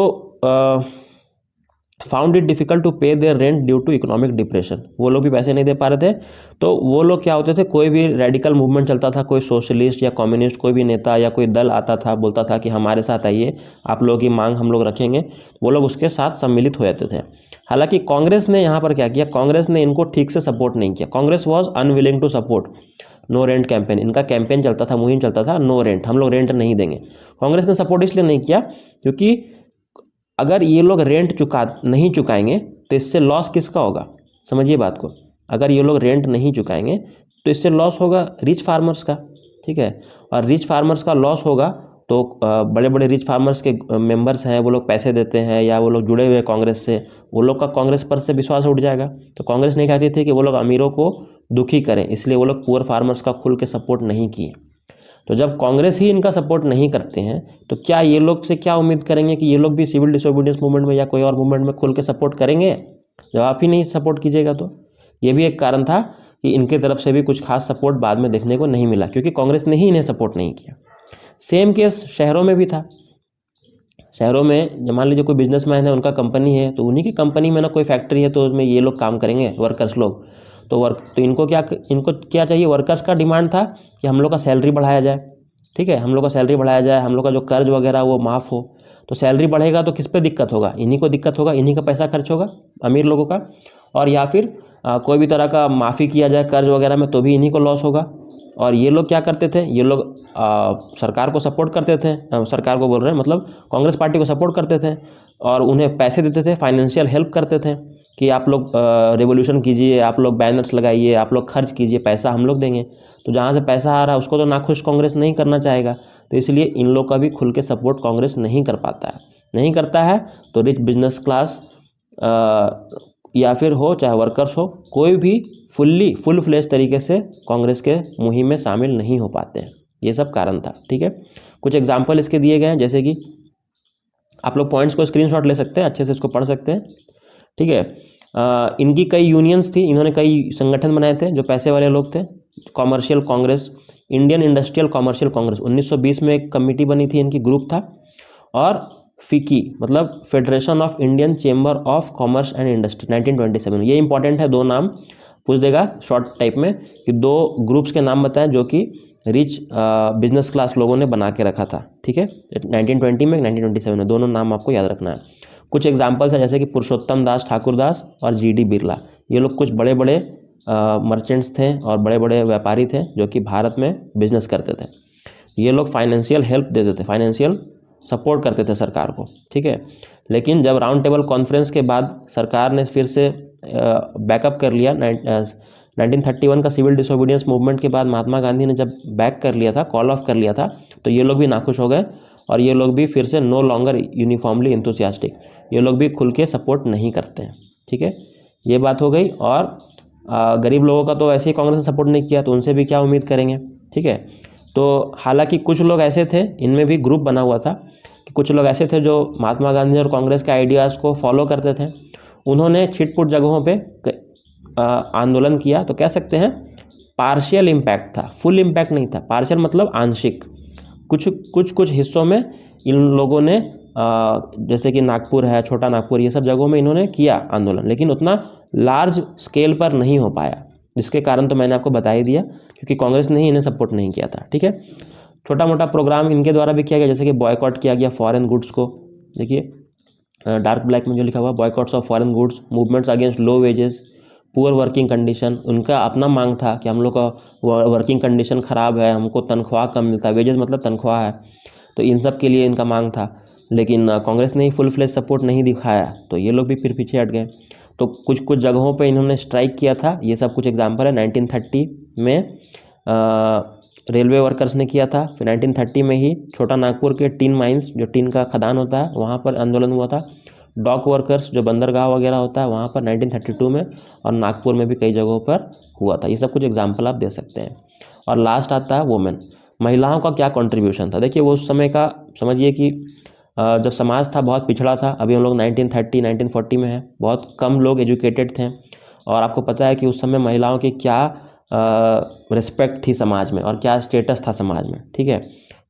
found it difficult to pay their rent due to economic depression. वो लोग भी पैसे नहीं दे पा रहे थे, तो वो लोग क्या होते थे, कोई भी रेडिकल मूवमेंट चलता था, कोई सोशलिस्ट या कम्युनिस्ट कोई भी नेता या कोई दल आता था, बोलता था कि हमारे साथ आइए, आप लोगों की मांग हम लोग रखेंगे, वो लोग उसके साथ सम्मिलित हो जाते थे। हालांकि कांग्रेस ने यहाँ पर क्या किया, कांग्रेस ने इनको ठीक से सपोर्ट नहीं किया। Congress was unwilling to support no rent campaign. इनका कैंपेन चलता था, मुहिम चलता था, नो रेंट, हम लोग रेंट नहीं देंगे। कांग्रेस ने सपोर्ट इसलिए नहीं किया क्योंकि अगर ये लोग रेंट नहीं चुकाएंगे तो इससे लॉस किसका होगा, समझिए बात को। अगर ये लोग रेंट नहीं चुकाएंगे तो इससे लॉस होगा रिच फार्मर्स का, ठीक है। और रिच फार्मर्स का लॉस होगा तो बड़े बड़े रिच फार्मर्स के मेंबर्स हैं, वो लोग पैसे देते हैं या वो लोग जुड़े हुए कांग्रेस से, वो लोग का कांग्रेस पर से विश्वास उठ जाएगा। तो कांग्रेस नहीं चाहती थी कि वो लोग अमीरों को दुखी करें, इसलिए वो लोग पुअर फार्मर्स का खुल के सपोर्ट नहीं किए। तो जब कांग्रेस ही इनका सपोर्ट नहीं करते हैं तो क्या ये लोग से क्या उम्मीद करेंगे कि ये लोग भी सिविल डिसोबीडियंस मूवमेंट में या कोई और मूवमेंट में खुल के सपोर्ट करेंगे, जब आप ही नहीं सपोर्ट कीजिएगा। तो ये भी एक कारण था कि इनके तरफ से भी कुछ खास सपोर्ट बाद में देखने को नहीं मिला, क्योंकि कांग्रेस ने ही इन्हें सपोर्ट नहीं किया। सेम केस शहरों में भी था। शहरों में मान लीजिए कोई बिजनेसमैन है, उनका कंपनी है, तो उन्हीं की कंपनी में ना कोई फैक्ट्री है, तो उसमें ये लोग काम करेंगे, वर्कर्स लोग। तो इनको क्या चाहिए, वर्कर्स का डिमांड था कि हम लोग का सैलरी बढ़ाया जाए, ठीक है, हम लोग का सैलरी बढ़ाया जाए, हम लोग का जो कर्ज वगैरह वो माफ़ हो। तो सैलरी बढ़ेगा तो किस पे दिक्कत होगा, इन्हीं को दिक्कत होगा, इन्हीं का पैसा खर्च होगा, अमीर लोगों का। और या फिर कोई भी तरह का माफ़ी किया जाए कर्ज वगैरह में तो भी इन्हीं को लॉस होगा। और ये लोग क्या करते थे, ये लोग सरकार को सपोर्ट करते थे, सरकार को बोल रहे हैं मतलब कांग्रेस पार्टी को सपोर्ट करते थे और उन्हें पैसे देते थे, फाइनेंशियल हेल्प करते थे कि आप लोग रेवोल्यूशन कीजिए, आप लोग बैनर्स लगाइए, आप लोग खर्च कीजिए, पैसा हम लोग देंगे। तो जहाँ से पैसा आ रहा है उसको तो नाखुश कांग्रेस नहीं करना चाहेगा, तो इसलिए इन लोग का भी खुल के सपोर्ट कांग्रेस नहीं कर पाता है, नहीं करता है। तो रिच बिजनेस क्लास या फिर हो चाहे वर्कर्स हो, कोई भी फुल फ्लेश तरीके से कांग्रेस के मुहिम में शामिल नहीं हो पाते हैं। ये सब कारण था, ठीक है। कुछ एग्जाम्पल इसके दिए गए हैं, जैसे कि आप लोग पॉइंट्स को स्क्रीनशॉट ले सकते हैं, अच्छे से इसको पढ़ सकते हैं, ठीक है। इनकी कई यूनियंस थी, इन्होंने कई संगठन बनाए थे जो पैसे वाले लोग थे। Commercial Congress, Indian industrial commercial Congress 1920 में एक कमेटी बनी थी, इनकी ग्रुप था। और फिकी मतलब federation of Indian chamber of commerce and industry 1927। ये इंपॉर्टेंट है, 2 नाम पूछ देगा शॉर्ट टाइप में कि 2 ग्रुप्स के नाम बताएं जो कि रिच बिजनेस क्लास लोगों ने बना के रखा था, ठीक है। 1920 में 1927 में, दोनों नाम आपको याद रखना है। कुछ एग्जाम्पल्स हैं जैसे कि पुरुषोत्तम दास ठाकुरदास और GD बिरला। ये लोग कुछ बड़े बड़े मर्चेंट्स थे और बड़े बड़े व्यापारी थे जो कि भारत में बिजनेस करते थे। ये लोग फाइनेंशियल हेल्प देते थे, फाइनेंशियल सपोर्ट करते थे सरकार को, ठीक है। लेकिन जब राउंड टेबल कॉन्फ्रेंस के बाद सरकार ने फिर से बैकअप कर लिया, 1931 का सिविल डिसोबीडियंस मूवमेंट के बाद महात्मा गांधी ने जब बैक कर लिया था, कॉल ऑफ कर लिया था, तो ये लोग भी नाखुश हो गए और ये लोग भी फिर से नो लॉन्गर यूनिफॉर्मली इंथुसियास्टिक, ये लोग भी खुल के सपोर्ट नहीं करते हैं, ठीक है। ये बात हो गई। और गरीब लोगों का तो ऐसे ही कांग्रेस ने सपोर्ट नहीं किया, तो उनसे भी क्या उम्मीद करेंगे, ठीक है। तो हालांकि कुछ लोग ऐसे थे, इनमें भी ग्रुप बना हुआ था कि कुछ लोग ऐसे थे जो महात्मा गांधी और कांग्रेस के आइडियाज़ को फॉलो करते थे। उन्होंने छिटपुट जगहों पे आंदोलन किया, तो कह सकते हैं पार्शियल इम्पैक्ट था, फुल इम्पैक्ट नहीं था। पार्शियल मतलब आंशिक, कुछ हिस्सों में इन लोगों ने जैसे कि नागपुर है, छोटा नागपुर, ये सब जगहों में इन्होंने किया आंदोलन, लेकिन उतना लार्ज स्केल पर नहीं हो पाया, जिसके कारण तो मैंने आपको बता ही दिया, क्योंकि कांग्रेस ने ही इन्हें सपोर्ट नहीं किया था, ठीक है। छोटा मोटा प्रोग्राम इनके द्वारा भी किया गया, जैसे कि बॉयकॉट किया गया फॉरेन गुड्स को। देखिए डार्क ब्लैक में जो लिखा हुआ, boycotts of foreign goods, movements against low wages, poor working condition. उनका अपना मांग था कि हम लोग का वर्किंग कंडीशन ख़राब है, हमको तनख्वाह कम मिलता है, वेजेस मतलब तनख्वाह है, तो इन सब के लिए इनका मांग था। लेकिन कांग्रेस ने ही फुल फ्लेज सपोर्ट नहीं दिखाया, तो ये लोग भी फिर पीछे हट गए। तो कुछ जगहों पे इन्होंने स्ट्राइक किया था, ये सब कुछ एग्जाम्पल है। 1930 में रेलवे वर्कर्स ने किया था, फिर 1930 में ही छोटा नागपुर के टीन माइंस, जो टीन का खदान होता है, वहाँ पर आंदोलन हुआ था। डॉक वर्कर्स जो बंदरगाह वगैरह होता है वहाँ पर 1932 में, और नागपुर में भी कई जगहों पर हुआ था। ये सब कुछ एग्जाम्पल आप दे सकते हैं। और लास्ट आता है वुमेन, महिलाओं का क्या कंट्रीब्यूशन था। देखिए वो उस समय का समझिए कि जब समाज था बहुत पिछड़ा था, अभी हम लोग 1930 1940 में हैं, बहुत कम लोग एजुकेटेड थे, और आपको पता है कि उस समय महिलाओं की क्या रिस्पेक्ट थी समाज में और क्या स्टेटस था समाज में, ठीक है।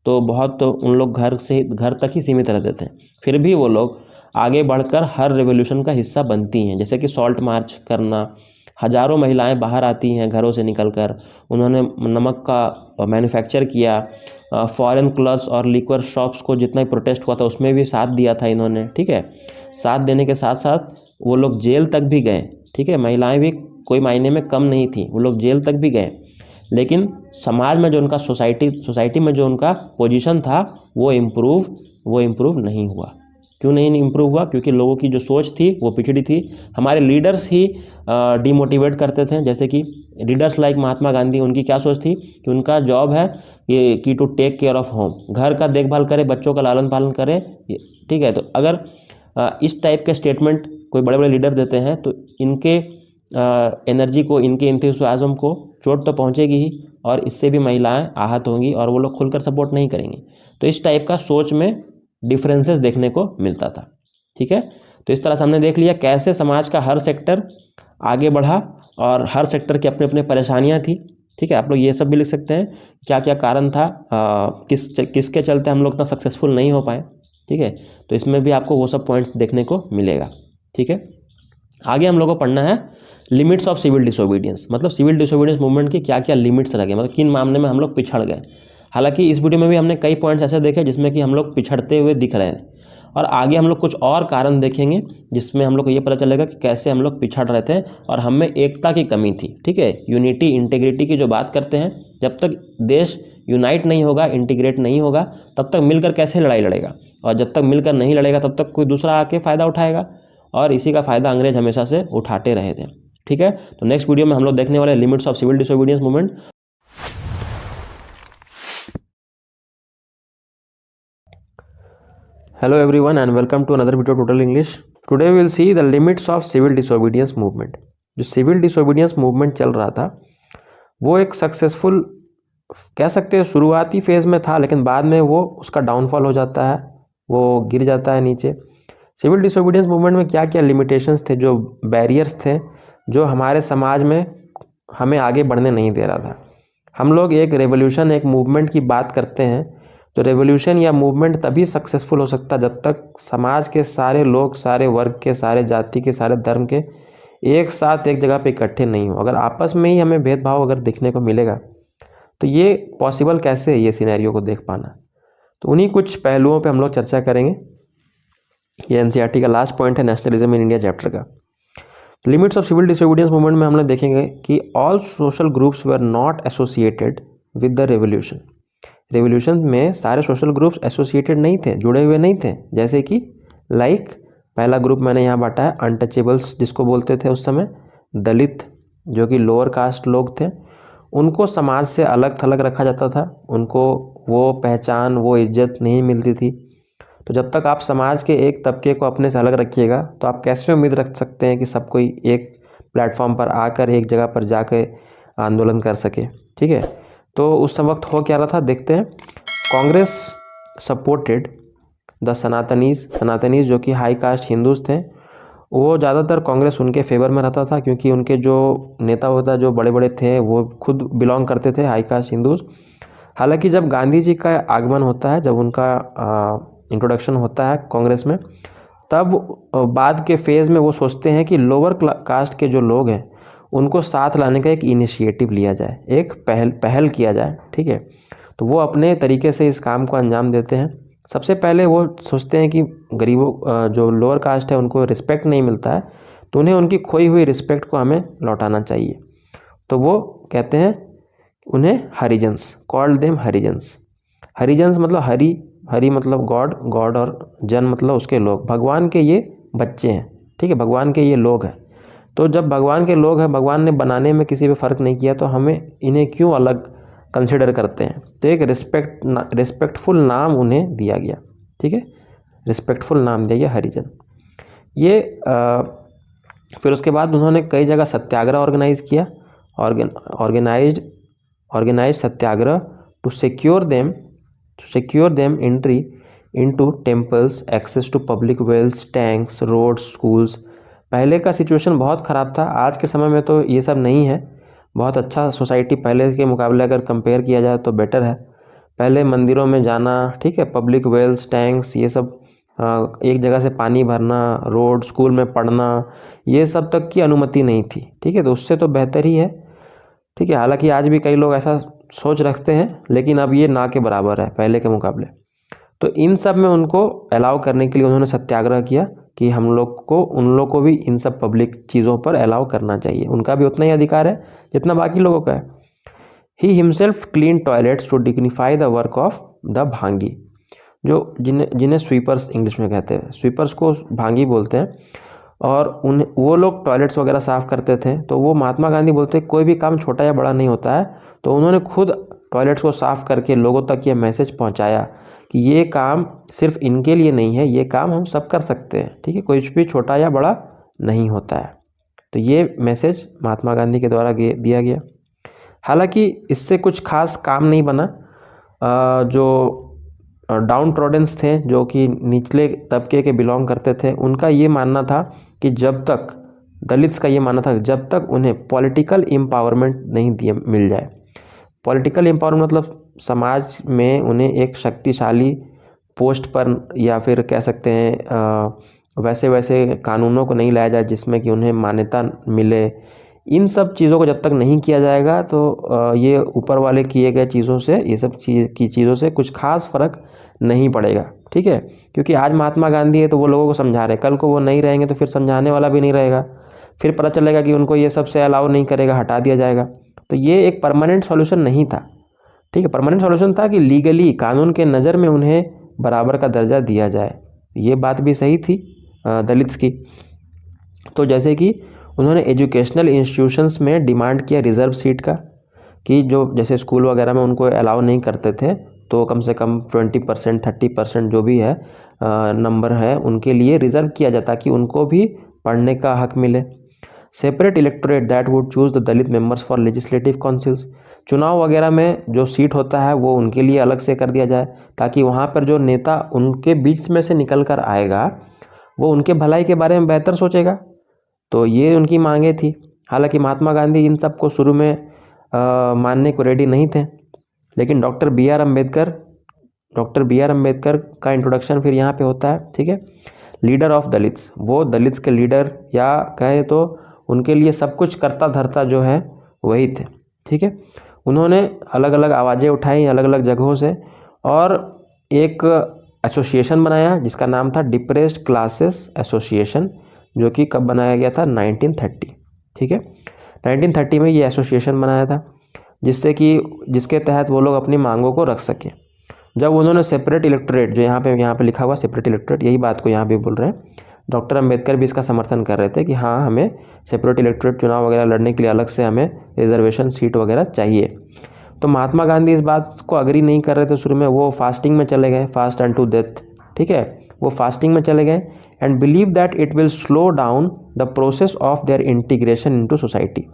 तो बहुत उन लोग घर तक ही सीमित रहते थे, फिर भी वो लोग आगे बढ़कर हर रेवोल्यूशन का हिस्सा बनती हैं। जैसे कि सॉल्ट मार्च करना, हज़ारों महिलाएं बाहर आती हैं घरों से निकलकर, उन्होंने नमक का मैन्युफैक्चर किया, फॉरेन क्लब्स और लिक्वर शॉप्स को जितना ही प्रोटेस्ट हुआ था उसमें भी साथ दिया था इन्होंने, ठीक है। साथ देने के साथ साथ वो लोग जेल तक भी गए, ठीक है। महिलाएं भी कोई मायने में कम नहीं थी, वो लोग जेल तक भी गए, लेकिन समाज में जो उनका सोसाइटी में जो उनका पोजीशन था वो इम्प्रूव नहीं हुआ। क्यों नहीं इम्प्रूव हुआ? क्योंकि लोगों की जो सोच थी वो पिछड़ी थी। हमारे लीडर्स ही डिमोटिवेट करते थे, जैसे कि लीडर्स लाइक महात्मा गांधी, उनकी क्या सोच थी कि उनका जॉब है ये कि to take care of home, घर का देखभाल करे, बच्चों का लालन पालन करे, ठीक है। तो अगर इस टाइप के स्टेटमेंट कोई बड़े बड़े लीडर देते हैं तो इनके एनर्जी को, इनके एंथुसियाज्म को चोट तो पहुंचेगी ही, और इससे भी महिलाएं आहत होंगी और वो लोग खुलकर सपोर्ट नहीं करेंगे। तो इस टाइप का सोच में डिफरेंसेस देखने को मिलता था, ठीक है। तो इस तरह से हमने देख लिया कैसे समाज का हर सेक्टर आगे बढ़ा और हर सेक्टर की अपनी अपनी परेशानियां थी, ठीक है। आप लोग ये सब भी लिख सकते हैं क्या क्या कारण था, किसके चलते हम लोग इतना सक्सेसफुल नहीं हो पाए, ठीक है। तो इसमें भी आपको वो सब पॉइंट्स देखने को मिलेगा, ठीक है। आगे हम लोग को पढ़ना है लिमिट्स ऑफ सिविल डिसोबीडियंस, मतलब सिविल डिसोबीडियंस मूवमेंट की क्या क्या लिमिट्स लगे, मतलब किन मामले में हम लोग पिछड़ गए। हालांकि इस वीडियो में भी हमने कई पॉइंट्स ऐसे देखे जिसमें कि हम लोग पिछड़ते हुए दिख रहे हैं, और आगे हम लोग कुछ और कारण देखेंगे जिसमें हम लोग को ये पता चलेगा कि कैसे हम लोग पिछड़ रहे थे और हम में एकता की कमी थी, ठीक है। यूनिटी इंटीग्रिटी की जो बात करते हैं, जब तक देश यूनाइट नहीं होगा, इंटीग्रेट नहीं होगा, तब तक मिलकर कैसे लड़ाई लड़ेगा, और जब तक मिलकर नहीं लड़ेगा तब तक कोई दूसरा आके फ़ायदा उठाएगा, और इसी का फ़ायदा अंग्रेज हमेशा से उठाते रहे थे, ठीक है। तो नेक्स्ट वीडियो में हम लोग देखने वाले limits of civil disobedience movement. Hello everyone and welcome to another video Total English. Today we will see the limits of civil disobedience movement. जो सिविल डिसोबीडियंस मूवमेंट चल रहा था वो एक सक्सेसफुल कह सकते हैं शुरुआती फेज़ में था, लेकिन बाद में वो उसका डाउनफॉल हो जाता है, वो गिर जाता है नीचे। सिविल डिसोबीडियंस मूवमेंट में क्या क्या लिमिटेशंस थे, जो बैरियर्स थे, जो हमारे समाज में हमें आगे बढ़ने नहीं दे रहा था। हम लोग एक रेवोल्यूशन, एक मूवमेंट की बात करते हैं, तो रेवोल्यूशन या मूवमेंट तभी सक्सेसफुल हो सकता जब तक समाज के सारे लोग, सारे वर्ग के, सारे जाति के, सारे धर्म के एक साथ एक जगह पे इकट्ठे नहीं हो। अगर आपस में ही हमें भेदभाव अगर दिखने को मिलेगा तो ये पॉसिबल कैसे है, ये सिनेरियो को देख पाना। तो उन्हीं कुछ पहलुओं पे हम लोग चर्चा करेंगे ये एनसीईआरटी का लास्ट पॉइंट है नेशनलिज्म इन इंडिया चैप्टर का। Limits of civil disobedience movement में हम लोग देखेंगे कि all social groups were not associated with the revolution. Revolution में सारे सोशल ग्रुप्स एसोसिएटेड नहीं थे, जुड़े हुए नहीं थे। जैसे कि पहला ग्रुप मैंने यहाँ बांटा है अनटचेबल्स, जिसको बोलते थे उस समय, दलित जो कि लोअर कास्ट लोग थे, उनको समाज से अलग थलग रखा जाता था, उनको वो पहचान वो इज्जत नहीं मिलती थी। तो जब तक आप समाज के एक तबके को अपने से अलग रखिएगा तो आप कैसे उम्मीद रख सकते हैं कि सब कोई एक प्लेटफॉर्म पर आकर एक जगह पर जाकर आंदोलन कर सके। ठीक है, तो उस वक्त हो क्या रहा था देखते हैं। कांग्रेस सपोर्टेड द सनातनीज जो कि हाई कास्ट हिंदूज थे, वो ज़्यादातर कांग्रेस उनके फेवर में रहता था, क्योंकि उनके जो नेता होता जो बड़े बड़े थे वो खुद बिलोंग करते थे हाई कास्ट हिंदूज। हालांकि जब गांधी जी का आगमन होता है, जब उनका इंट्रोडक्शन होता है कांग्रेस में, तब बाद के फेज़ में वो सोचते हैं कि लोअर कास्ट के जो लोग हैं उनको साथ लाने का एक इनिशिएटिव लिया जाए, एक पहल किया जाए। ठीक है, तो वो अपने तरीके से इस काम को अंजाम देते हैं। सबसे पहले वो सोचते हैं कि गरीबों जो लोअर कास्ट है उनको रिस्पेक्ट नहीं मिलता है, तो उन्हें उनकी खोई हुई रिस्पेक्ट को हमें लौटाना चाहिए। तो वो कहते हैं उन्हें Harijans, called them Harijans. Harijans मतलब हरि मतलब गॉड और जन मतलब उसके लोग, भगवान के ये बच्चे हैं। ठीक है, भगवान के ये लोग हैं। तो जब भगवान के लोग हैं, भगवान ने बनाने में किसी पे फ़र्क नहीं किया, तो हमें इन्हें क्यों अलग कंसिडर करते हैं। तो एक रिस्पेक्टफुल नाम उन्हें दिया गया। ठीक है, रिस्पेक्टफुल नाम दिया गया हरिजन। ये फिर उसके बाद उन्होंने कई जगह सत्याग्रह ऑर्गेनाइज किया, organise satyagraha to secure them entry into temples, access to public wells, tanks, roads, schools. पहले का सिचुएशन बहुत ख़राब था, आज के समय में तो ये सब नहीं है। बहुत अच्छा सोसाइटी पहले के मुकाबले अगर कंपेयर किया जाए तो बेटर है। पहले मंदिरों में जाना, ठीक है, पब्लिक वेल्स, टैंक्स, ये सब एक जगह से पानी भरना, रोड, स्कूल में पढ़ना, ये सब तक की अनुमति नहीं थी। ठीक है, तो उससे तो बेहतर ही है। ठीक है, हालांकि आज भी कई लोग ऐसा सोच रखते हैं, लेकिन अब ये ना के बराबर है पहले के मुकाबले। तो इन सब में उनको अलाउ करने के लिए उन्होंने सत्याग्रह किया कि हम लोग को, उन लोग को भी इन सब पब्लिक चीज़ों पर अलाउ करना चाहिए, उनका भी उतना ही अधिकार है जितना बाकी लोगों का है। He himself clean toilets to dignify the work of the bhangi, जो जिन्हें स्वीपर्स इंग्लिश में कहते हैं, स्वीपर्स को भांगी बोलते हैं। और वो लोग टॉयलेट्स वगैरह साफ़ करते थे। तो वो महात्मा गांधी बोलते हैं कोई भी काम छोटा या बड़ा नहीं होता है, तो उन्होंने खुद टॉयलेट्स को साफ़ करके लोगों तक ये मैसेज पहुंचाया कि ये काम सिर्फ इनके लिए नहीं है, ये काम हम सब कर सकते हैं। ठीक है, कुछ भी छोटा या बड़ा नहीं होता है। तो ये मैसेज महात्मा गांधी के द्वारा दिया गया। हालांकि इससे कुछ खास काम नहीं बना। जो डाउन ट्रोडेंस थे, जो कि निचले तबके के बिलोंग करते थे, उनका ये मानना था कि जब तक, दलित्स का ये मानना था जब तक उन्हें पॉलिटिकल एम्पावरमेंट नहीं मिल जाए। पॉलिटिकल एम्पावरमेंट मतलब समाज में उन्हें एक शक्तिशाली पोस्ट पर, या फिर कह सकते हैं वैसे कानूनों को नहीं लाया जाए जिसमें कि उन्हें मान्यता मिले। इन सब चीज़ों को जब तक नहीं किया जाएगा तो ये ऊपर वाले किए गए चीज़ों से, ये सब चीज़ों से कुछ खास फ़र्क नहीं पड़ेगा। ठीक है, क्योंकि आज महात्मा गांधी है तो वो लोगों को समझा रहे हैं, कल को वो नहीं रहेंगे तो फिर समझाने वाला भी नहीं रहेगा, फिर पता चलेगा कि उनको ये सबसे अलाउ नहीं करेगा, हटा दिया जाएगा। तो ये एक परमानेंट सॉल्यूशन नहीं था। ठीक है, परमानेंट सॉल्यूशन था कि लीगली, कानून के नज़र में उन्हें बराबर का दर्जा दिया जाए। ये बात भी सही थी दलित्स की। तो जैसे कि उन्होंने एजुकेशनल इंस्टीट्यूशंस में डिमांड किया रिज़र्व सीट का, कि जो जैसे स्कूल वगैरह में उनको अलाउ नहीं करते थे, तो कम से कम 20%, 30% जो भी है नंबर है, उनके लिए रिज़र्व किया जाता कि उनको भी पढ़ने का हक मिले। Separate electorate that would choose the Dalit members for legislative councils, चुनाव वगैरह में जो सीट होता है वो उनके लिए अलग से कर दिया जाए, ताकि वहाँ पर जो नेता उनके बीच में से निकल कर आएगा वो उनके भलाई के बारे में बेहतर सोचेगा। तो ये उनकी मांगे थी। हालांकि महात्मा गांधी इन सब को शुरू में मानने को रेडी नहीं थे, लेकिन डॉक्टर बी आर अम्बेडकर का इंट्रोडक्शन फिर यहाँ पे होता है। ठीक है, लीडर ऑफ दलित्स, वो दलित्स के लीडर, या कहे तो उनके लिए सब कुछ करता धरता जो है वही थे। ठीक है, उन्होंने अलग अलग आवाज़ें उठाई अलग अलग जगहों से, और एक एसोसिएशन बनाया जिसका नाम था डिप्रेस्ड क्लासेस एसोसिएशन, जो कि कब बनाया गया था, 1930, ठीक है। 1930 में ये एसोसिएशन बनाया था जिसके तहत वो लोग अपनी मांगों को रख सकें। जब उन्होंने सेपरेट इलेक्टोरेट, जो यहाँ पे लिखा हुआ सेपरेट इलेक्टोरेट, यही बात को यहाँ पे बोल रहे हैं, डॉक्टर अंबेडकर भी इसका समर्थन कर रहे थे कि हाँ हमें सेपरेट इलेक्टोरेट चुनाव वगैरह लड़ने के लिए अलग से हमें रिजर्वेशन सीट वगैरह चाहिए। तो महात्मा गांधी इस बात को अग्री नहीं कर रहे थे शुरू में, वो फास्टिंग में चले गए, फास्ट अनटू डेथ, ठीक है, वो फास्टिंग में चले गए and believe that it will slow down the process of there integration into society.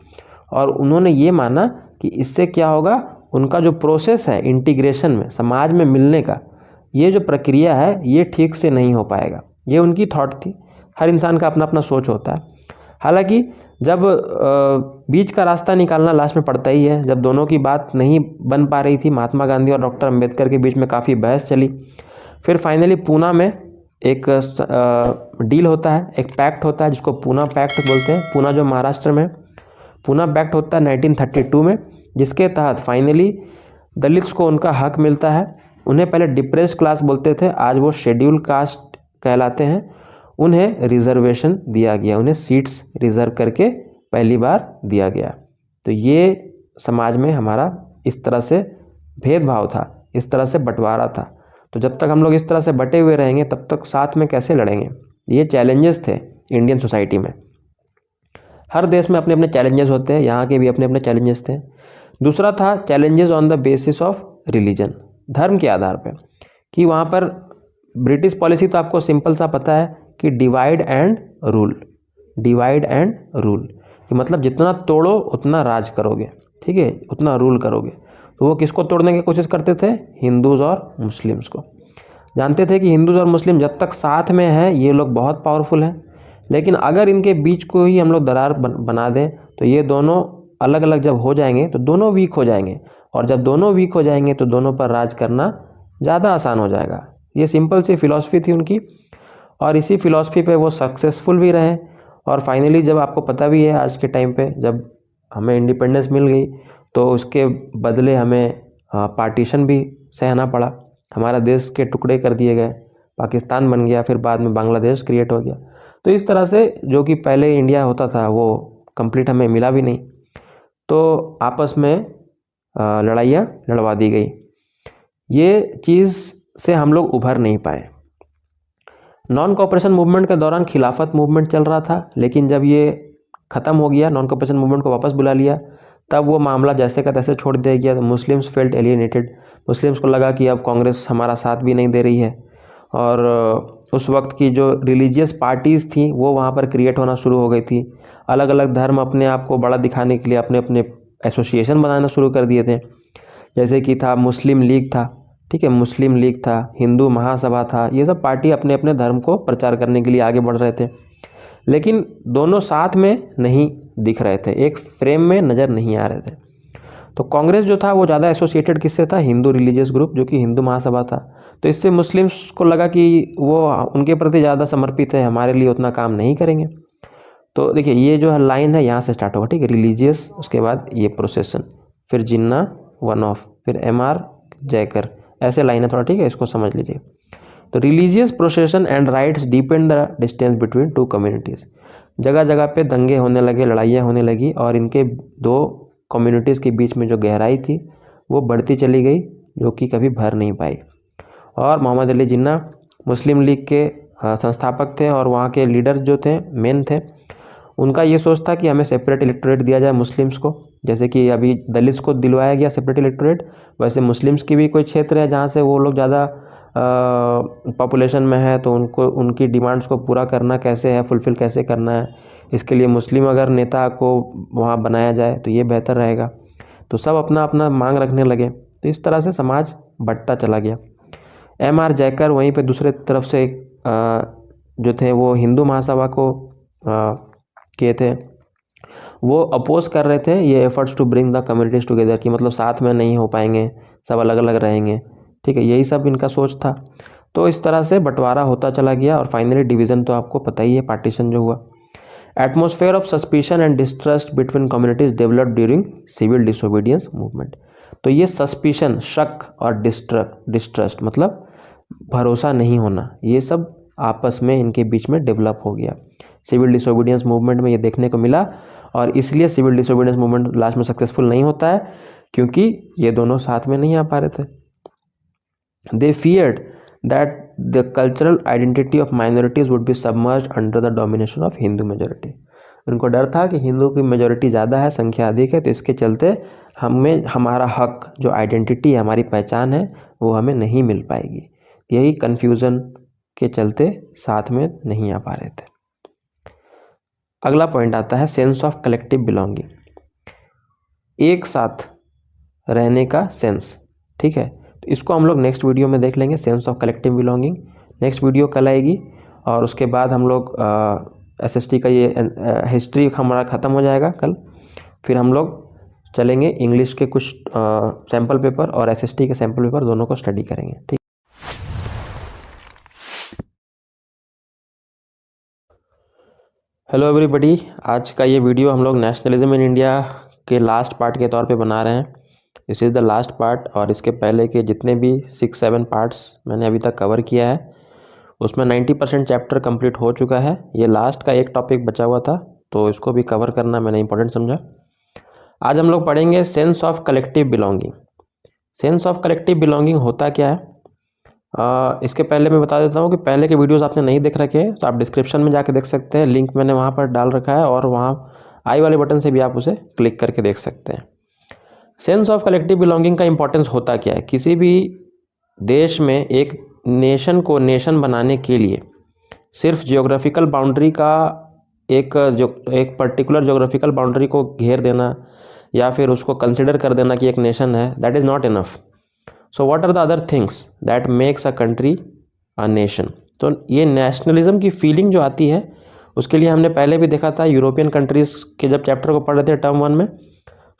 और उन्होंने ये माना कि इससे क्या होगा, उनका जो प्रोसेस है इंटीग्रेशन में, समाज में मिलने का, ये जो प्रक्रिया है ये ठीक से नहीं हो पाएगा। ये उनकी थॉट थी। हर इंसान का अपना अपना सोच होता है। हालांकि जब बीच का रास्ता निकालना लास्ट में पड़ता ही है। जब दोनों की बात नहीं बन पा रही थी, महात्मा गांधी और डॉक्टर अंबेडकर के बीच में काफ़ी बहस चली, फिर फाइनली पूना में एक डील होता है, एक पैक्ट होता है जिसको पूना पैक्ट बोलते हैं। पूना जो महाराष्ट्र में, पूना पैक्ट होता है 1932 में, जिसके तहत फाइनली दलित्स को उनका हक मिलता है। उन्हें पहले डिप्रेस क्लास बोलते थे, आज वो शेड्यूल कास्ट कहलाते हैं। उन्हें रिजर्वेशन दिया गया, उन्हें सीट्स रिजर्व करके पहली बार दिया गया। तो ये समाज में हमारा इस तरह से भेदभाव था, इस तरह से बंटवारा था। तो जब तक हम लोग इस तरह से बटे हुए रहेंगे तब तक साथ में कैसे लड़ेंगे। ये चैलेंजेस थे इंडियन सोसाइटी में। हर देश में अपने अपने चैलेंजेस होते हैं, यहाँ के भी अपने अपने चैलेंजेस थे। दूसरा था challenges on the basis of religion, धर्म के आधार पे, कि वहाँ पर ब्रिटिश पॉलिसी तो आपको सिंपल सा पता है कि divide and rule, divide and rule, कि मतलब जितना तोड़ो उतना राज करोगे, ठीक है, उतना रूल करोगे। तो वो किसको तोड़ने की कोशिश करते थे, हिंदूज़ और मुस्लिम्स को। जानते थे कि हिंदूज़ और मुस्लिम जब तक साथ में हैं ये लोग बहुत पावरफुल हैं, लेकिन अगर इनके बीच को ही हम लोग दरार बना दें तो ये दोनों अलग अलग जब हो जाएंगे तो दोनों वीक हो जाएंगे, और जब दोनों वीक हो जाएंगे तो दोनों पर राज करना ज़्यादा आसान हो जाएगा। ये सिंपल सी फिलॉसफी थी उनकी, और इसी फिलॉसफी पे वो सक्सेसफुल भी रहे। और फाइनली जब आपको पता भी है आज के टाइम पे जब हमें इंडिपेंडेंस मिल गई तो उसके बदले हमें पार्टीशन भी सहना पड़ा, हमारा देश के टुकड़े कर दिए गए, पाकिस्तान बन गया, फिर बाद में बांग्लादेश क्रिएट हो गया। तो इस तरह से जो कि पहले इंडिया होता था वो कंप्लीट हमें मिला भी नहीं, तो आपस में लड़ाइयाँ लड़वा दी गई। ये चीज़ से हम लोग उभर नहीं पाए। नॉन कोऑपरेशन मूवमेंट के दौरान खिलाफत मूवमेंट चल रहा था, लेकिन जब ये ख़त्म हो गया, नॉन कोऑपरेशन मूवमेंट को वापस बुला लिया, तब वो मामला जैसे का तैसे छोड़ दिया गया। तो मुस्लिम्स फेल्ट एलियनेटेड, मुस्लिम्स को लगा कि अब कांग्रेस हमारा साथ भी नहीं दे रही है, और उस वक्त की जो रिलीजियस पार्टीज़ थी वो वहाँ पर क्रिएट होना शुरू हो गई थी। अलग अलग धर्म अपने आप को बड़ा दिखाने के लिए अपने अपने एसोसिएशन बनाना शुरू कर दिए थे, जैसे कि था मुस्लिम लीग था, ठीक है, मुस्लिम लीग था, हिंदू महासभा था। ये सब पार्टी अपने अपने धर्म को प्रचार करने के लिए आगे बढ़ रहे थे, लेकिन दोनों साथ में नहीं दिख रहे थे, एक फ्रेम में नज़र नहीं आ रहे थे। तो कांग्रेस जो था वो ज़्यादा एसोसिएटेड किससे था, हिंदू रिलीजियस ग्रुप, जो कि हिंदू महासभा था। तो इससे मुस्लिम्स को लगा कि वो उनके प्रति ज़्यादा समर्पित है, हमारे लिए उतना काम नहीं करेंगे। तो देखिए ये जो लाइन है यहाँ से स्टार्ट होगा, ठीक है, रिलीजियस, उसके बाद ये प्रोसेशन, फिर जिन्ना वन ऑफ, फिर MR जयकर, ऐसे लाइन है थोड़ा, ठीक है, इसको समझ लीजिए। तो religious procession and rites deepened the distance between two communities. जगह जगह पे दंगे होने लगे, लड़ाइयाँ होने लगी, और इनके दो कम्युनिटीज़ के बीच में जो गहराई थी वो बढ़ती चली गई, जो कि कभी भर नहीं पाई। और मोहम्मद अली जिन्ना मुस्लिम लीग के संस्थापक थे, और वहाँ के लीडर्स जो थे, मेन थे, उनका ये सोच था कि हमें सेपरेट इलेक्टोरेट दिया जाए मुस्लिम्स को, जैसे कि अभी दलित्स को दिलवाया गया सेपरेट इलेक्टोरेट, वैसे मुस्लिम्स की भी कोई क्षेत्र है जहाँ से वो लोग ज़्यादा पॉपुलेशन में है, तो उनको उनकी डिमांड्स को पूरा करना कैसे है, फुलफ़िल कैसे करना है, इसके लिए मुस्लिम अगर नेता को वहाँ बनाया जाए तो ये बेहतर रहेगा। तो सब अपना अपना मांग रखने लगे, तो इस तरह से समाज बढ़ता चला गया। MR जयकर वहीं पे दूसरे तरफ से जो थे वो हिंदू महासभा को किए थे, वो अपोज कर रहे थे ये efforts to bring the communities together, कि मतलब साथ में नहीं हो पाएंगे, सब अलग अलग रहेंगे, ठीक है, यही सब इनका सोच था। तो इस तरह से बंटवारा होता चला गया, और फाइनली डिवीज़न तो आपको पता ही है, पार्टीशन जो हुआ। Atmosphere of suspicion and distrust between communities developed during civil disobedience movement. तो ये सस्पिशन, शक, और डिस्ट्रस्ट मतलब भरोसा नहीं होना, ये सब आपस में इनके बीच में डेवलप हो गया। सिविल डिसोबीडियंस मूवमेंट में ये देखने को मिला और इसलिए सिविल डिसोबीडियंस मूवमेंट लास्ट में सक्सेसफुल नहीं होता है, क्योंकि ये दोनों साथ में नहीं आ पा रहे थे। They feared that the cultural identity of minorities would be submerged under the domination of Hindu majority. उनको डर था कि हिंदू की मेजोरिटी ज़्यादा है, संख्या अधिक है, तो इसके चलते हमें हमारा हक, जो आइडेंटिटी है, हमारी पहचान है, वो हमें नहीं मिल पाएगी। यही कन्फ्यूज़न के चलते साथ में नहीं आ पा रहे थे। अगला पॉइंट आता है सेंस ऑफ कलेक्टिव बिलोंगिंग, एक साथ रहने का सेंस। ठीक है, तो इसको हम लोग नेक्स्ट वीडियो में देख लेंगे, sense of collective belonging. Next video कल आएगी और उसके बाद हम लोग एसएसटी का ये हिस्ट्री हमारा ख़त्म हो जाएगा कल। फिर हम लोग चलेंगे इंग्लिश के कुछ सैम्पल पेपर और एसएसटी के सैम्पल पेपर दोनों को स्टडी करेंगे। ठीक, हेलो एवरीबॉडी, आज का ये वीडियो हम लोग नेशनलिज्म इन इंडिया के लास्ट पार्ट के तौर पे बना रहे हैं। This is the last part, और इसके पहले के जितने भी 6-7 पार्ट्स मैंने अभी तक कवर किया है उसमें 90% चैप्टर कंप्लीट हो चुका है। ये लास्ट का एक टॉपिक बचा हुआ था, तो इसको भी कवर करना मैंने इंपॉर्टेंट समझा। आज हम लोग पढ़ेंगे sense of collective belonging. Sense of collective belonging होता क्या है, इसके पहले मैं बता देता हूँ कि पहले के वीडियोस आपने नहीं देख रखे हैं तो आप डिस्क्रिप्शन में जाके देख सकते हैं, लिंक मैंने वहाँ पर डाल रखा है, और वहाँ आई वाले बटन से भी आप उसे क्लिक करके देख सकते हैं। सेंस ऑफ कलेक्टिव बिलोंगिंग का इंपॉर्टेंस होता क्या है, किसी भी देश में एक नेशन को नेशन बनाने के लिए सिर्फ जियोग्राफिकल बाउंड्री का एक पर्टिकुलर जियोग्राफिकल बाउंड्री को घेर देना या फिर उसको कंसिडर कर देना कि एक नेशन है, that is not enough. So what are the other things that makes a country a nation. तो ये नेशनलिज्म की फीलिंग जो आती है उसके लिए हमने पहले भी देखा था यूरोपियन कंट्रीज़ के जब चैप्टर को पढ़ रहे थे टर्म 1 में।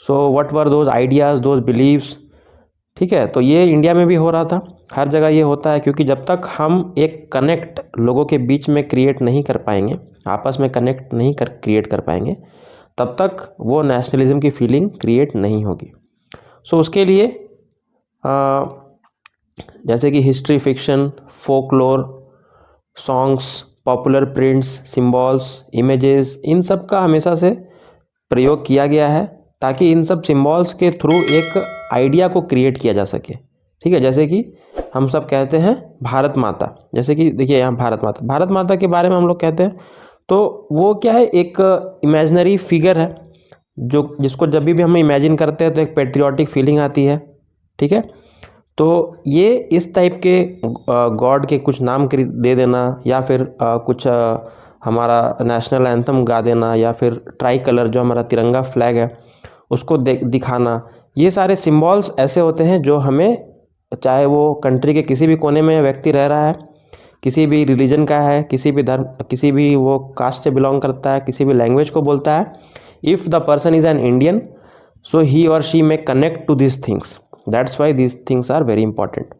So what were those ideas, those beliefs. ठीक है, तो ये इंडिया में भी हो रहा था, हर जगह ये होता है, क्योंकि जब तक हम एक कनेक्ट लोगों के बीच में क्रिएट नहीं कर पाएंगे, आपस में कनेक्ट नहीं क्रिएट कर पाएंगे, तब तक वो नेशनलिज्म की फीलिंग क्रिएट नहीं होगी। सो उसके लिए जैसे कि history, fiction, folklore, songs, popular prints, symbols, images, इन सब का हमेशा से प्रयोग किया गया है ताकि इन सब सिम्बॉल्स के थ्रू एक आइडिया को क्रिएट किया जा सके। ठीक है, जैसे कि हम सब कहते हैं भारत माता, जैसे कि देखिए यहाँ भारत माता के बारे में हम लोग कहते हैं, तो वो क्या है, एक इमेजिनरी फिगर है जो जिसको जब भी हम इमेजिन करते हैं तो एक पेट्रियाटिक फीलिंग आती है। ठीक है, तो ये इस टाइप के गॉड के कुछ नाम दे देना या फिर कुछ हमारा नेशनल एंथम गा देना या फिर ट्राई कलर जो हमारा तिरंगा फ्लैग है उसको दिखाना, ये सारे सिम्बॉल्स ऐसे होते हैं जो हमें, चाहे वो कंट्री के किसी भी कोने में व्यक्ति रह रहा है, किसी भी रिलीजन का है, किसी भी धर्म, किसी भी वो कास्ट से बिलोंग करता है, किसी भी लैंग्वेज को बोलता है, if the person is an Indian so he और she may connect to this things, that's why this things are very important.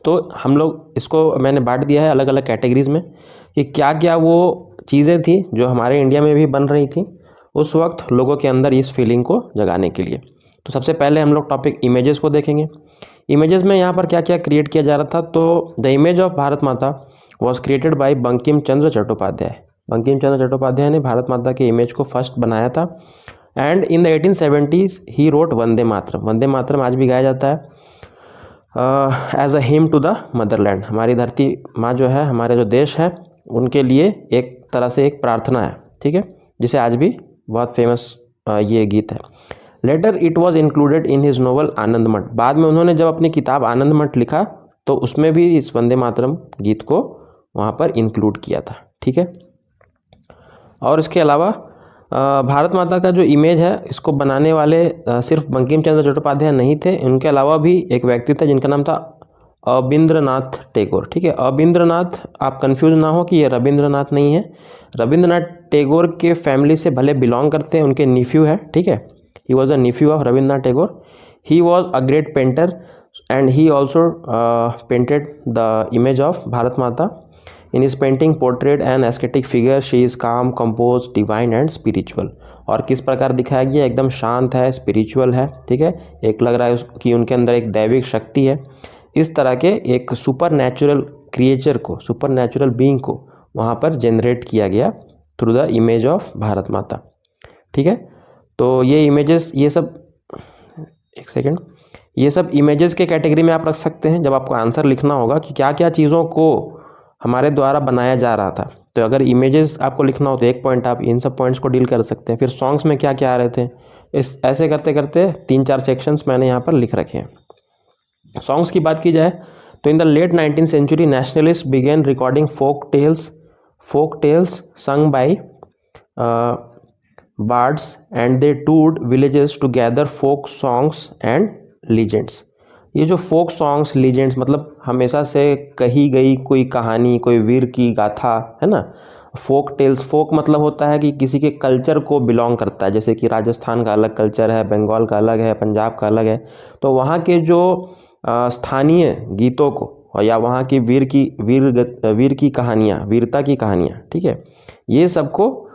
तो हम लोग इसको मैंने बांट दिया है अलग अलग कैटेगरीज में कि क्या क्या वो चीज़ें थी जो हमारे इंडिया में भी बन रही थी उस वक्त लोगों के अंदर इस फीलिंग को जगाने के लिए। तो सबसे पहले हम लोग टॉपिक इमेजेस को देखेंगे। इमेजेस में यहाँ पर क्या क्या क्रिएट किया जा रहा था, तो the image of Bharat Mata was created by Bankim Chandra Chattopadhyay. Bankim Chandra Chattopadhyay ने भारत माता के इमेज को फर्स्ट बनाया था, and in the 1870s he wrote Vande Mataram. Vande Mataram आज भी गाया जाता है as a hymn to the motherland. हमारी धरती माँ जो है, हमारे जो देश है, उनके लिए एक तरह से एक प्रार्थना है। ठीक है, जिसे आज भी बहुत फेमस ये गीत है। Later it was included in his novel Anand Math. बाद में उन्होंने जब अपनी किताब आनंद मठ लिखा तो उसमें भी इस वंदे मातरम गीत को वहाँ पर इंक्लूड किया था। ठीक है, और इसके अलावा भारत माता का जो इमेज है इसको बनाने वाले सिर्फ बंकिम चंद्र चट्टोपाध्याय नहीं थे, उनके अलावा भी एक व्यक्ति था जिनका नाम था अबिंद्रनाथ टैगोर। ठीक है, अबिंद्रनाथ, आप कंफ्यूज ना हो कि ये रविंद्रनाथ नहीं है। रविंद्रनाथ टैगोर के फैमिली से भले बिलोंग करते हैं, उनके न्यूफ्यू है। ठीक है, he was a nephew of Rabindranath Tagore. He was a great painter and he also painted the image of Bharat Mata. In this painting portrait an ascetic figure, she is calm, composed, divine and spiritual. और किस प्रकार दिखाया गया, एकदम शांत है, spiritual है। ठीक है, एक लग रहा है कि उनके अंदर एक दैविक शक्ति है। इस तरह के एक सुपर नेचुरल क्रिएचर को, सुपर नेचुरल बीइंग को वहाँ पर जनरेट किया गया through the image of Bharat माता। ठीक है, तो ये इमेजेस, ये सब, एक सेकेंड, ये सब इमेजेस के कैटेगरी में आप रख सकते हैं जब आपको आंसर लिखना होगा कि क्या क्या चीज़ों को हमारे द्वारा बनाया जा रहा था। तो अगर इमेजेस आपको लिखना हो तो एक पॉइंट आप इन सब पॉइंट्स को डील कर सकते हैं। फिर सॉन्ग्स में क्या क्या आ रहे थे, इस ऐसे करते करते 3-4 सेक्शंस मैंने यहाँ पर लिख रखे हैं। सॉन्ग्स की बात की जाए तो in the late 19th century nationalist began recording folk tales sung by bards and they toured villages to gather folk songs and legends। ये जो फोक सॉन्ग्स, लीजेंड्स मतलब हमेशा से कही गई कोई कहानी, कोई वीर की गाथा है ना। फोक टेल्स, फोक मतलब होता है कि किसी के कल्चर को बिलोंग करता है, जैसे कि राजस्थान का अलग कल्चर है, बंगाल का अलग है, पंजाब का अलग है। तो वहाँ के जो स्थानीय गीतों को और या वहाँ की वीर की कहानियाँ, वीरता की कहानियाँ, ठीक है, ये सबको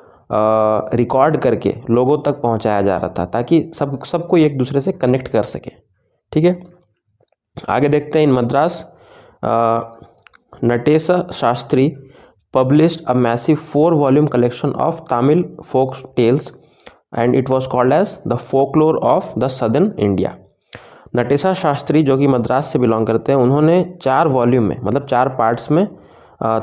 रिकॉर्ड करके लोगों तक पहुँचाया जा रहा था ताकि सबको एक दूसरे से कनेक्ट कर सके। ठीक है, आगे देखते हैं। इन Madras नटेशा Shastri published a massive 4-volume collection of Tamil folk tales and it was called as the folklore of the southern India। नटेशा Shastri जो कि मद्रास से बिलोंग करते हैं, उन्होंने 4 वॉल्यूम में, मतलब 4 पार्ट्स में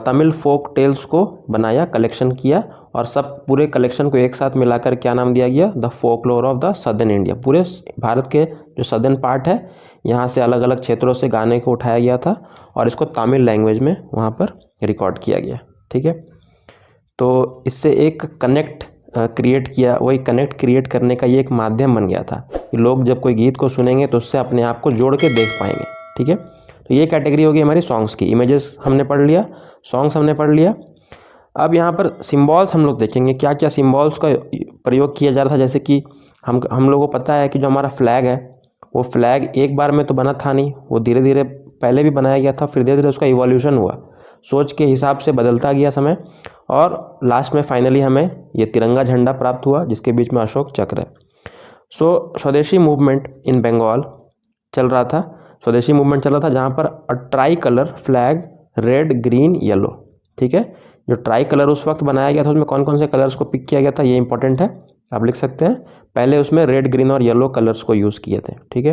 तमिल फोक टेल्स को बनाया, कलेक्शन किया और सब पूरे कलेक्शन को एक साथ मिलाकर क्या नाम दिया गया, the folklore of the southern India. पूरे भारत के जो सदर्न पार्ट है यहाँ से अलग अलग क्षेत्रों से गाने को उठाया गया था और इसको तमिल लैंग्वेज में वहाँ पर रिकॉर्ड किया गया। ठीक है, तो इससे एक कनेक्ट क्रिएट किया, वही कनेक्ट क्रिएट करने का ये एक माध्यम बन गया था कि लोग जब कोई गीत को सुनेंगे तो उससे अपने आप को जोड़ के देख पाएंगे। ठीक है, तो ये कैटेगरी होगी हमारी सॉन्ग्स की। इमेजेस हमने पढ़ लिया, सॉन्ग्स हमने पढ़ लिया। अब यहाँ पर सिम्बॉल्स हम लोग देखेंगे, क्या क्या सिम्बॉल्स का प्रयोग किया जा रहा था। जैसे कि हम लोगों को पता है कि जो हमारा फ्लैग है वो फ्लैग एक बार में तो बना था नहीं, वो धीरे धीरे पहले भी बनाया गया था, फिर धीरे धीरे उसका इवोल्यूशन हुआ, सोच के हिसाब से बदलता गया समय और लास्ट में फाइनली हमें ये तिरंगा झंडा प्राप्त हुआ जिसके बीच में अशोक चक्र है। स्वदेशी मूवमेंट इन बंगाल चल रहा था, स्वदेशी मूवमेंट चल रहा था जहाँ पर try colour flag red green yellow. ठीक है, जो ट्राई कलर उस वक्त बनाया गया था उसमें कौन कौन से कलर्स को पिक किया गया था ये इंपॉर्टेंट है, आप लिख सकते हैं। पहले उसमें रेड ग्रीन और येलो कलर्स को यूज़ किए थे। ठीक है,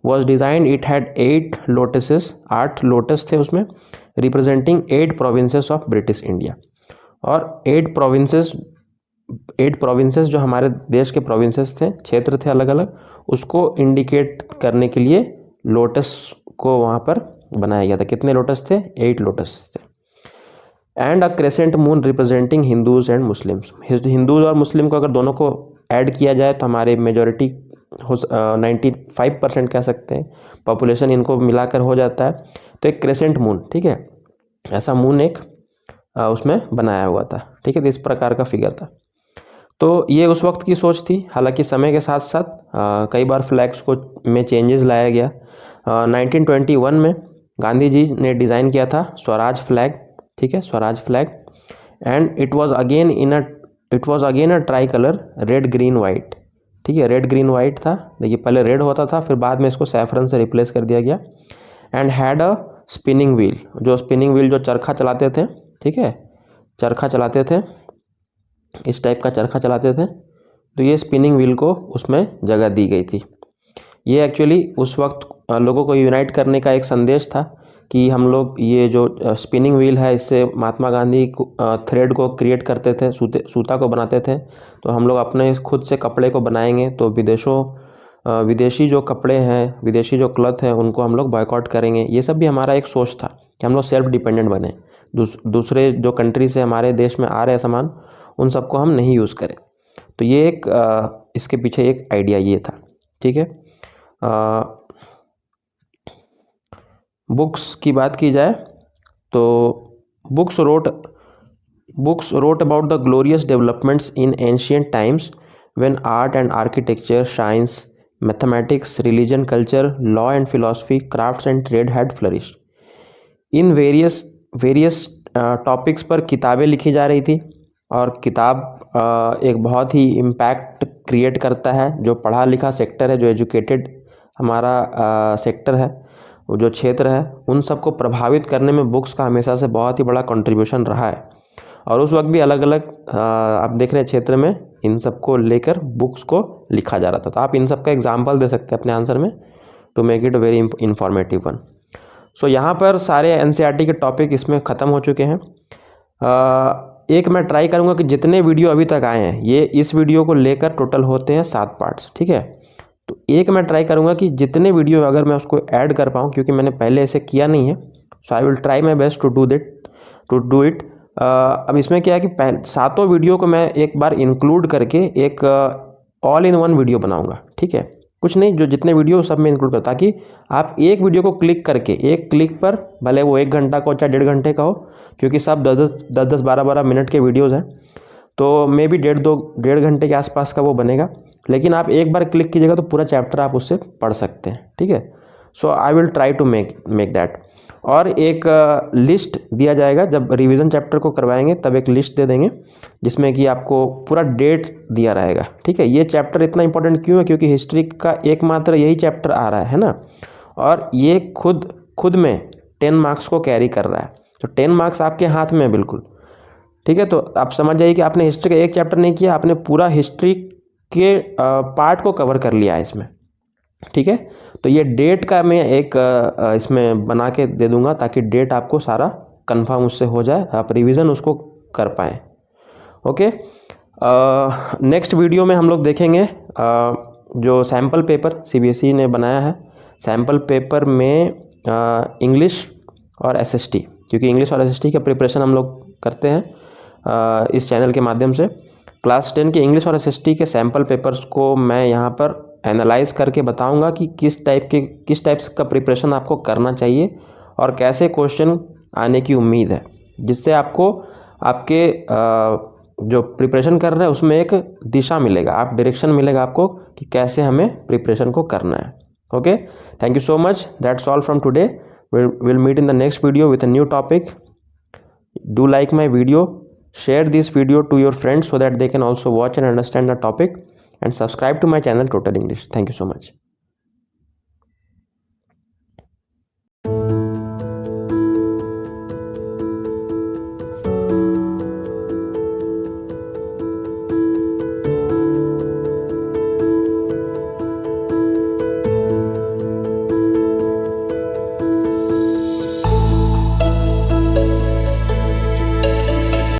was design, it had 8 lotuses, 8 lotus थे उसमें, representing 8 provinces of British India. और 8 प्रोविंसेस जो हमारे देश के प्रोविंसेस थे, क्षेत्र थे अलग अलग, उसको इंडिकेट करने के लिए लोटस को वहाँ पर बनाया गया था। कितने लोटस थे? 8 लोटस थे। And a crescent moon representing Hindus and Muslims. Hindus और मुस्लिम को अगर दोनों को ऐड किया जाए तो हमारे मेजॉरिटी 95% कह सकते हैं पॉपुलेशन इनको मिलाकर हो जाता है। तो एक क्रेसेंट मून, ठीक है, ऐसा मून एक उसमें बनाया हुआ था। ठीक है, तो इस प्रकार का फिगर था। तो ये उस वक्त की सोच थी। हालांकि समय के साथ साथ कई बार फ्लैग्स को में चेंजेस लाया गया। 1921 में गांधी जी ने डिज़ाइन किया था स्वराज फ्लैग। ठीक है, Swaraj flag, and it was again a try colour red green white. ठीक है, रेड ग्रीन वाइट था। देखिए पहले रेड होता था, फिर बाद में इसको सैफरन से रिप्लेस कर दिया गया। And had a spinning wheel, जो स्पिनिंग व्हील जो चरखा चलाते थे, ठीक है, चरखा चलाते थे, इस टाइप का चरखा चलाते थे, तो ये स्पिनिंग व्हील को उसमें जगह दी गई थी। ये एक्चुअली उस वक्त लोगों को यूनाइट करने का एक संदेश था कि हम लोग ये जो स्पिनिंग व्हील है इससे महात्मा गांधी थ्रेड को क्रिएट करते थे, सूता को बनाते थे। तो हम लोग अपने खुद से कपड़े को बनाएंगे तो विदेशी जो कपड़े हैं, विदेशी जो क्लॉथ है उनको हम लोग बॉयकॉट करेंगे। ये सब भी हमारा एक सोच था कि हम लोग सेल्फ डिपेंडेंट बने, दूसरे जो कंट्री से हमारे देश में आ रहे सामान उन सबको हम नहीं यूज़ करें। तो ये एक इसके पीछे एक आइडिया ये था। ठीक है, बुक्स की बात की जाए तो books wrote about the glorious developments in ancient times when art and architecture, science, mathematics, religion, culture, law and philosophy, crafts and trade had flourished. In various topics पर किताबें लिखी जा रही थी और किताब एक बहुत ही इम्पैक्ट क्रिएट करता है। जो पढ़ा लिखा सेक्टर है, जो एजुकेटेड हमारा सेक्टर है, जो क्षेत्र है उन सबको प्रभावित करने में बुक्स का हमेशा से बहुत ही बड़ा कंट्रीब्यूशन रहा है। और उस वक्त भी अलग अलग आप देख रहे हैं क्षेत्र में इन सबको लेकर बुक्स को लिखा जा रहा था। तो आप इन सब का एग्जाम्पल दे सकते हैं अपने आंसर में to make it very informative one. So यहाँ पर सारे एनसीईआरटी के टॉपिक इसमें ख़त्म हो चुके हैं। एक मैं ट्राई करूँगा कि जितने वीडियो अभी तक आए हैं ये इस वीडियो को लेकर टोटल होते हैं 7 पार्ट्स, ठीक है। तो एक मैं ट्राई करूँगा कि जितने वीडियो अगर मैं उसको ऐड कर पाऊँ, क्योंकि मैंने पहले ऐसे किया नहीं है, so I will try my best to do it. अब इसमें क्या है कि सातों वीडियो को मैं एक बार इंक्लूड करके एक ऑल इन वन वीडियो बनाऊँगा, ठीक है। कुछ नहीं, जो जितने वीडियो सब में इंक्लूड कर, ताकि आप एक वीडियो को क्लिक करके एक क्लिक पर, भले वो 1 घंटा का हो चाहे 1.5 घंटे का हो, क्योंकि सब 10-10 12-12 मिनट के वीडियोज़ हैं, तो मे बी 1.5 घंटे के आसपास का वो बनेगा। लेकिन आप एक बार क्लिक कीजिएगा तो पूरा चैप्टर आप उससे पढ़ सकते हैं, ठीक है। So I will try to make that. और एक लिस्ट दिया जाएगा, जब रिवीजन चैप्टर को करवाएंगे तब एक लिस्ट दे देंगे जिसमें कि आपको पूरा डेट दिया रहेगा, ठीक है। ये चैप्टर इतना इंपॉर्टेंट क्यों है, क्योंकि हिस्ट्री का एकमात्र यही चैप्टर आ रहा है ना, और ये खुद में 10 मार्क्स को कैरी कर रहा है। तो 10 मार्क्स आपके हाथ में है बिल्कुल, ठीक है। तो आप समझ जाइए कि आपने हिस्ट्री का एक चैप्टर नहीं किया, आपने पूरा हिस्ट्री के पार्ट को कवर कर लिया है इसमें, ठीक है। तो ये डेट का मैं एक इसमें बना के दे दूंगा ताकि डेट आपको सारा कंफर्म उससे हो जाए, आप रिवीजन उसको कर पाएँ, ओके। नेक्स्ट वीडियो में हम लोग देखेंगे जो सैम्पल पेपर सीबीएसई ने बनाया है, सैम्पल पेपर में इंग्लिश और एसएसटी, क्योंकि इंग्लिश और एसएसटी का प्रिपरेशन हम लोग करते हैं इस चैनल के माध्यम से। क्लास 10 के इंग्लिश और एसएसटी के सैम्पल पेपर्स को मैं यहाँ पर एनालाइज करके बताऊंगा कि किस टाइप का प्रिपरेशन आपको करना चाहिए और कैसे क्वेश्चन आने की उम्मीद है, जिससे आपको आपके जो प्रिपरेशन कर रहे हैं उसमें एक दिशा मिलेगा, आप डायरेक्शन मिलेगा आपको कि कैसे हमें प्रिपरेशन को करना है, okay. Thank you so much, that's all from today. Will meet in the next video with a new topic. Do like my video, share this video to your friends so that they can also watch and understand the topic, and subscribe to my channel Total English. Thank you so much.